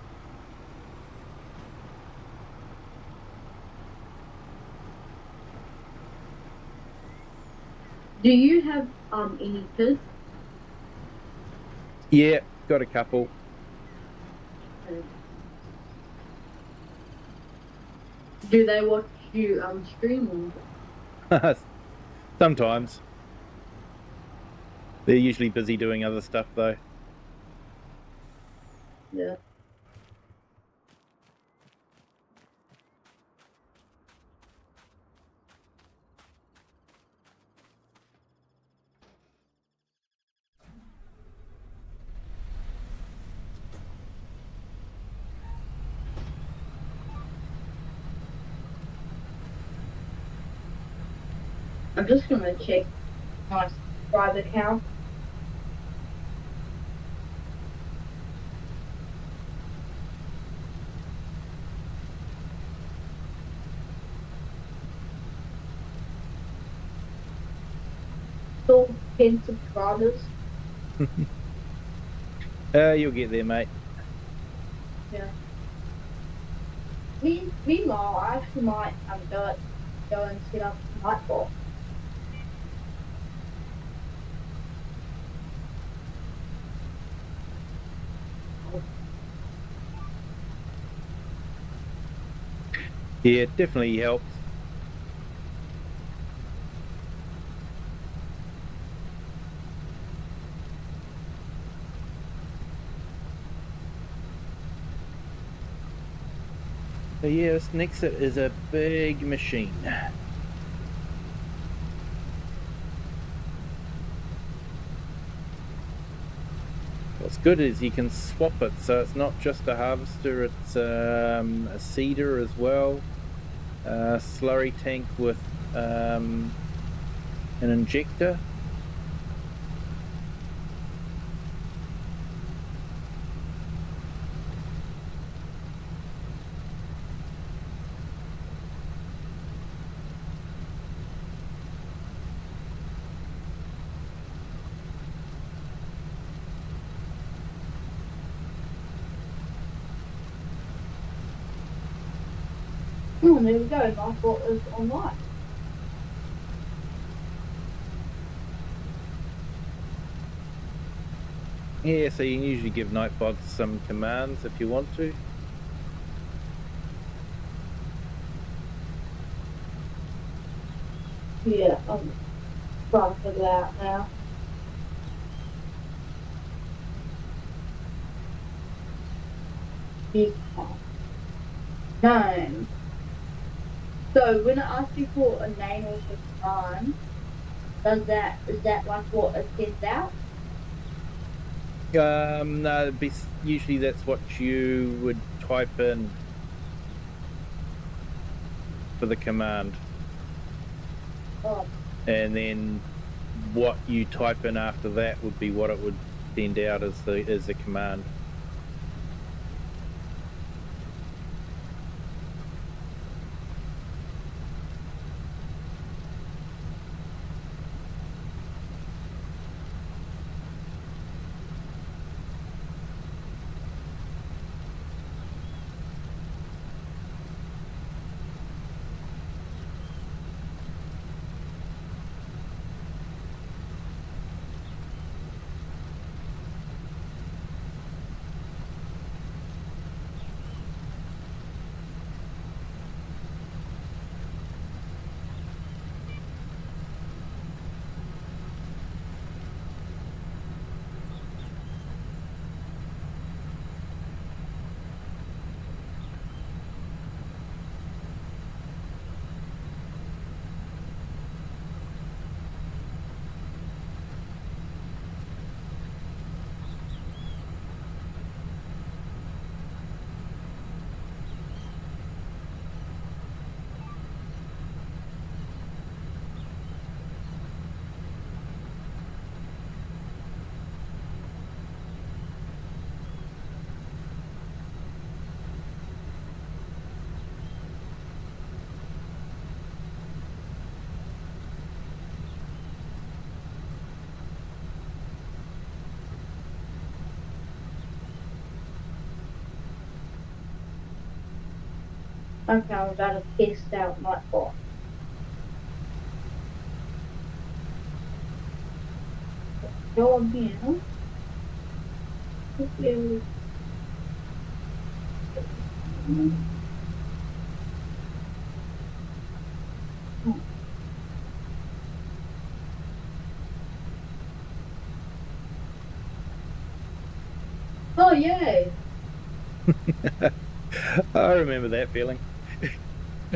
Do you have any kids? Yeah, got a couple. Do they watch you stream? Sometimes. They're usually busy doing other stuff though. Yeah. I'm just gonna check my subscriber count. Still 10 subscribers. You'll get there, mate. Yeah. Meanwhile, I actually might go and set up Nightbot. Yeah, it definitely helps. So yeah, this Nexat is a big machine. What's good is you can swap it, so it's not just a harvester, it's a seeder as well, a slurry tank with an injector. Oh, there we go. Nightbot is online. Yeah, so you can usually give Nightbot some commands if you want to. Yeah, I'm trying to figure that out now. Name. So when it asks you for a name of the command, is that like what it sends out? No, usually that's what you would type in for the command. Oh. And then what you type in after that would be what it would send out as the command. Okay, I'm about to test out Nightbot. Go on here. Oh, yay! I remember that feeling.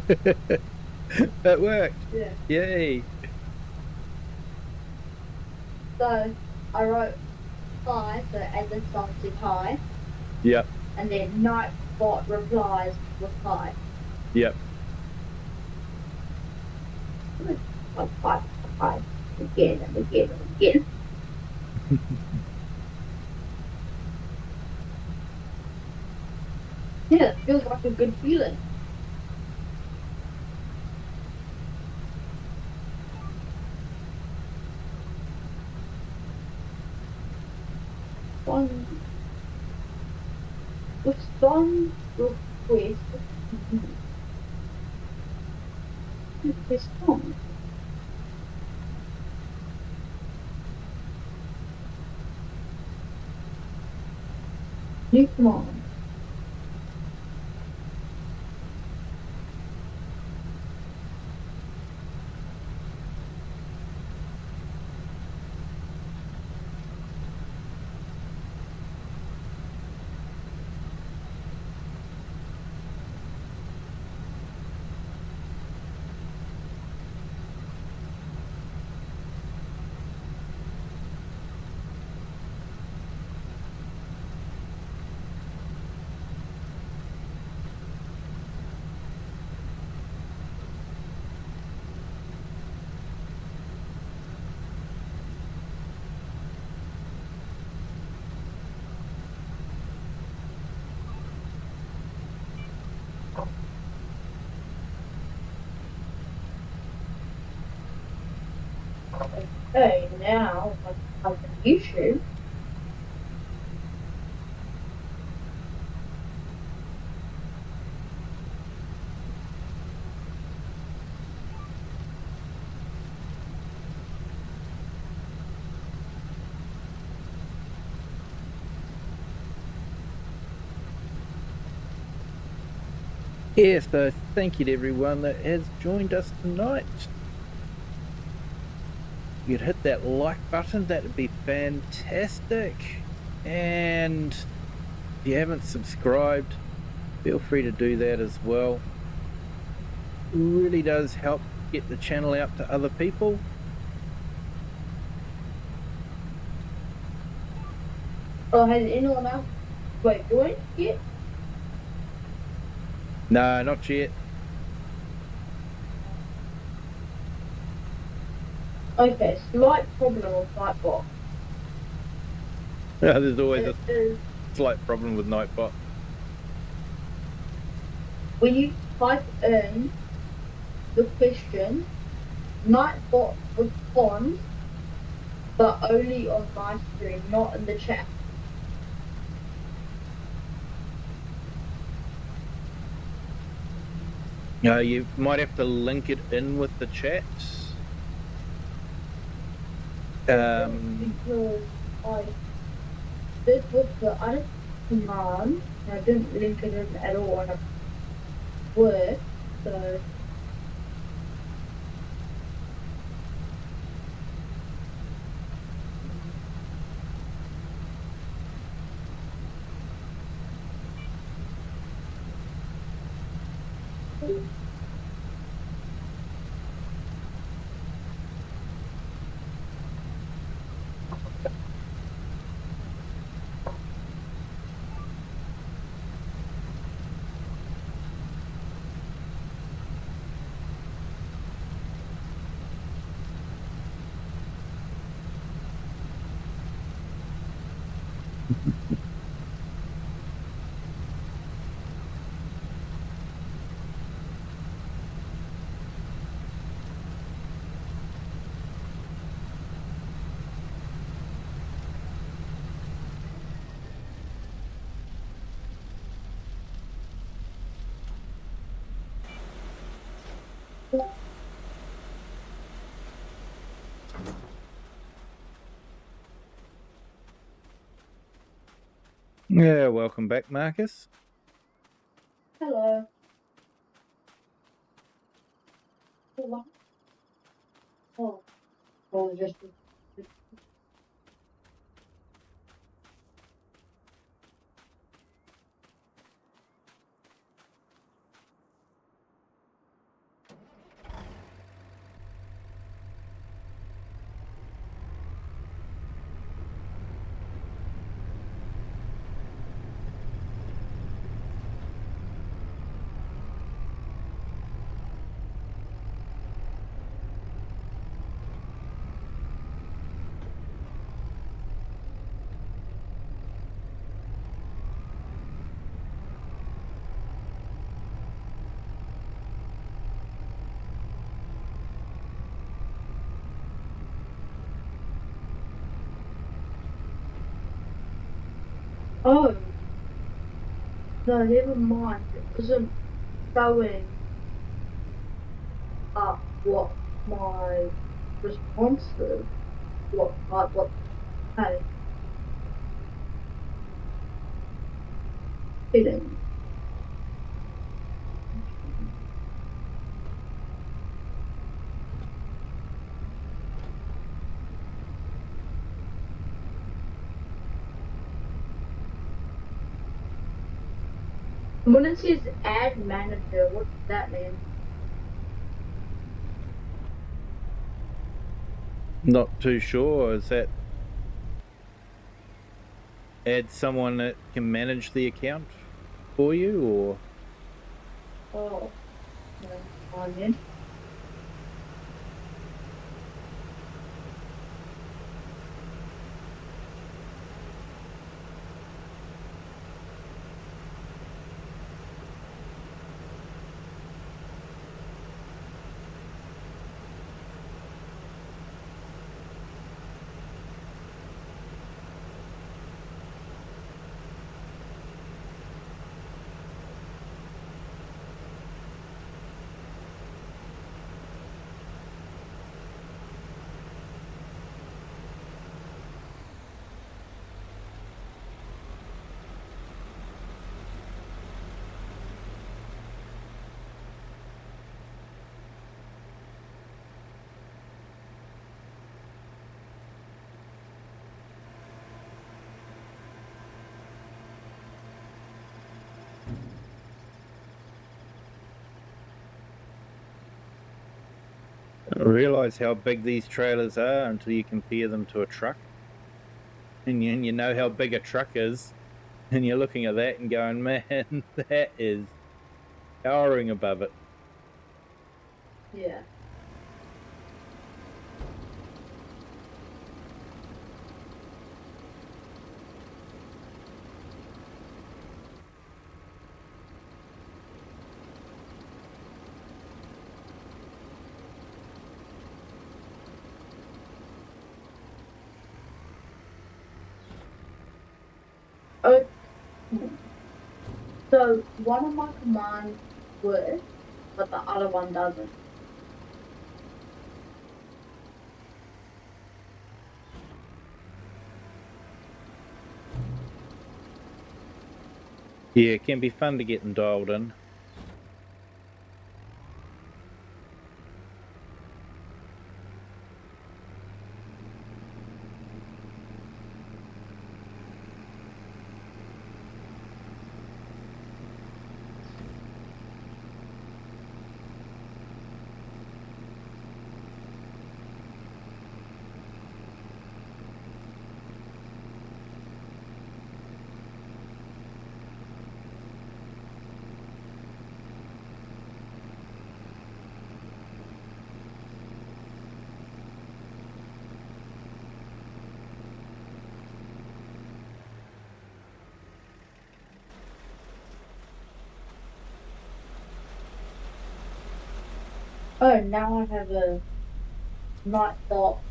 It worked. Yeah. Yay. So I wrote hi, so as if someone said hi. Yep. And then Nightbot replies with hi. Yep. Like hi, again and again and again. Yeah, it feels like a good feeling. With song request. Request song. Come on. Okay, now I can YouTube. Yeah, so thank you to everyone that has joined us tonight. You'd hit that like button, that'd be fantastic. And if you haven't subscribed, feel free to do that as well. It really does help get the channel out to other people. Oh, has anyone else joined yet? No, not yet. Okay, slight problem with Nightbot. There's always a slight problem with Nightbot. When you type in the question, Nightbot responds, but only on my screen, not in the chat. You might have to link it in with the chat. Because I did with the other command, and I didn't link it in at all on a word, so. Yeah, welcome back, Marcus. Hello. Oh, just. Oh, no, never mind. It wasn't showing up what my response is. What, hey, feeling. When it says add manager, what does that mean? Not too sure. Is that add someone that can manage the account for you, or? Oh, no, I mean. Realize how big these trailers are until you compare them to a truck. And you know how big a truck is, and you're looking at that and going, man, that is towering above it. Yeah. Oh, so one of my commands works, but the other one doesn't. Yeah, it can be fun to get them dialed in. Oh, now I have a night dot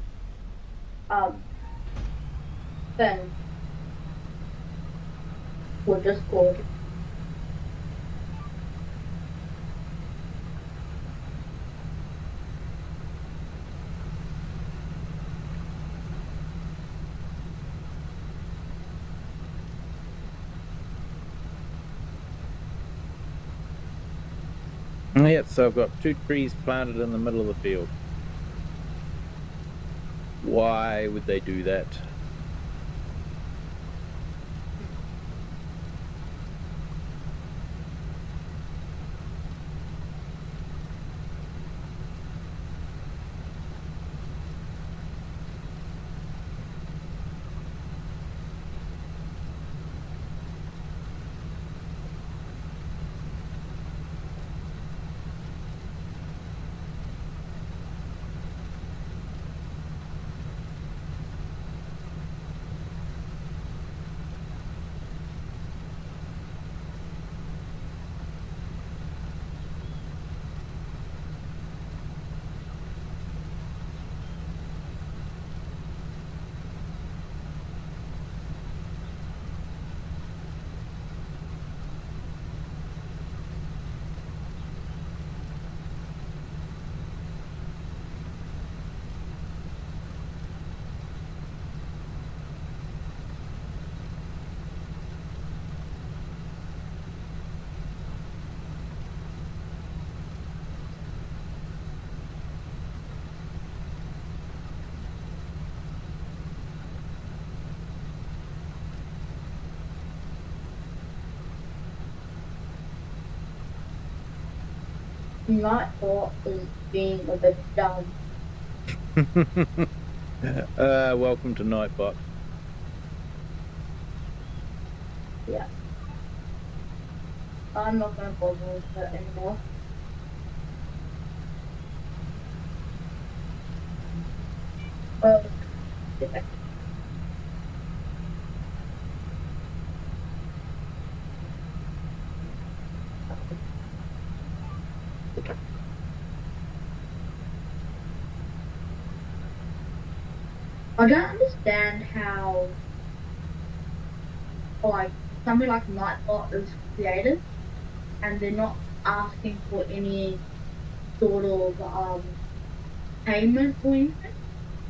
thing for Discord. Yeah, so I've got 2 trees planted in the middle of the field. Why would they do that? Nightbot is being a bit dumb. Welcome to Nightbot. Yeah. I'm not gonna bother with that anymore. Well, yeah. I don't understand how, like, something like Nightbot is created and they're not asking for any sort of payment or anything,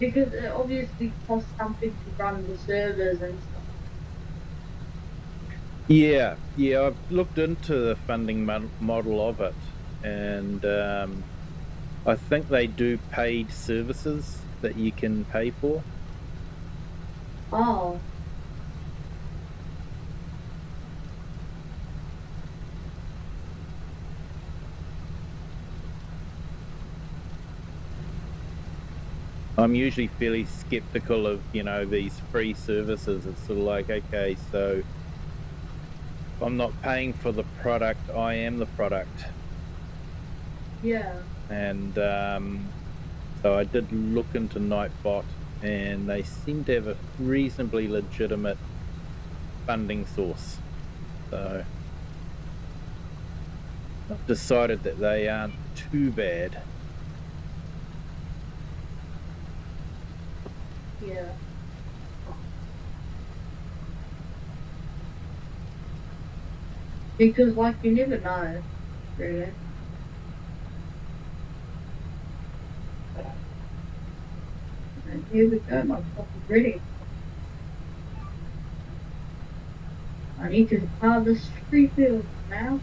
because it obviously costs something to run the servers and stuff. Yeah, I've looked into the funding model of it, and I think they do paid services that you can pay for. Oh, I'm usually fairly skeptical of, these free services. It's sort of like, okay, so I'm not paying for the product, I am the product. yeah. And so I did look into Nightbot, and they seem to have a reasonably legitimate funding source. So I've decided that they aren't too bad. Yeah. Because, like, you never know, really. And here we go, my crop is ready. I need to harvest 3 fields now.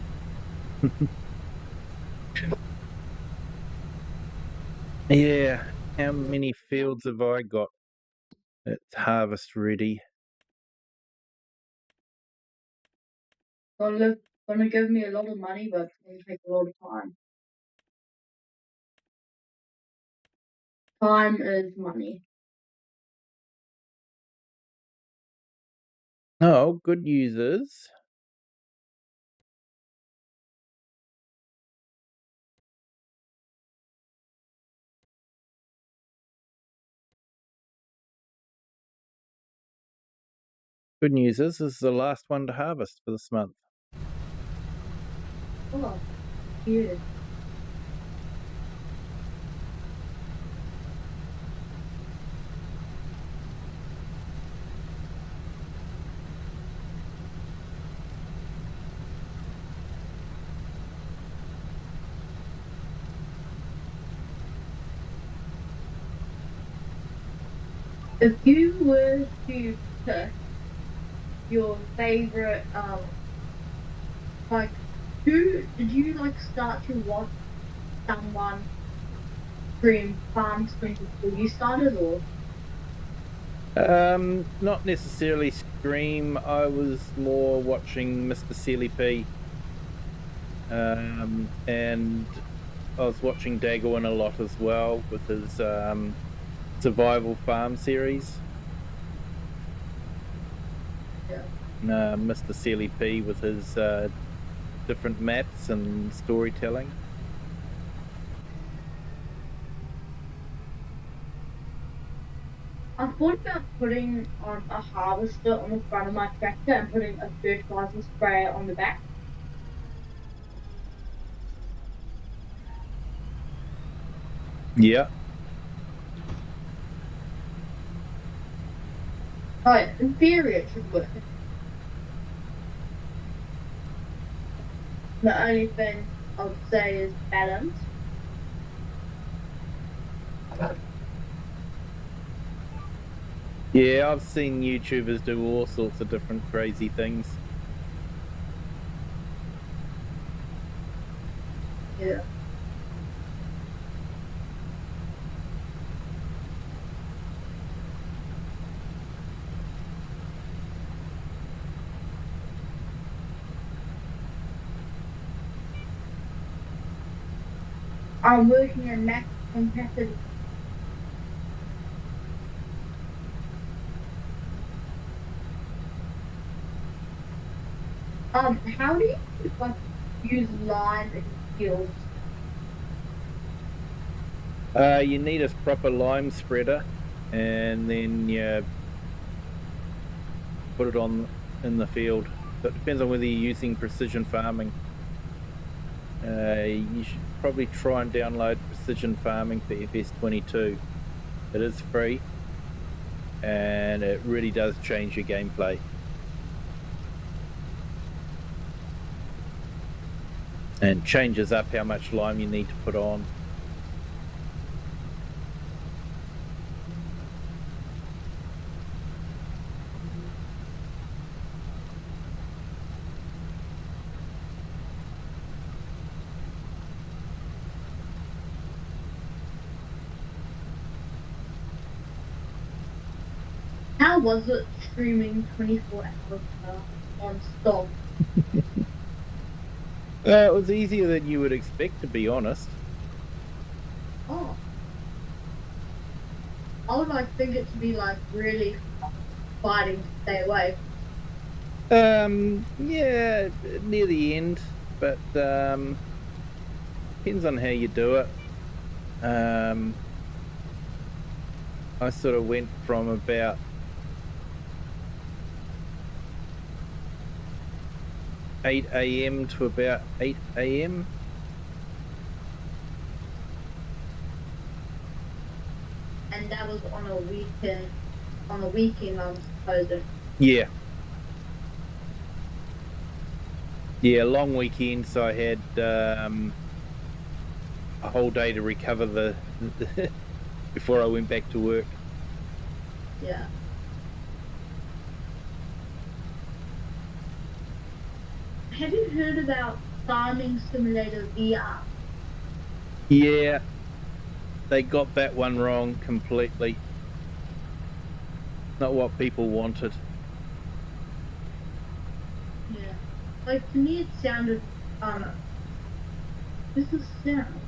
Yeah, how many fields have I got? It's harvest ready. Gonna give me a lot of money, but it's gonna take a lot of time. Time is money. Oh, good news is this is the last one to harvest for this month. Oh, yeah. If you were to pick your favorite, like, Did you like start to watch someone stream farm stream before you started, or? Not necessarily stream. I was more watching Mr. Sealy P. And I was watching Dagoin a lot as well with his survival farm series. Yeah. Mr. Sealy P with his different maps and storytelling. I thought about putting on a harvester on the front of my tractor and putting a fertilizer sprayer on the back. Yeah. Oh, in theory it should work. The only thing I would say is balance. Yeah, I've seen YouTubers do all sorts of different crazy things. Yeah. I'm working in max capacity. How do you like use lime in fields? You need a proper lime spreader, and then you put it on in the field. So it depends on whether you're using precision farming. You should probably try and download precision farming for FS22. It is free, and it really does change your gameplay. And changes up how much lime you need to put on. How was it streaming 24 hours non-stop? It was easier than you would expect, to be honest. Oh. I would like think it to be like really fighting to stay away. Yeah, near the end, but depends on how you do it. I sort of went from about 8 AM to about 8 AM. And that was on a weekend, I'm supposing. Yeah. Yeah, long weekend, so I had a whole day to recover the before I went back to work. Yeah. Have you heard about Farming Simulator VR? Yeah, they got that one wrong completely. Not what people wanted. Yeah. Like, to me it sounded, this is sound.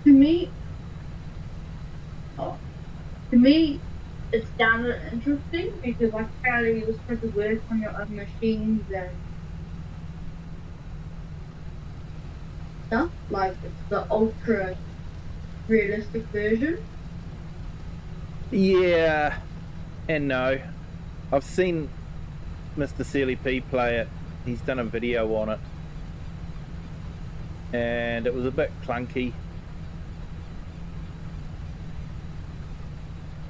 To me, it sounded interesting because like apparently you were supposed to work on your own machines and stuff. Like it's the ultra realistic version. Yeah, and no. I've seen Mr. Sealy P play it. He's done a video on it. And it was a bit clunky.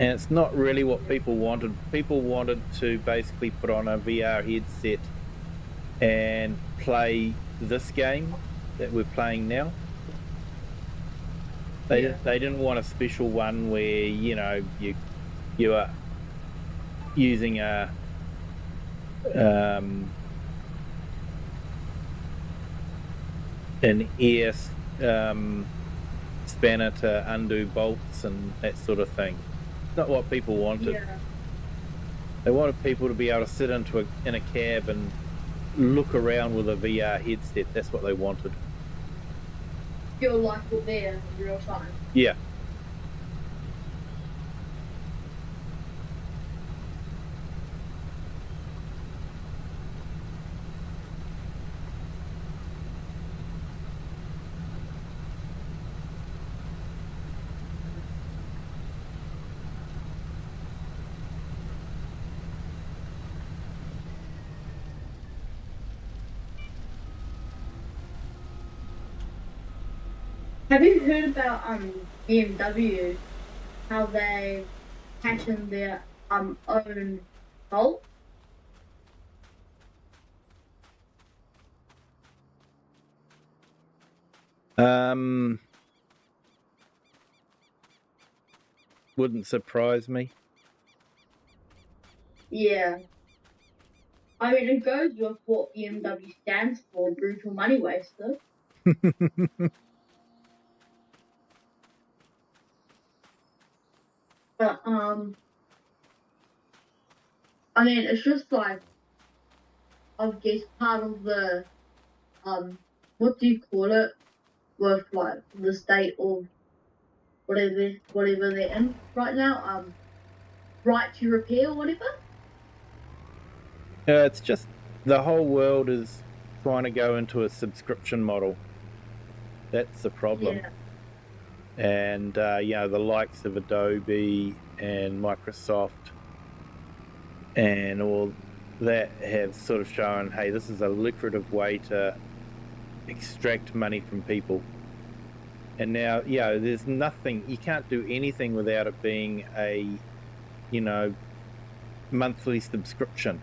And it's not really what people wanted. People wanted to basically put on a VR headset and play this game that we're playing now. They didn't want a special one where, you know, you are using a an air spanner to undo bolts and that sort of thing. Not what people wanted. Yeah. They wanted people to be able to sit in a cab and look around with a VR headset. That's what they wanted. Feel like you're there in real time. Yeah. Have you heard about BMW? How they patent their own bolt? Wouldn't surprise me. Yeah. I mean, it goes with what BMW stands for, brutal money waster. But, I mean, it's just like, I guess part of the, what do you call it? With like the state of whatever they're in right now, right to repair or whatever. It's just the whole world is trying to go into a subscription model. That's the problem. Yeah. And the likes of Adobe and Microsoft and all that have sort of shown, hey, this is a lucrative way to extract money from people. And now, there's nothing, you can't do anything without it being a, monthly subscription.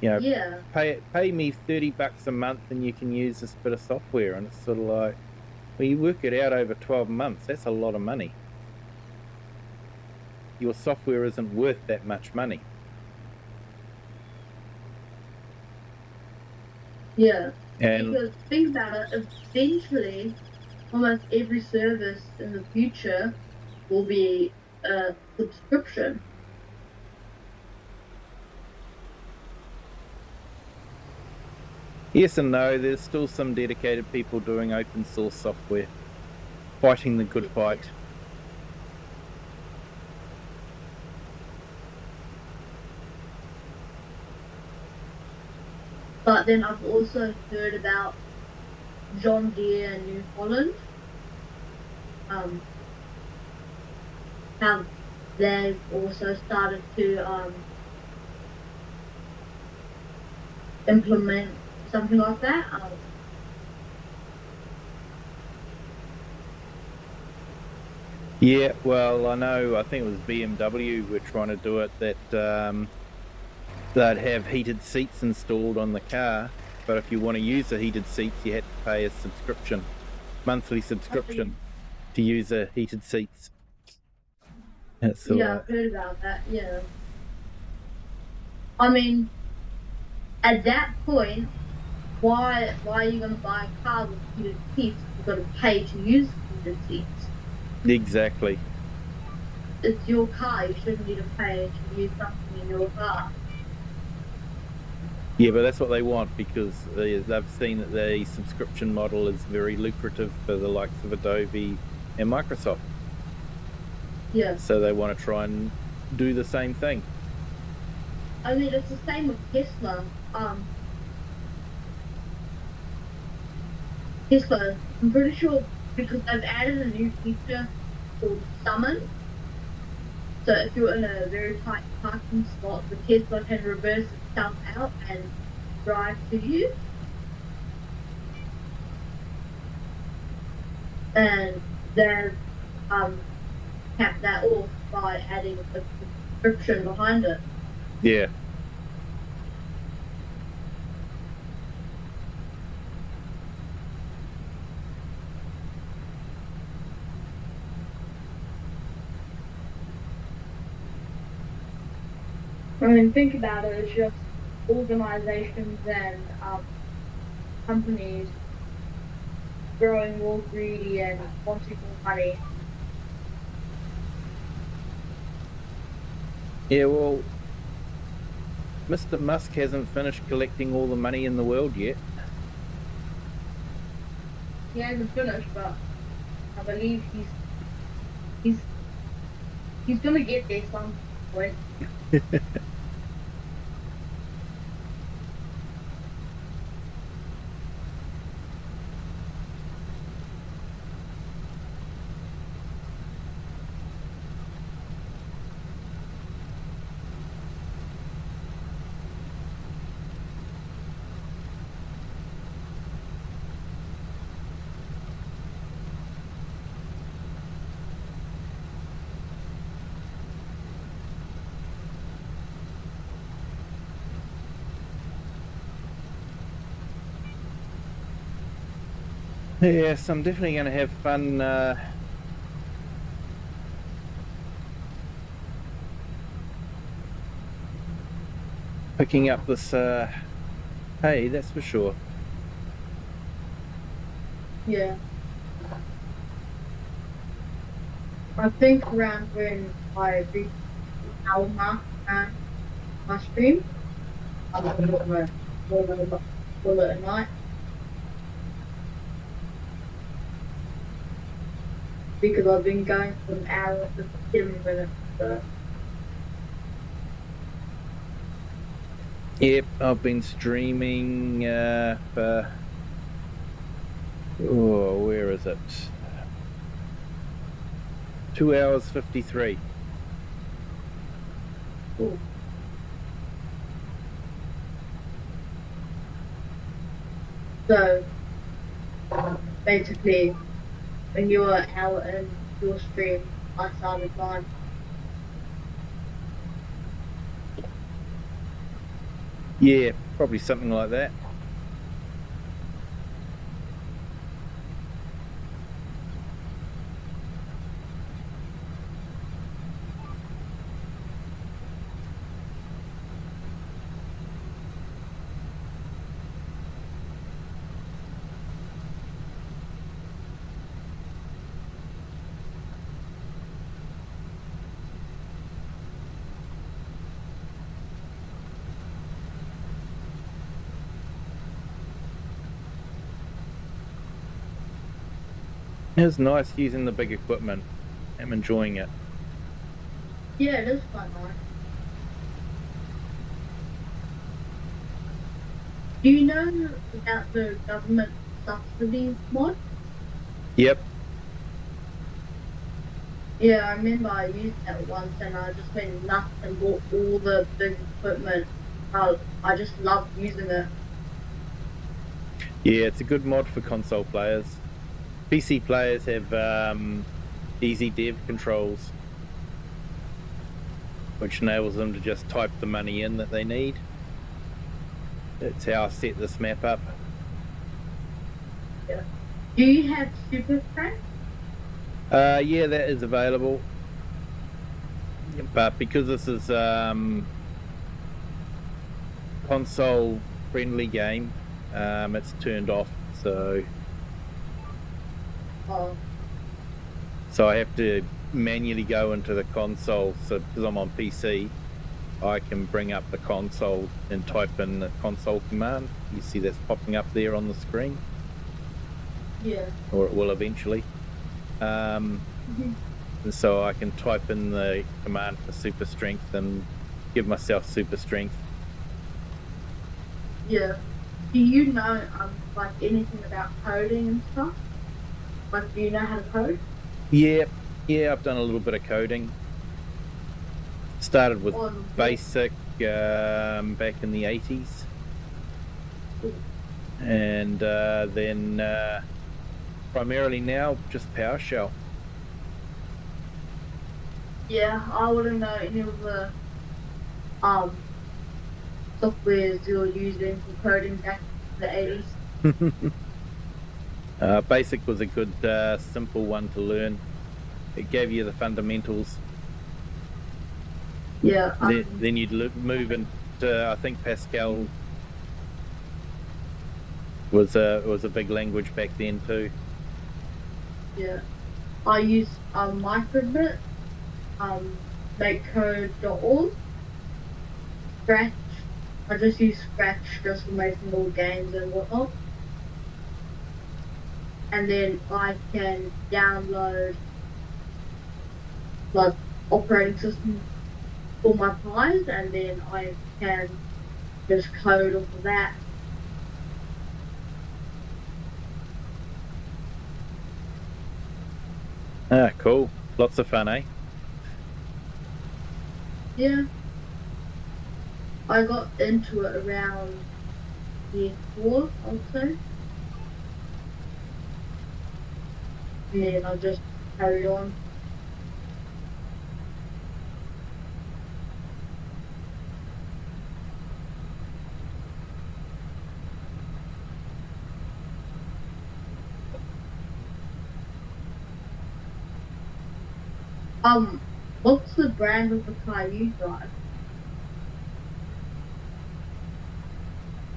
Pay me $30 a month and you can use this bit of software. And it's sort of like, well, you work it out over 12 months, that's a lot of money. Your software isn't worth that much money. Yeah. And because think about it, eventually almost every service in the future will be a subscription. yes and no, there's still some dedicated people doing open source software, fighting the good fight. But then I've also heard about John Deere and New Holland, how they've also started to implement something like that. Yeah, well, I think it was BMW were trying to do it, that they'd have heated seats installed on the car, but if you want to use the heated seats, you had to pay a subscription, monthly subscription, to use the heated seats. I've heard about that, yeah. I mean, at that point, why are you going to buy a car with heated seats? You've got to pay to use heated seats. Exactly. It's your car, you shouldn't need to pay to use something in your car. Yeah, but that's what they want, because they've seen that the subscription model is very lucrative for the likes of Adobe and Microsoft. Yeah. So they want to try and do the same thing. I mean, it's the same with Tesla. Tesla, I'm pretty sure, because they've added a new feature called Summon. So if you're in a very tight parking spot, the Tesla can reverse itself out and drive to you. And they've capped that off by adding a subscription behind it. Yeah. I mean, think about it, it's just organizations and companies growing more greedy and wanting more money. Yeah, well, Mr. Musk hasn't finished collecting all the money in the world yet. He hasn't finished, but I believe he's gonna get there some point. Yes, I'm definitely going to have fun picking up this hay, that's for sure. Yeah. I think around when I reach the hour mark on my stream, I'm gonna call it a night. Because I've been going for an hour and 15 minutes. So. Yep, I've been streaming for... Oh, where is it? 2 hours 53. Cool. So, basically, when you were out in your stream, I started mine. Yeah, probably something like that. It's nice using the big equipment. I'm enjoying it. Yeah, it is fun, right? Do you know about the government subsidy mod? Yep. Yeah, I remember I used that once and I just went nuts and bought all the big equipment. I just love using it. Yeah, it's a good mod for console players. PC players have easy dev controls, which enables them to just type the money in that they need. That's how I set this map up. Yeah. Do you have Super Crack? Yeah, that is available. But because this is console friendly game, it's turned off, so so I have to manually go into the console. So because I'm on PC, I can bring up the console and type in the console command. You see that's popping up there on the screen. Yeah. Or it will eventually. So I can type in the command for super strength and give myself super strength. Yeah. Do you know like anything about coding and stuff? Like, do you know how to code? Yeah, I've done a little bit of coding. Started with basic back in the 80s. And then primarily now just PowerShell. Yeah, I wouldn't know any of the softwares you were using for coding back in the 80s. Basic was a good simple one to learn. It gave you the fundamentals. Yeah. Then you'd move into, I think Pascal was a big language back then too. Yeah. I use microbit, makecode.org, Scratch. I just use Scratch just for making all games and whatnot. And then I can download like operating system for my Pies, and then I can just code off of that. Ah, cool. Lots of fun, eh? Yeah. I got into it around year 4, I would say. And then I just carried on. What's the brand of the car you drive?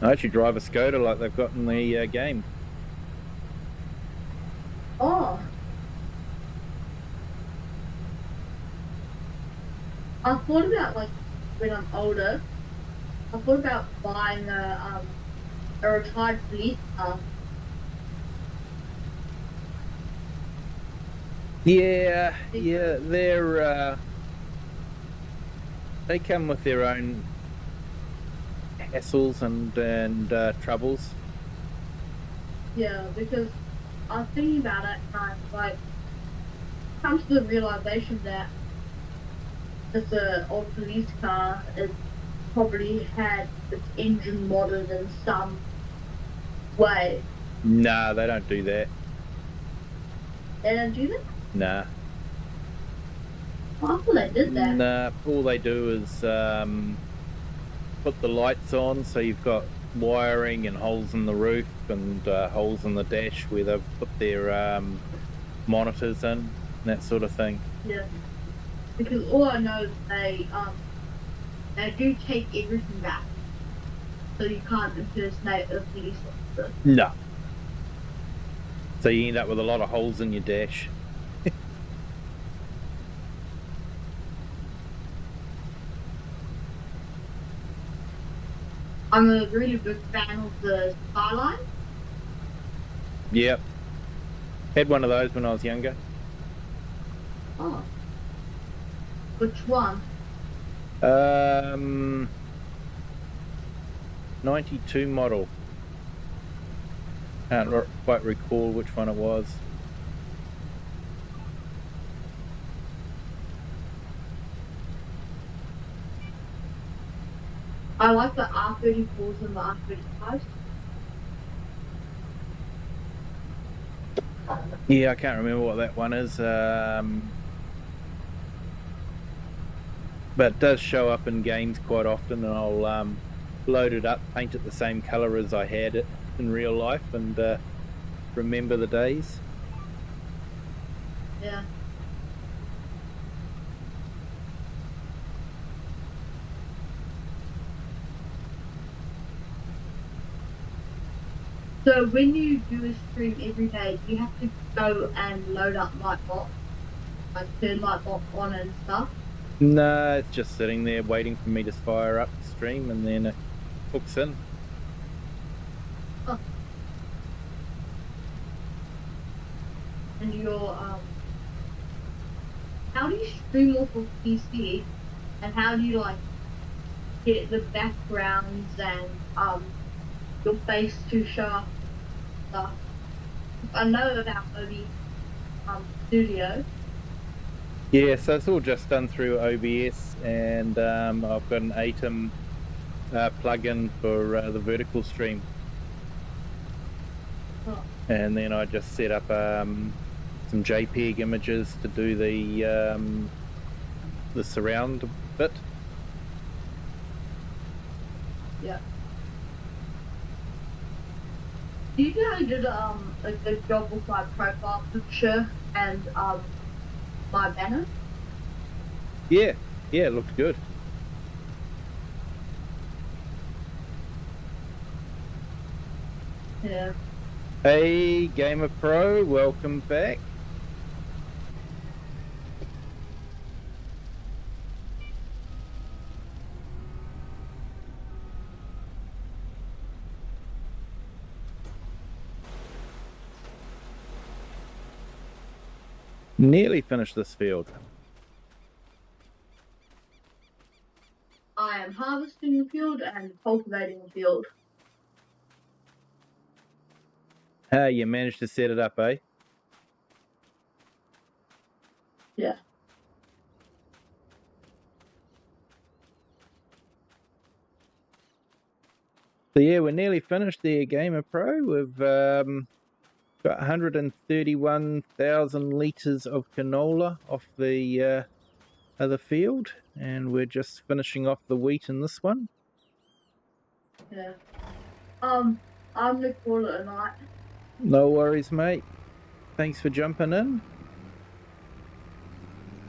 I actually drive a Skoda like they've got in the game. Oh. I thought about, like, when I'm older, I thought about buying a retired police car. Yeah, they're they come with their own hassles and troubles. Yeah, because I was thinking about it and I like come to the realization that it's an old police car. It probably had its engine modded in some way. Nah, they don't do that. They don't do that? Nah. I thought they did that. Nah, all they do is put the lights on, so you've got wiring and holes in the roof and holes in the dash where they've put their monitors in, that sort of thing. Yeah. Because all I know is they do take everything back. So you can't impersonate a police officer. No. So you end up with a lot of holes in your dash. I'm a really big fan of the Skyline. Yep. Had one of those when I was younger. Oh. Which one? 92 model. Can't quite recall which one it was. I like the R34s and the R35s. Yeah, I can't remember what that one is. But it does show up in games quite often, and I'll load it up, paint it the same colour as I had it in real life, and remember the days. Yeah. So when you do a stream every day, do you have to go and load up Nightbot? Like turn Nightbot on and stuff? No, it's just sitting there waiting for me to fire up the stream, and then it hooks in. Oh. And your how do you stream off of PC, and how do you like get the backgrounds and your face to show up stuff? I know about OBS Studio. Yeah, so it's all just done through OBS, and I've got an Atom plugin for the vertical stream. Oh. And then I just set up some JPEG images to do the surround bit. Yeah. Do you know I did a good job with my profile picture and my banner? Yeah, it looked good. Yeah. Hey, Gamer Pro, welcome back. Nearly finished this field. I am harvesting the field and cultivating the field. You managed to set it up, eh? Yeah. So yeah, we're nearly finished there, Gamer Pro. We've got 131,000 litres of canola off the other field, and we're just finishing off the wheat in this one. Yeah. I'm gonna call it a night. No worries, mate. Thanks for jumping in.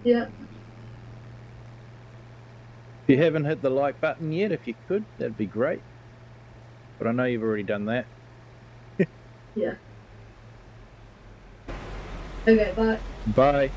Yeah. If you haven't hit the like button yet, if you could, that'd be great. But I know you've already done that. Yeah. Okay, bye. Bye.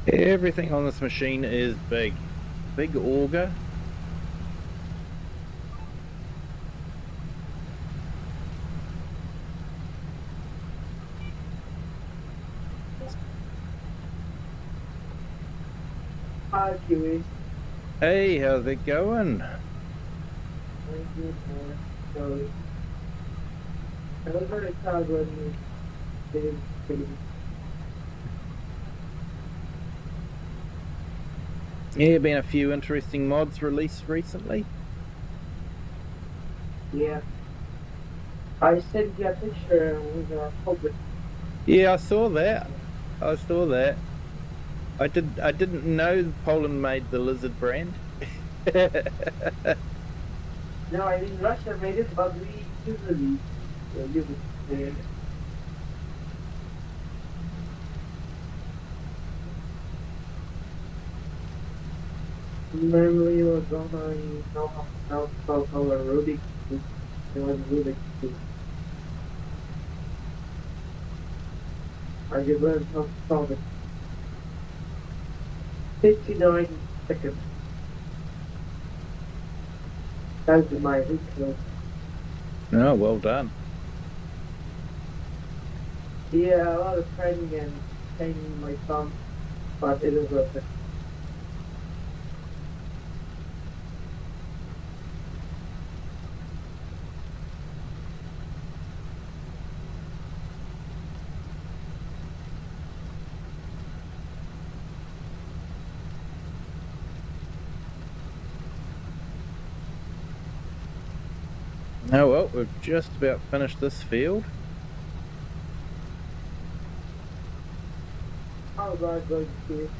Everything on this machine is big. Big auger. Hi, Kiwi. Hey, how's it going? Very good, man. So, I was very excited when you did it. Yeah, been a few interesting mods released recently. Yeah. I sent you a picture with a puppet. Yeah, I saw that. I saw that. I didn't know Poland made the lizard brand. No, I mean Russia made it, but we usually use it there. Normally it was on a no color Rubik. It was Rubik. I just learned how to solve it. 59 seconds. That's my weakness. Oh, well done. Yeah, a lot of training and changing my thumb, but it is worth it. Oh well, we've just about finished this field. How was I going to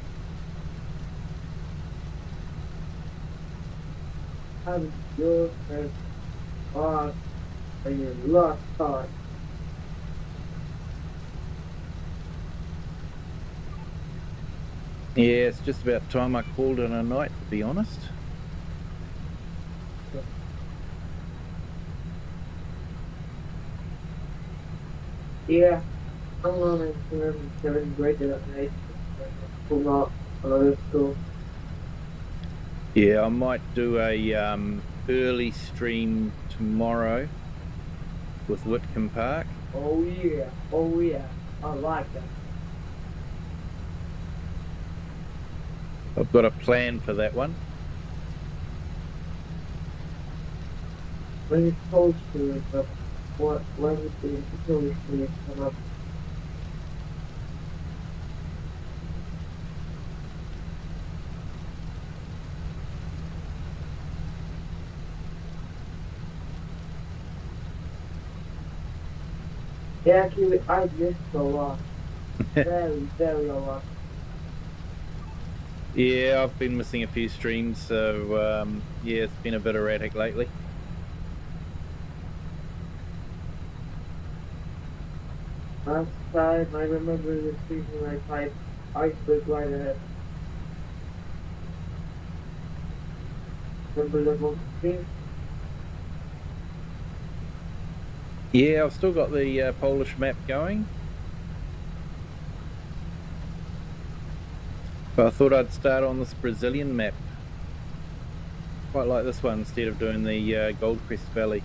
have your first loss and your last time? Yeah, it's just about time I called it a night, to be honest. Yeah, I'm on seventh grade at night. School not another school. Yeah, I might do a early stream tomorrow. with Whitcomb Park. Oh yeah, oh yeah, I like that. I've got a plan for that one. When it's close to it, but when the situation come up. Yeah, Kiwi, I missed a lot. Very, very a lot. Yeah, I've been missing a few streams, so yeah, it's been a bit erratic lately. Last time I remember the season I typed iceberg right ahead. Remember the whole stream? Yeah, I've still got the Polish map going. But I thought I'd start on this Brazilian map. Quite like this one instead of doing the Goldcrest Valley.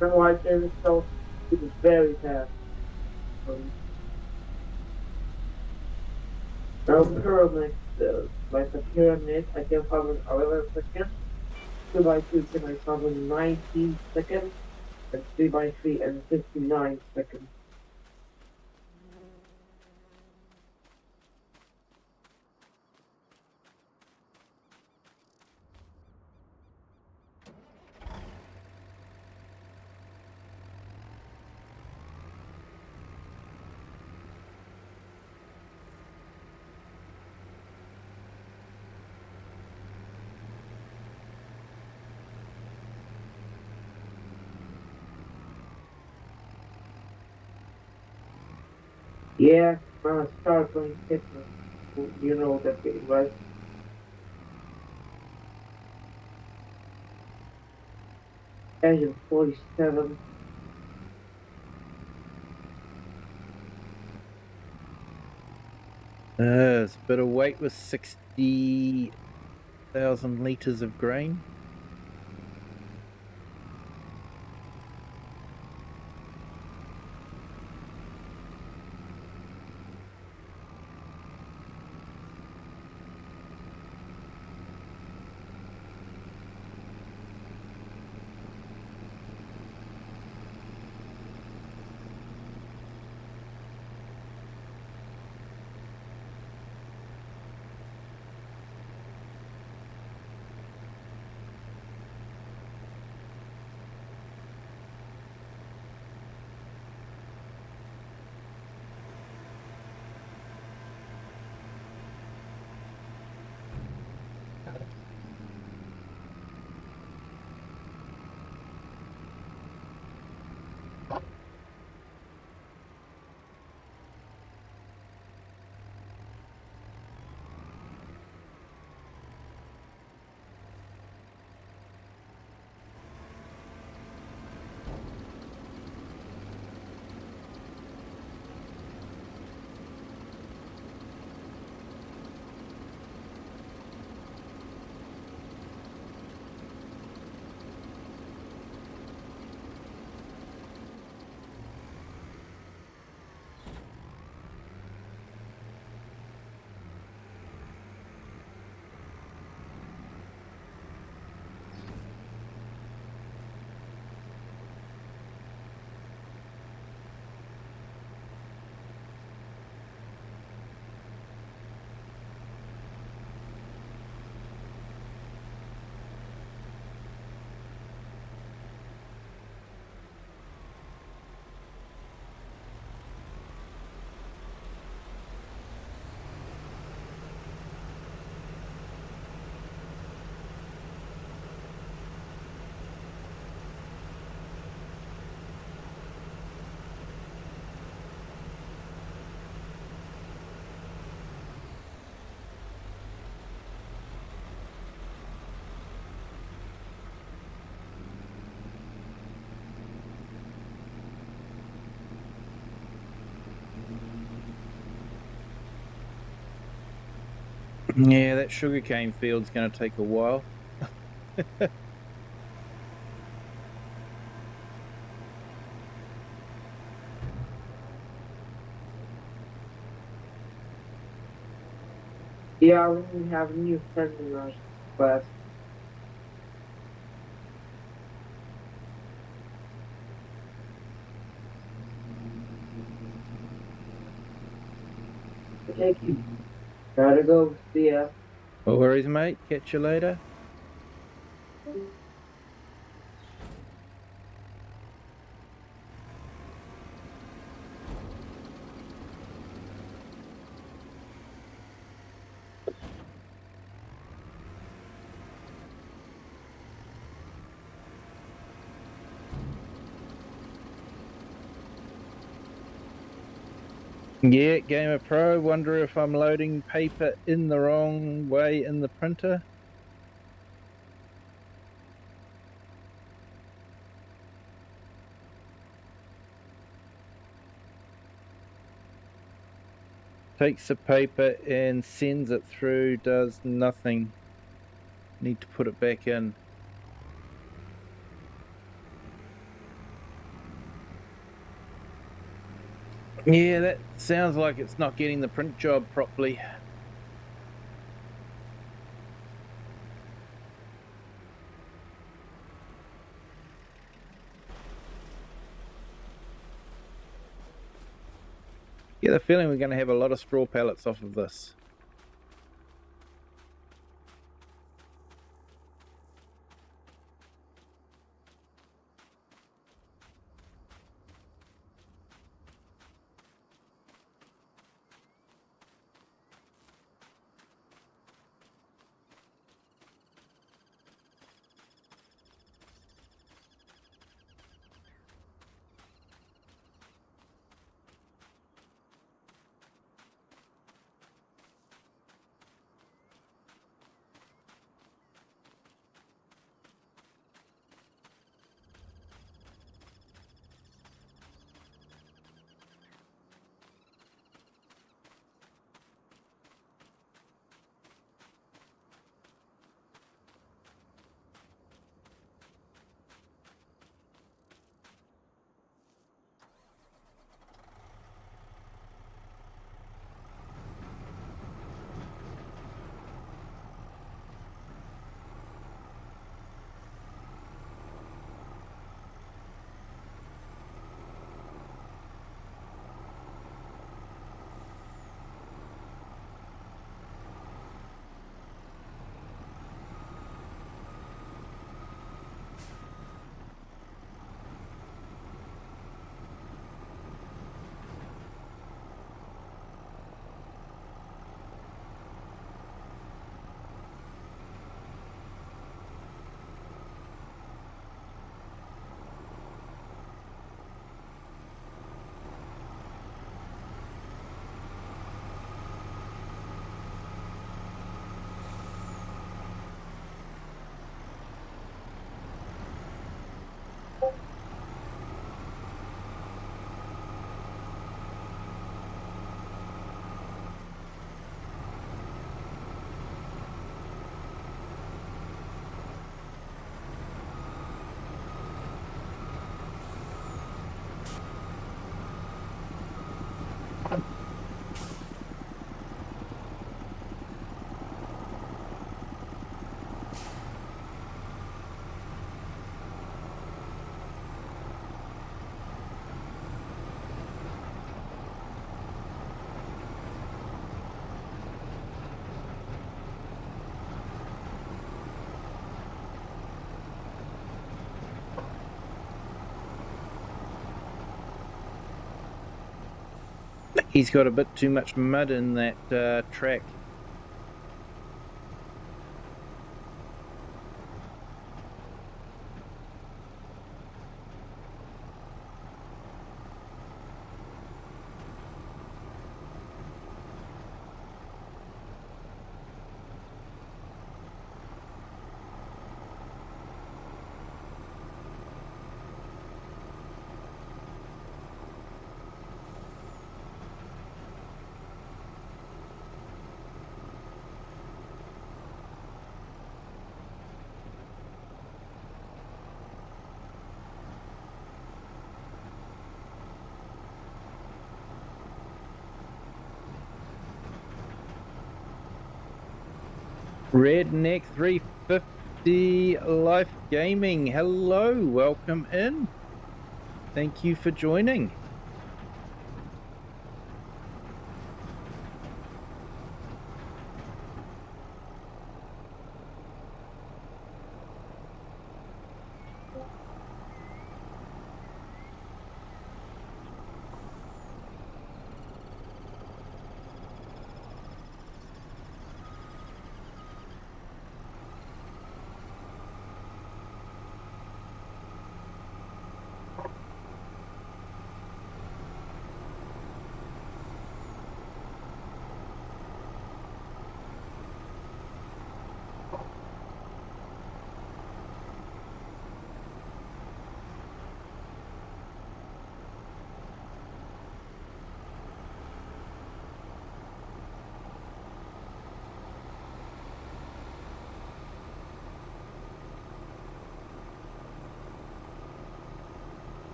Remember why I said so? It was very fast. Now pyramid, like the pyramid, I can cover in 11 seconds. 2 by 2 can I cover in 19 seconds, and 3 by 3 and 59 seconds. Yeah, start going fitness. You know that game, right? Engine 47. It's a bit of weight with 60,000 litres of grain. Yeah, that sugarcane field's going to take a while. Yeah, we have new friends in our class. Thank you. Gotta go. See ya. No worries, mate. Catch you later. Yeah, Gamer Pro. Wonder if I'm loading paper in the wrong way in the printer. Takes the paper and sends it through, does nothing. Need to put it back in. Yeah, that sounds like it's not getting the print job properly. Get the feeling we're going to have a lot of straw pallets off of this. He's got a bit too much mud in that track. Redneck 350 Life Gaming. Hello, welcome in. Thank you for joining.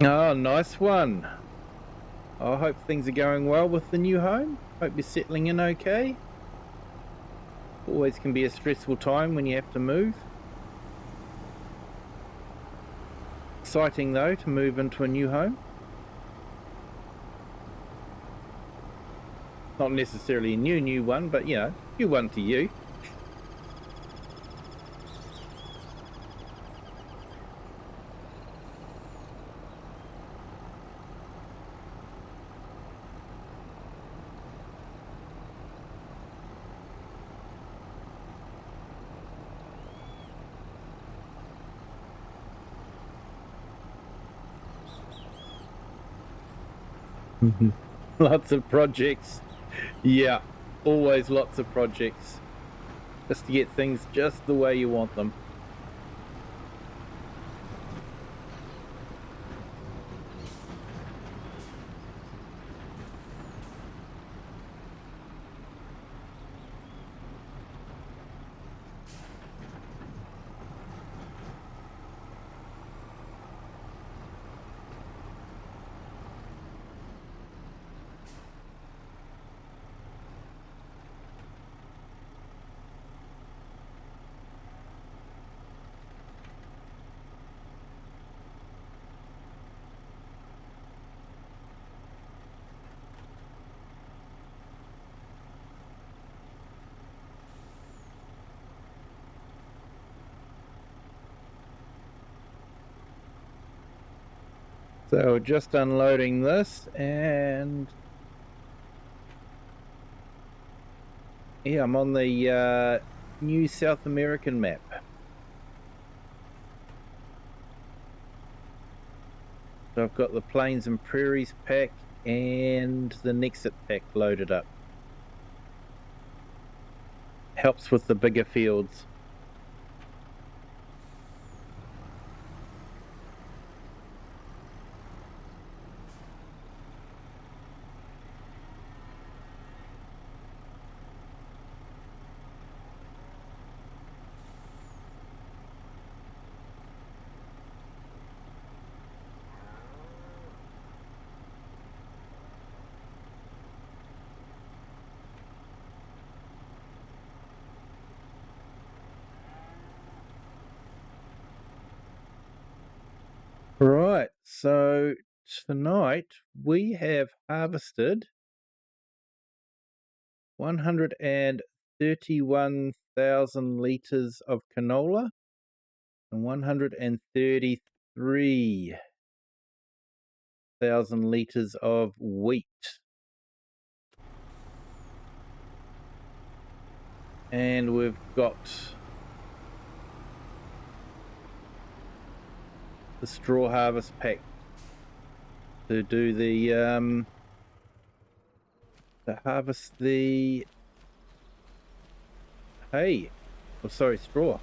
Oh, nice one. I hope things are going well with the new home. Hope you're settling in okay. Always can be a stressful time when you have to move. Exciting though to move into a new home. Not necessarily a new one, but you know, new one to you. Lots of projects. Yeah, always lots of projects. Just to get things just the way you want them. So just unloading this, and yeah, I'm on the new South American map. So I've got the Plains and Prairies pack and the Nexat pack loaded up. Helps with the bigger fields. Right, so tonight we have harvested 131,000 litres of canola and 133,000 litres of wheat. And we've got the straw harvest pack to do the to harvest the hay. Oh, sorry, straw.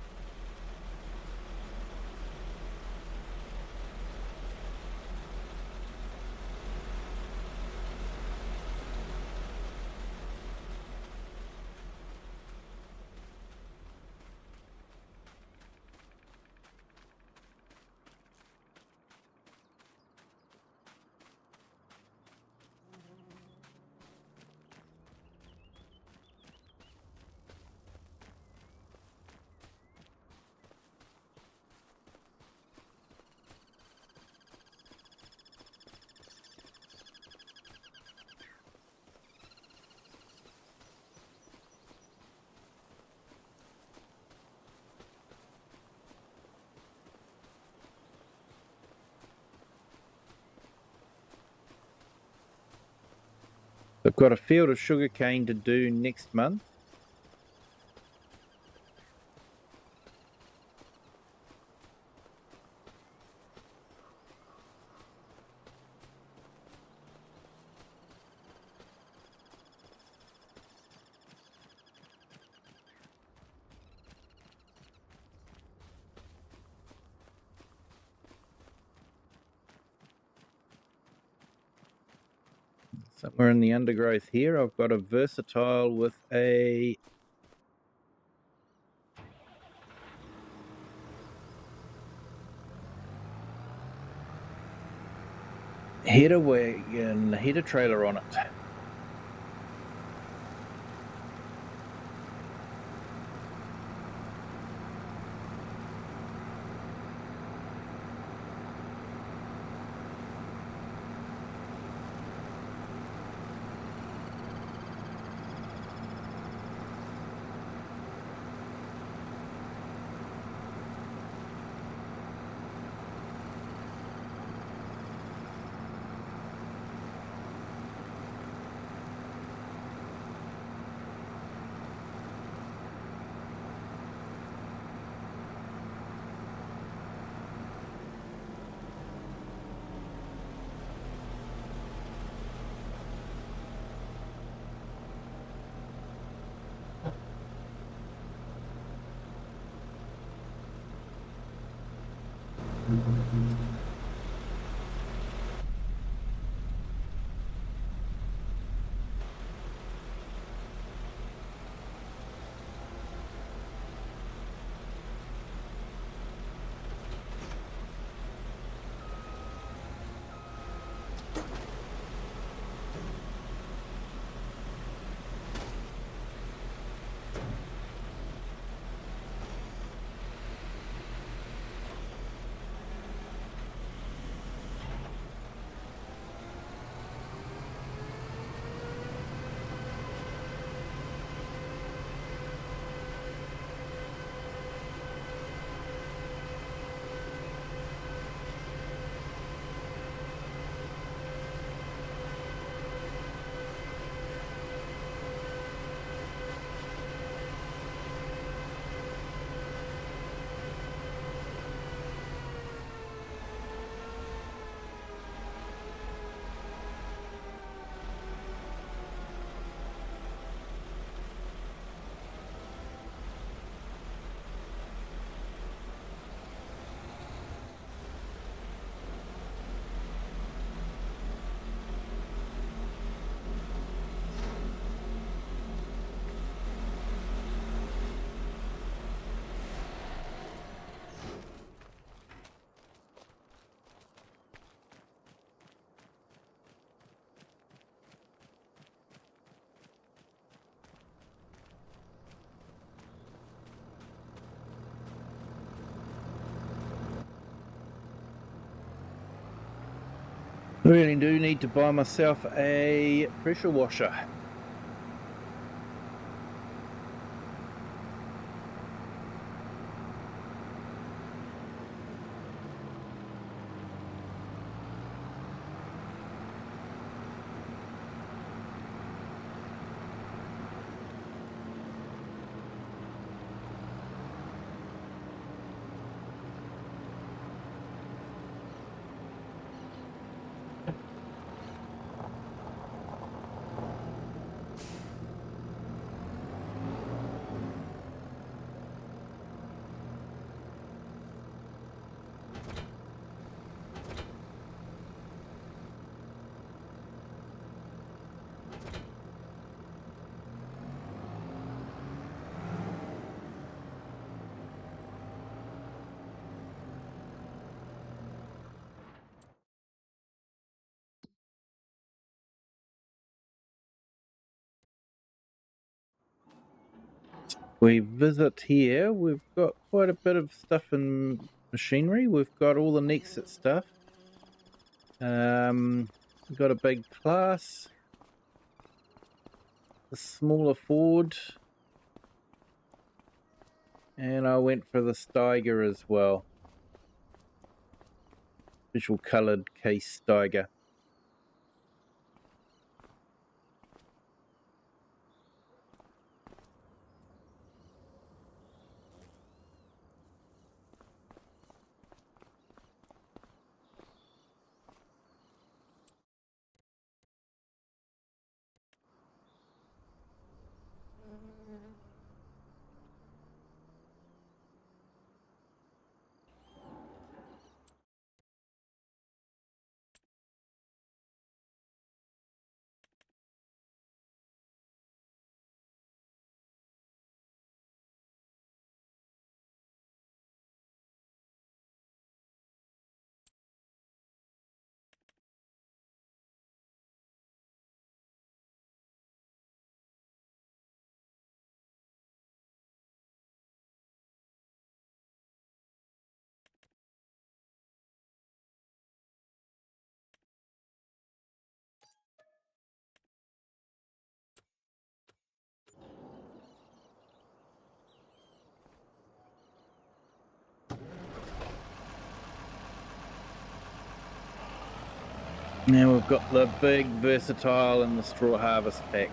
I've got a field of sugarcane to do next month. Somewhere in the undergrowth here, I've got a versatile with a header wagon, header trailer on it. I really do need to buy myself a pressure washer. We visit here, we've got quite a bit of stuff in machinery. We've got all the Nexat stuff. We've got a big class, a smaller Ford, and I went for the Steiger as well. Visual coloured case Steiger. Now we've got the big versatile and the straw harvest pack.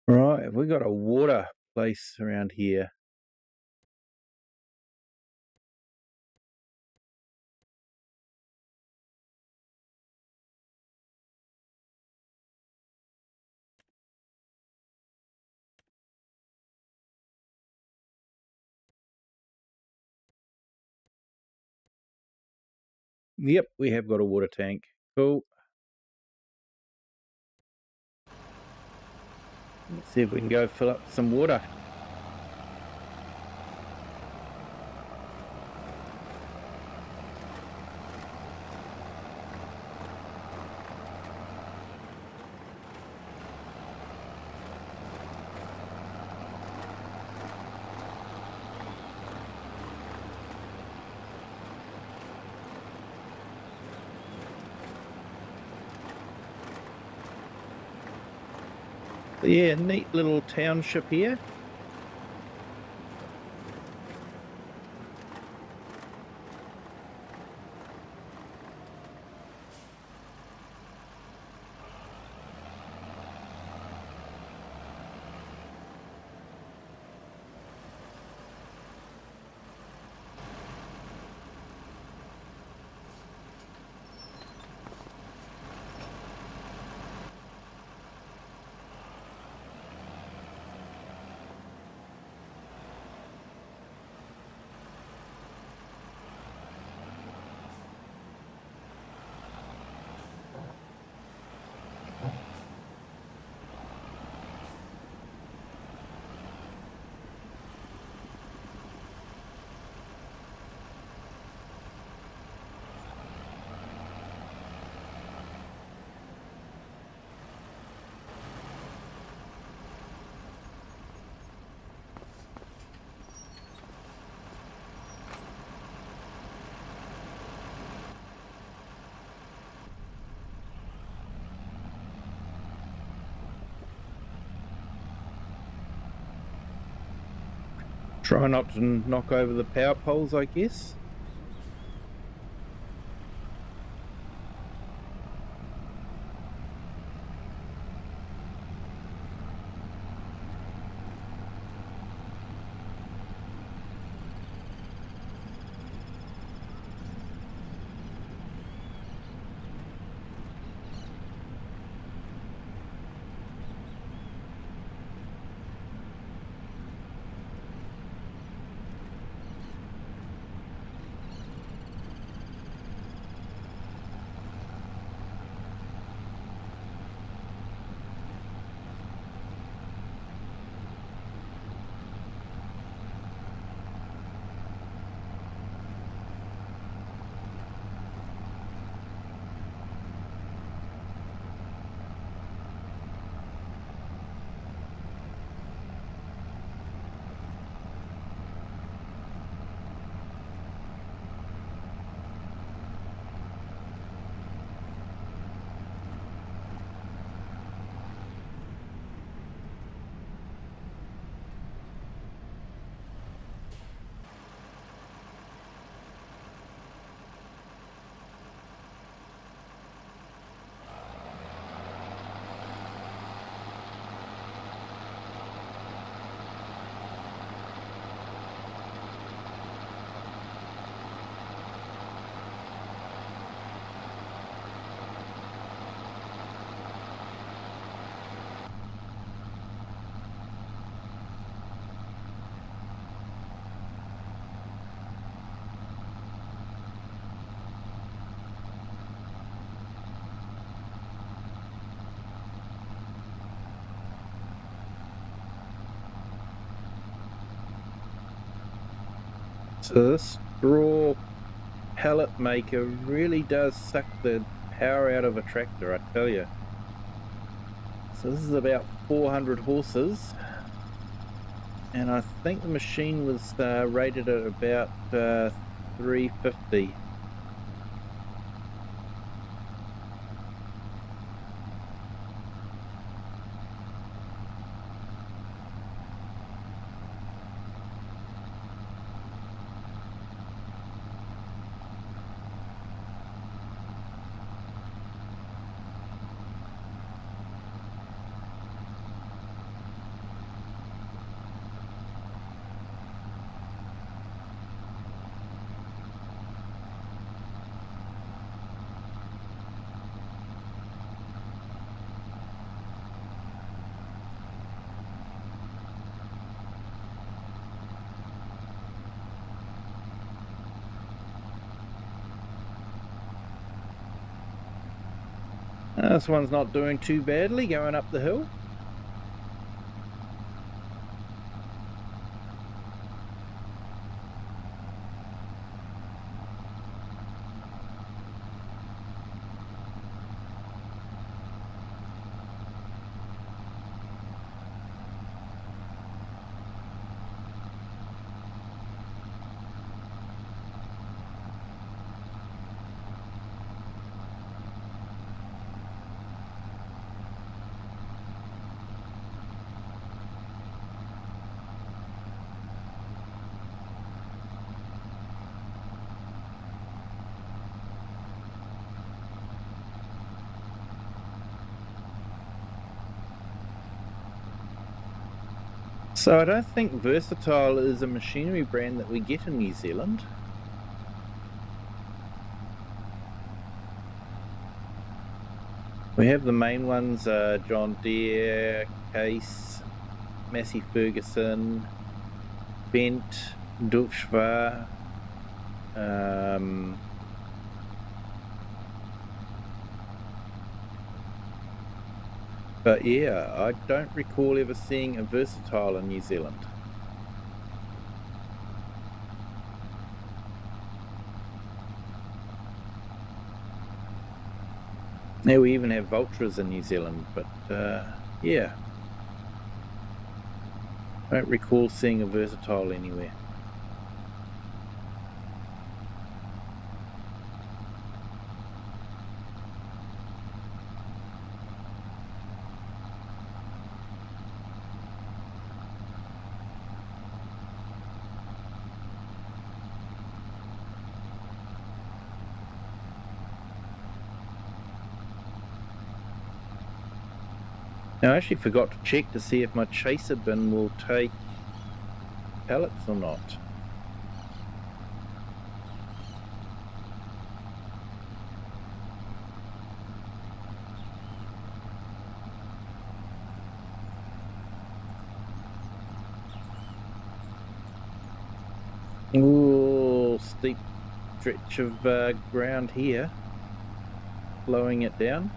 Right, have we got a water place around here? Yep, we have got a water tank. Cool. Let's see if we can go fill up some water. Yeah, neat little township here. Try not to knock over the power poles, I guess. So this straw pallet maker really does suck the power out of a tractor, I tell you. So this is about 400 horses, and I think the machine was rated at about 350. This one's not doing too badly going up the hill. So I don't think Versatile is a machinery brand that we get in New Zealand. We have the main ones, John Deere, Case, Massey Ferguson, Bent, Dutchvar, but yeah, I don't recall ever seeing a Versatile in New Zealand. Now we even have Vultras in New Zealand, but yeah, I don't recall seeing a Versatile anywhere. Now I actually forgot to check to see if my chaser bin will take pallets or not. Ooh, steep stretch of ground here, slowing it down.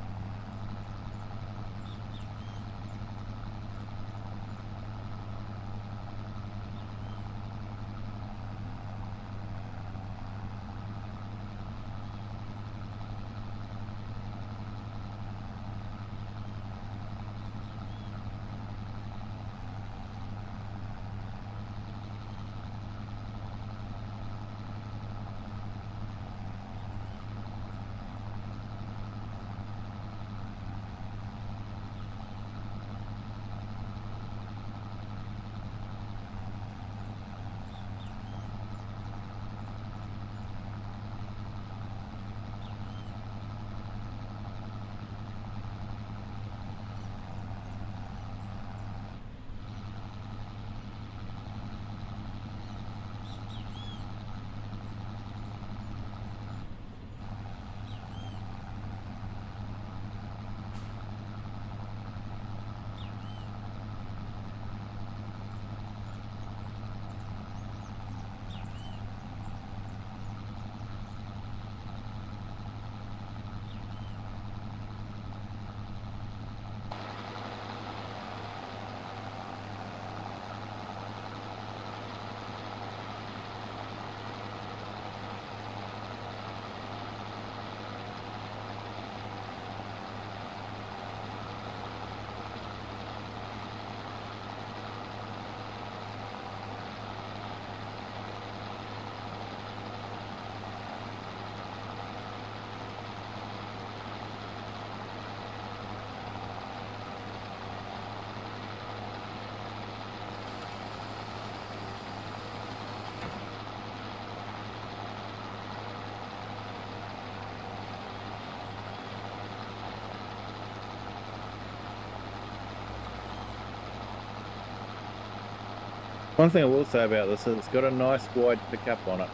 One thing I will say about this is it's got a nice wide pickup on it.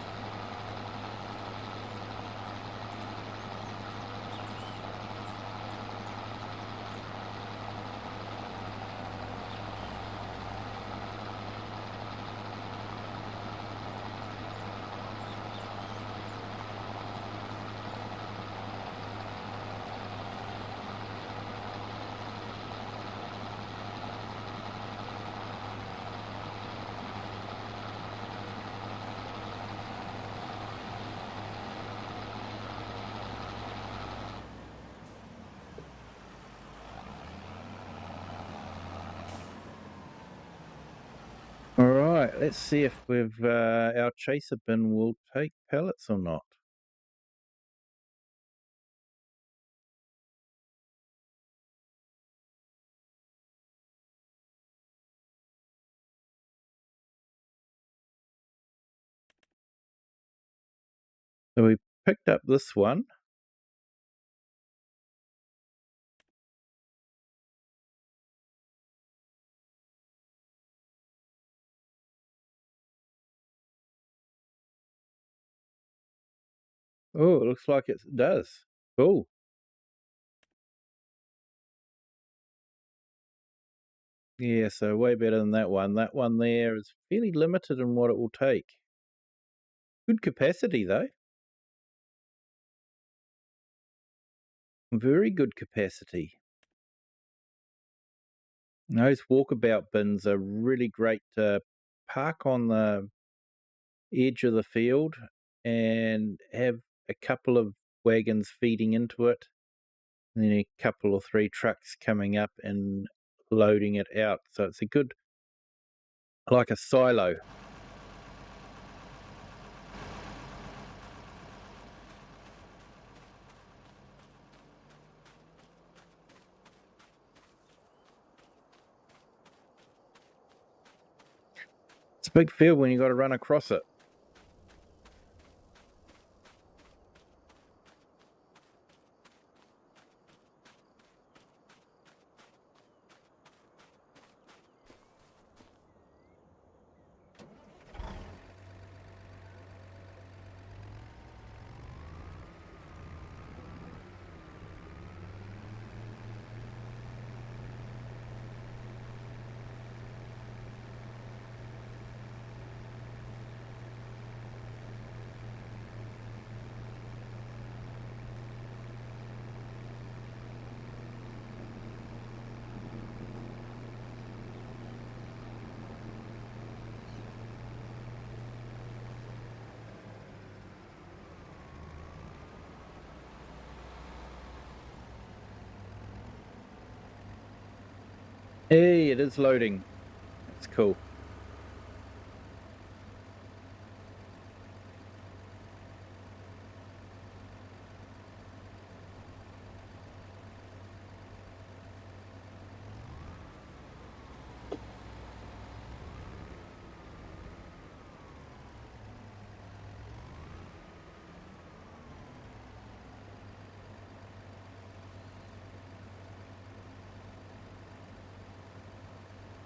All right, let's see if we've our chaser bin will take pallets or not. So we picked up this one. Oh, it looks like it does. Cool. Yeah, so way better than that one. That one there is fairly limited in what it will take. Good capacity though. Very good capacity. Those walkabout bins are really great to park on the edge of the field and have a couple of wagons feeding into it, and then a couple or three trucks coming up and loading it out. So it's a good, like a silo. It's a big field when you got to run across it. Hey, it is loading. That's cool.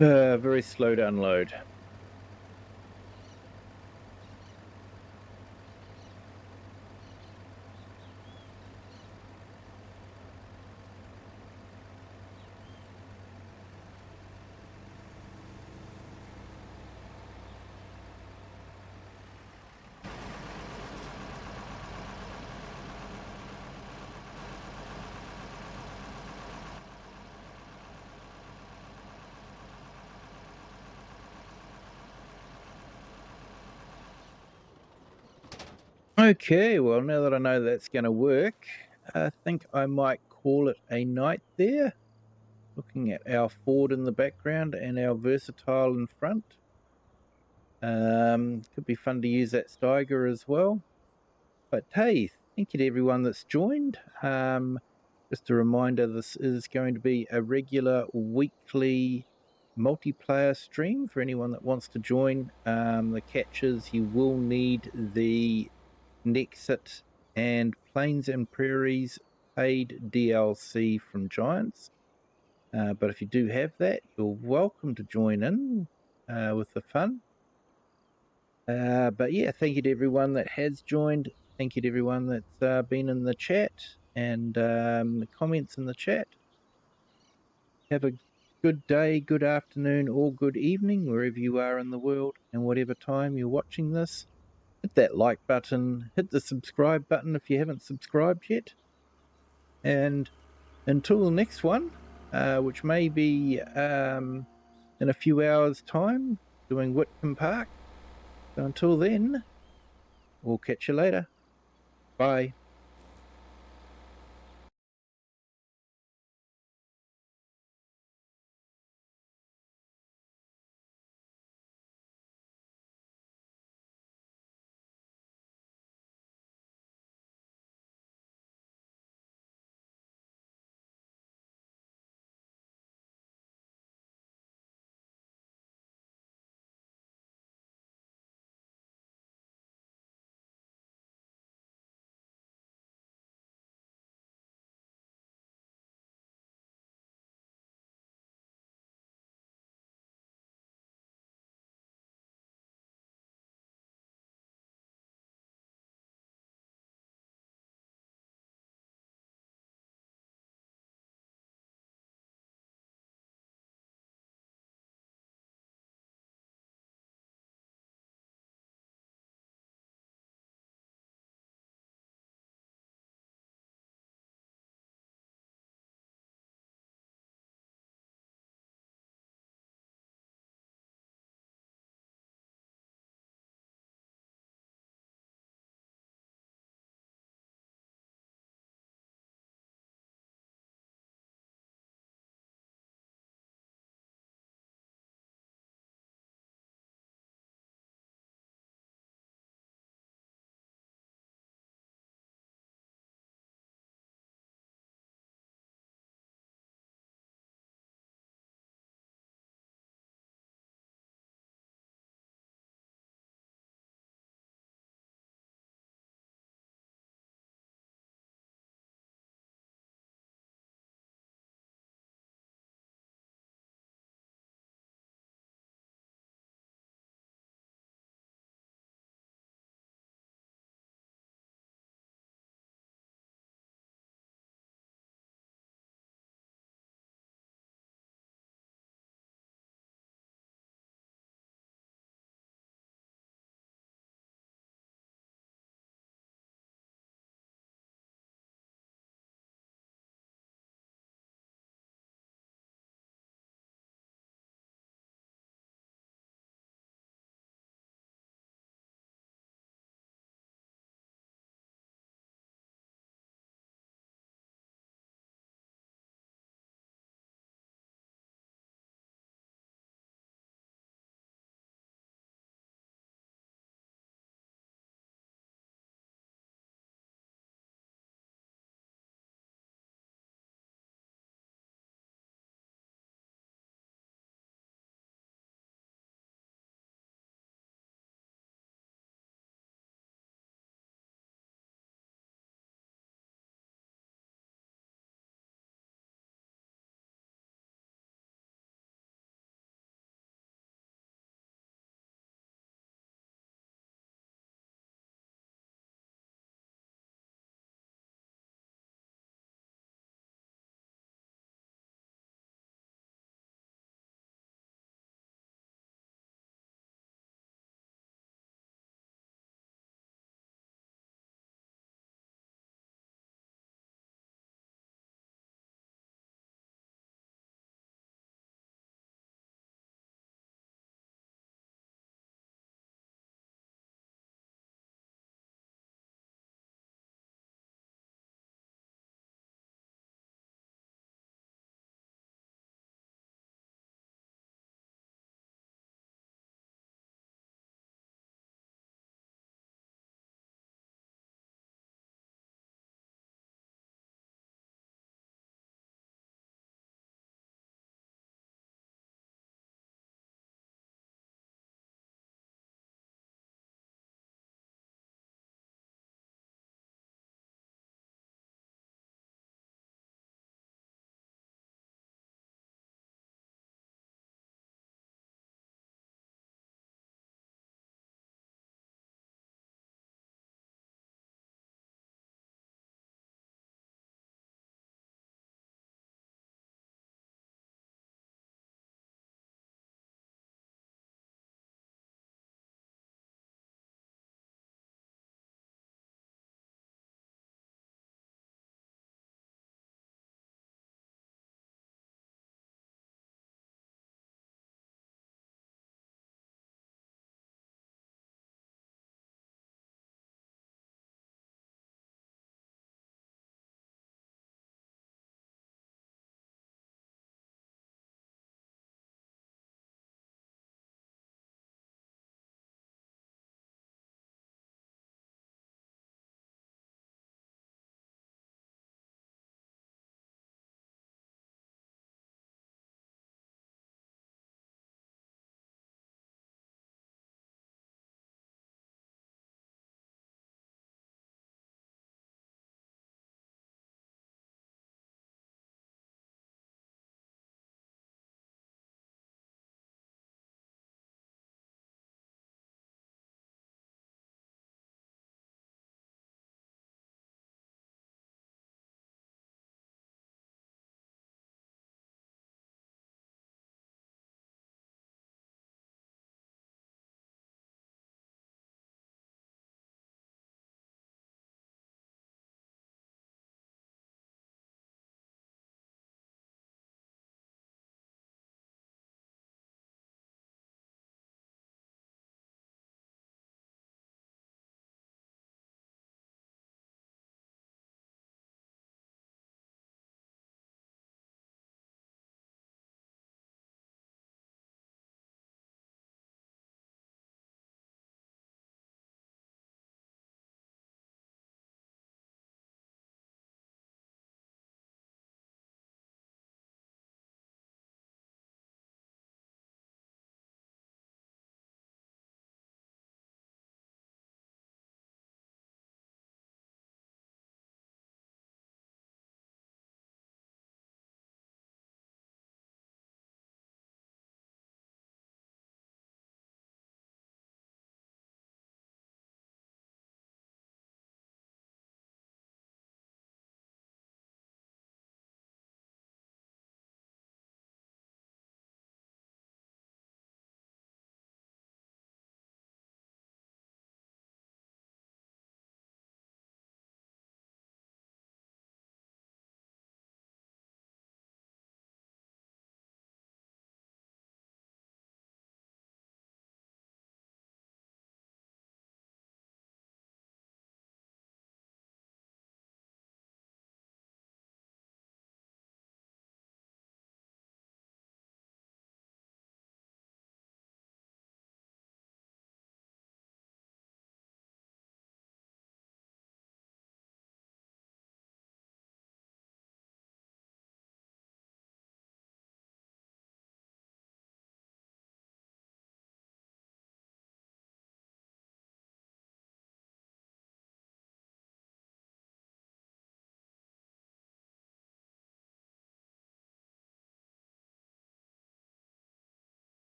Very slow to unload. Okay, well, now that I know that's going to work, I think I might call it a night there. Looking at our Ford in the background and our Versatile in front. Could be fun to use that Steiger as well. But hey, thank you to everyone that's joined. Just a reminder, this is going to be a regular weekly multiplayer stream for anyone that wants to join. The catch is you will need the Nexat and Plains and Prairies paid DLC from Giants. But if you do have that, you're welcome to join in with the fun. But yeah, thank you to everyone that has joined. Thank you to everyone that's been in the chat and the comments in the chat. Have a good day, good afternoon, or good evening, wherever you are in the world and whatever time you're watching this. Hit that like button, hit the subscribe button if you haven't subscribed yet. And until the next one, which may be in a few hours' time, doing Whitcomb Park. So until then, we'll catch you later. Bye.